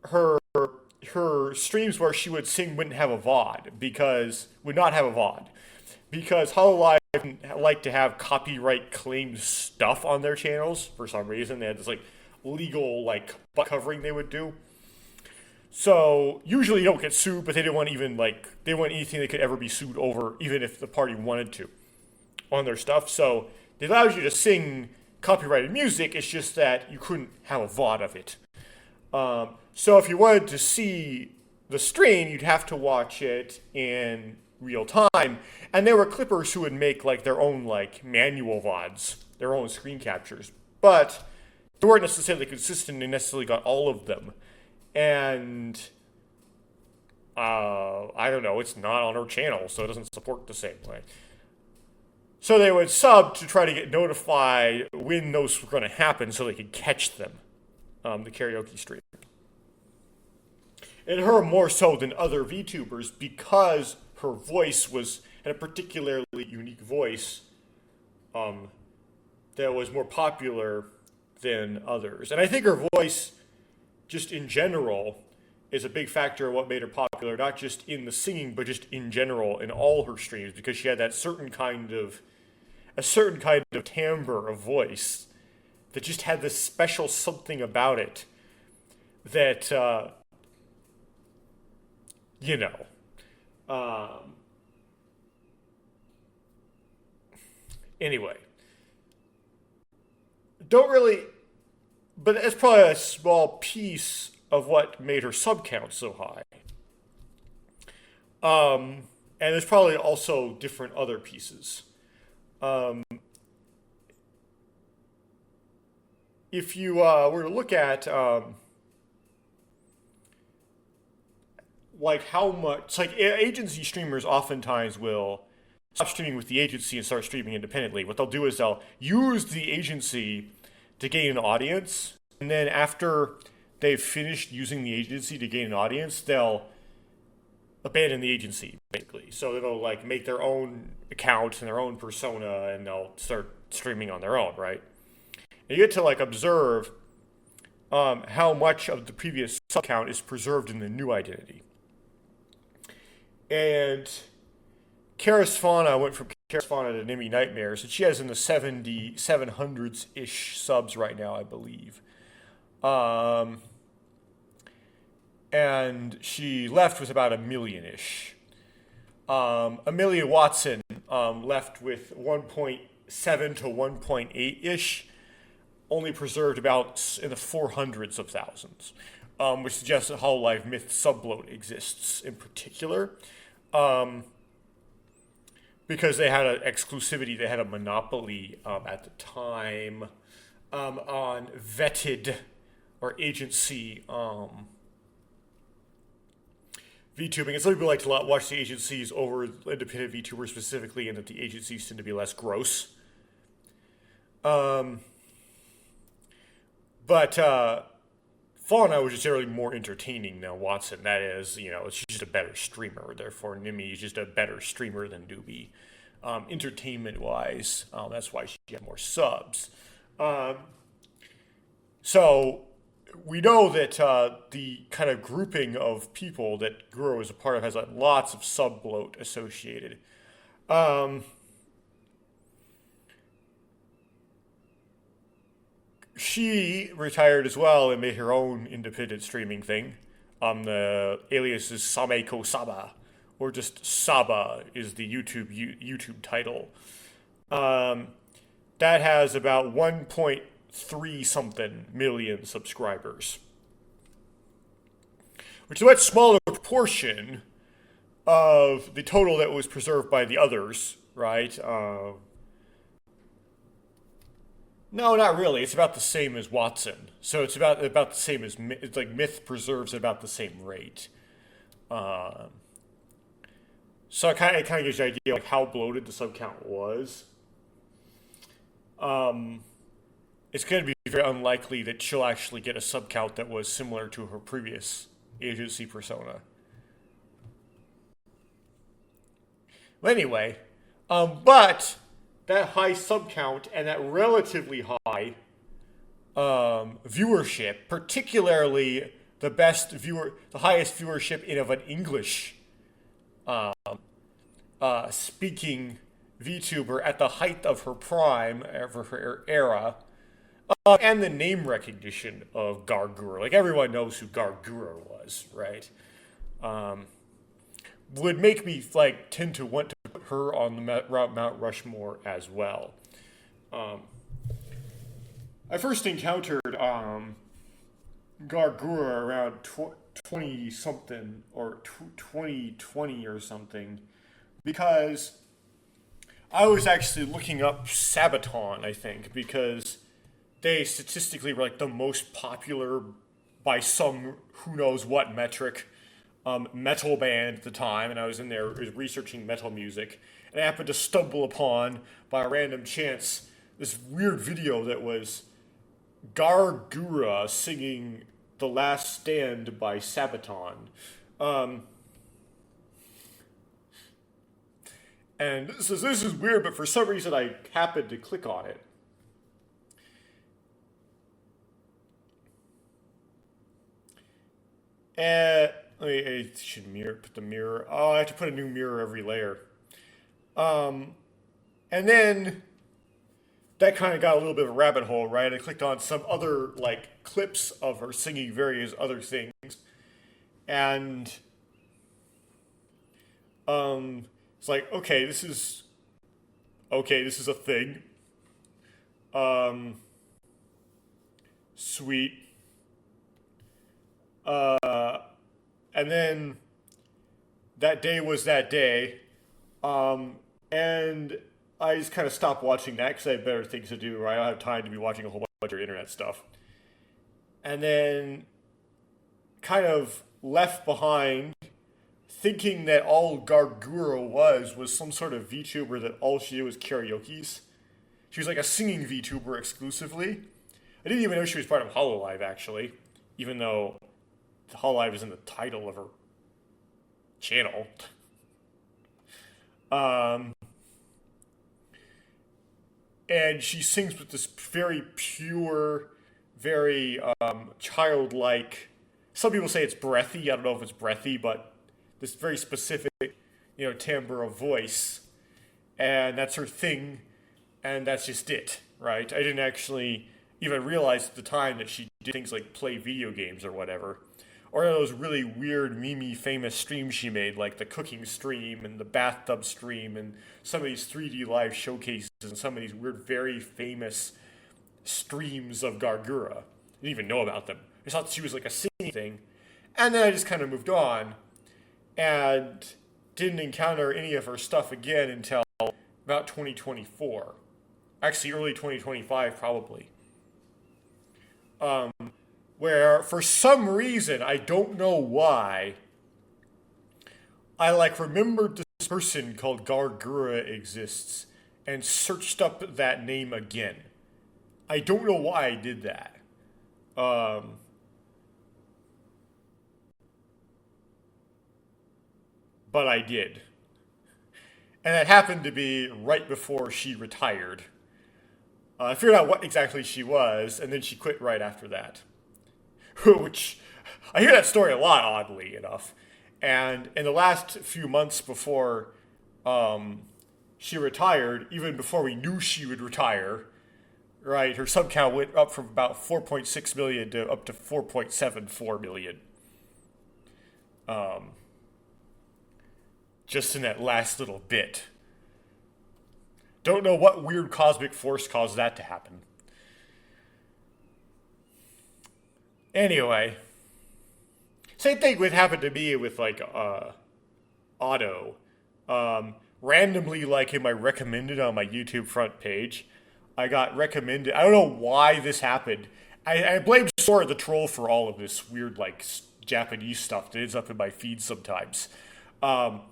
her streams where she would sing would not have a VOD because Hololive didn't like to have copyright claimed stuff on their channels for some reason. They had this like legal like butt covering they would do. So usually you don't get sued, but they didn't want anything that could ever be sued over, even if the party wanted to, on their stuff. So they allowed you to sing copyrighted music. It's just that you couldn't have a VOD of it. So if you wanted to see the stream, you'd have to watch it in real time. And there were clippers who would make like their own like manual VODs, their own screen captures, but they weren't necessarily consistent and necessarily got all of them. And I don't know, it's not on her channel, so it doesn't support the same way. So they would sub to try to get notified when those were going to happen so they could catch them, the karaoke stream. And her more so than other VTubers because her voice had a particularly unique voice that was more popular than others. And I think her voice, just in general, is a big factor of what made her popular, not just in the singing, but just in general in all her streams, because she had that certain kind of timbre of voice that just had this special something about it that, anyway. But it's probably a small piece of what made her sub count so high. And there's probably also different other pieces. If you were to look at like how much, like agency streamers oftentimes will stop streaming with the agency and start streaming independently. What they'll do is they'll use the agency to gain an audience, and then after they've finished using the agency to gain an audience, they'll abandon the agency, basically. So they'll like make their own account and their own persona, and they'll start streaming on their own, right? And you get to like observe how much of the previous account is preserved in the new identity. And Karis Fauna went from Karis Fauna to Nimmy Nightmares, and she has in the 700s-ish subs right now, I believe. Um, and she left with about a million-ish. Amelia Watson left with 1.7 to 1.8-ish, only preserved about in the 400s of thousands, which suggests that Hololive Myth subload exists in particular. Because they had an exclusivity, they had a monopoly at the time on vetted or agency VTubing. And some people like to watch the agencies over independent VTubers specifically, and that the agencies tend to be less gross. But Fauna was just generally more entertaining than Watson. That is, she's just a better streamer. Therefore, Nimi is just a better streamer than Doobie. Entertainment-wise, that's why she had more subs. So we know that the kind of grouping of people that Guru is a part of has lots of sub bloat associated. She retired as well and made her own independent streaming thing. The alias is Sameko Saba, or just Saba is the YouTube title. That has about 1.3 something million subscribers, which is a much smaller proportion of the total that was preserved by the others, right? No, not really. It's about the same as Watson. So it's about the same as it's like Myth preserves at about the same rate. So it kind of gives you an idea like how bloated the sub count was. It's going to be very unlikely that she'll actually get a sub count that was similar to her previous agency persona. Well, anyway, but that high sub count and that relatively high viewership, particularly the highest viewership of an English speaking VTuber at the height of her prime, of her era, and the name recognition of Gargura. Like, everyone knows who Gargura was, right? Would make me tend to want to put her on the Mount Rushmore as well. I first encountered Gargura around 20 something or 2020 or something, because I was actually looking up Sabaton, I think, because they statistically were the most popular by some who knows what metric metal band at the time, and I was in there researching metal music, and I happened to stumble upon, by a random chance, this weird video that was Gargura singing "The Last Stand" by Sabaton. And this is weird, but for some reason I happened to click on it. I should put the mirror. Oh, I have to put a new mirror every layer. And then that kind of got a little bit of a rabbit hole, right? I clicked on some other clips of her singing various other things, and it's okay, this is a thing. Sweet. And then that day was that day. And I just kind of stopped watching that because I had better things to do, right? I don't have time to be watching a whole bunch of internet stuff. And then kind of left behind thinking that all Gargura was some sort of VTuber that all she did was karaoke's. She was a singing VTuber exclusively. I didn't even know she was part of Hololive, actually, even though Hololive is in the title of her channel. And she sings with this very pure, very childlike. Some people say it's breathy. I don't know if it's breathy, but this very specific timbre of voice, and that's her thing, and that's just it, right? I didn't actually even realize at the time that she did things like play video games or whatever. Or those really weird, memey, famous streams she made, like the cooking stream and the bathtub stream, and some of these 3D live showcases, and some of these weird, very famous streams of Gargura. I didn't even know about them. I thought she was like a singing thing. And then I just kind of moved on and didn't encounter any of her stuff again until about 2024. Actually, early 2025, probably. Where for some reason, I don't know why, I remembered this person called Gargura exists and searched up that name again. I don't know why I did that. But I did. And that happened to be right before she retired. I figured out what exactly she was, and then she quit right after that. Which, I hear that story a lot, oddly enough. And in the last few months before she retired, even before we knew she would retire, right, her sub count went up from about 4.6 million to up to 4.74 million. Just in that last little bit. Don't know what weird cosmic force caused that to happen. Anyway, same thing would happen to me with Auto. Randomly, in my recommended on my YouTube front page, I got recommended. I don't know why this happened. I blame Sora the Troll for all of this weird Japanese stuff that ends up in my feed sometimes. Her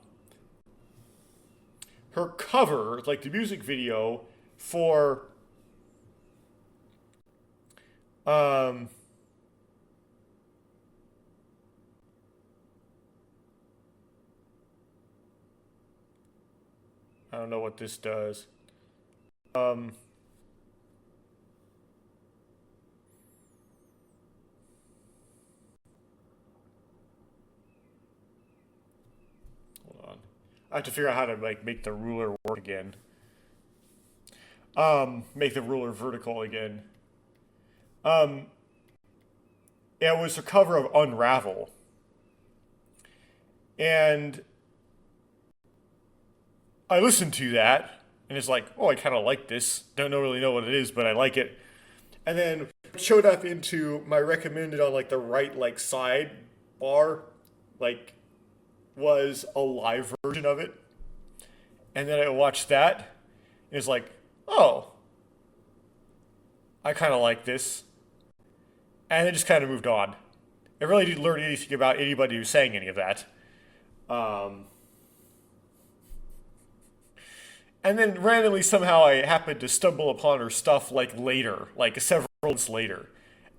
cover, the music video for I don't know what this does. Hold on. I have to figure out how to make the ruler work again. Make the ruler vertical again. It was a cover of Unravel. And I listened to that, and it's oh, I kind of like this. Don't really know what it is, but I like it. And then it showed up into my recommended on the right side bar, was a live version of it. And then I watched that, and it's oh, I kind of like this. And it just kind of moved on. I really didn't learn anything about anybody who's saying any of that. And then randomly somehow I happened to stumble upon her stuff later, several months later.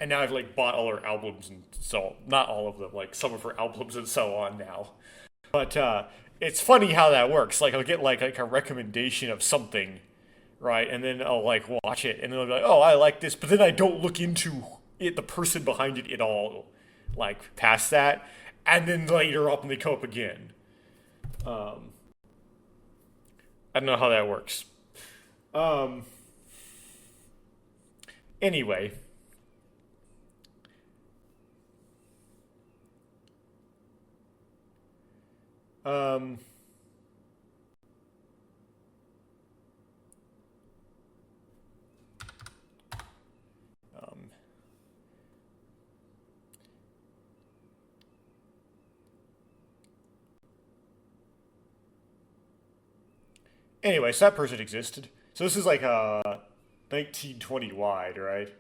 And now I've bought all her albums, and so not all of them, some of her albums and so on now. But it's funny how that works. I'll get a recommendation of something, right? And then I'll watch it, and then I'll be oh, I like this, but then I don't look into it, the person behind it at all, past that, and then later up and they come up again. I don't know how that works. Anyway. Um, Anyway, so that person existed. So this is a 1920 wide, right?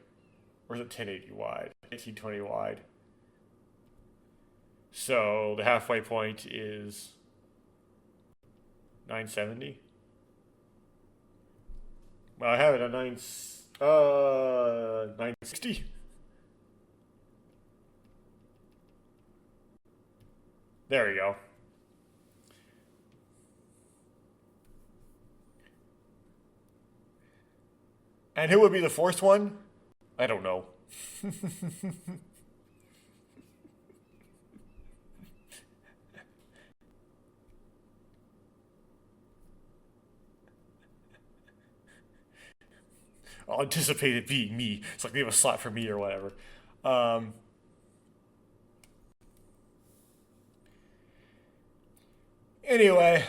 Or is it 1080 wide? 1920 wide. So the halfway point is 970. Well, I have it at 960. There we go. And who would be the fourth one? I don't know. I'll anticipate it being me. It's like, leave a slot for me or whatever. Um, anyway,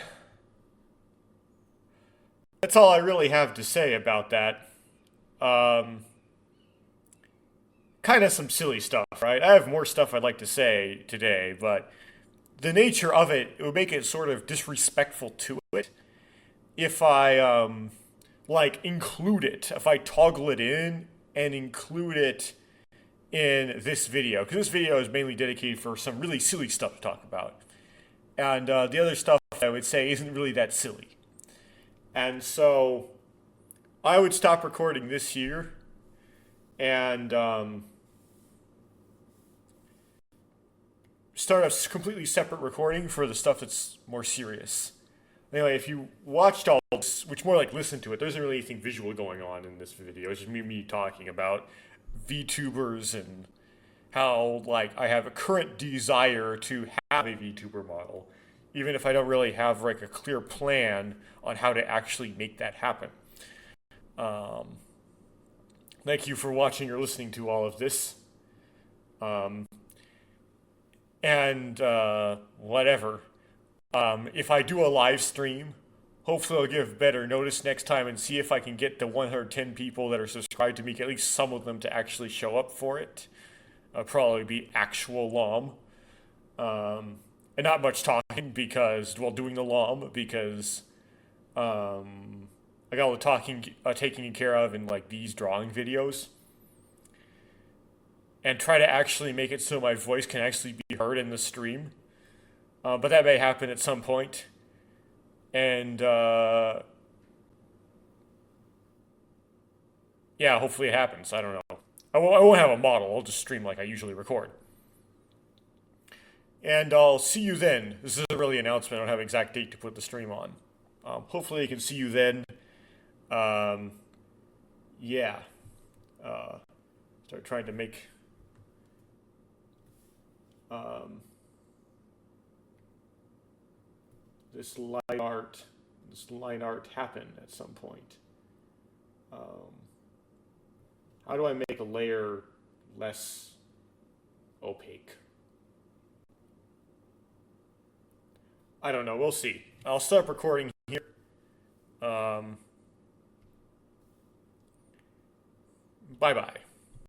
that's all I really have to say about that. Um, kind of some silly stuff, right? I have more stuff I'd like to say today, but the nature of it, it would make it sort of disrespectful to it if I like include it, if I toggle it in and include it in this video, because this video is mainly dedicated for some really silly stuff to talk about, and the other stuff I would say isn't really that silly, and so I would stop recording this here and start a completely separate recording for the stuff that's more serious. Anyway, if you watched all this, which more like listen to it, there isn't really anything visual going on in this video. It's just me talking about VTubers and how like I have a current desire to have a VTuber model, even if I don't really have like a clear plan on how to actually make that happen. Um, Thank you for watching or listening to all of this. Um, and whatever. If I do a live stream, hopefully I'll give better notice next time and see if I can get the 110 people that are subscribed to me, at least some of them to actually show up for it. Probably be actual LOM. And not much talking because, well, doing the LOM because I got all the talking taken care of in like these drawing videos. And try to actually make it so my voice can actually be heard in the stream. But that may happen at some point. And yeah, hopefully it happens. I don't know. I won't have a model. I'll just stream like I usually record. And I'll see you then. This isn't really an announcement. I don't have an exact date to put the stream on. Hopefully I can see you then. Yeah. Start trying to make this line art happen at some point. How do I make a layer less opaque? I don't know. We'll see. I'll stop recording here. Bye-bye.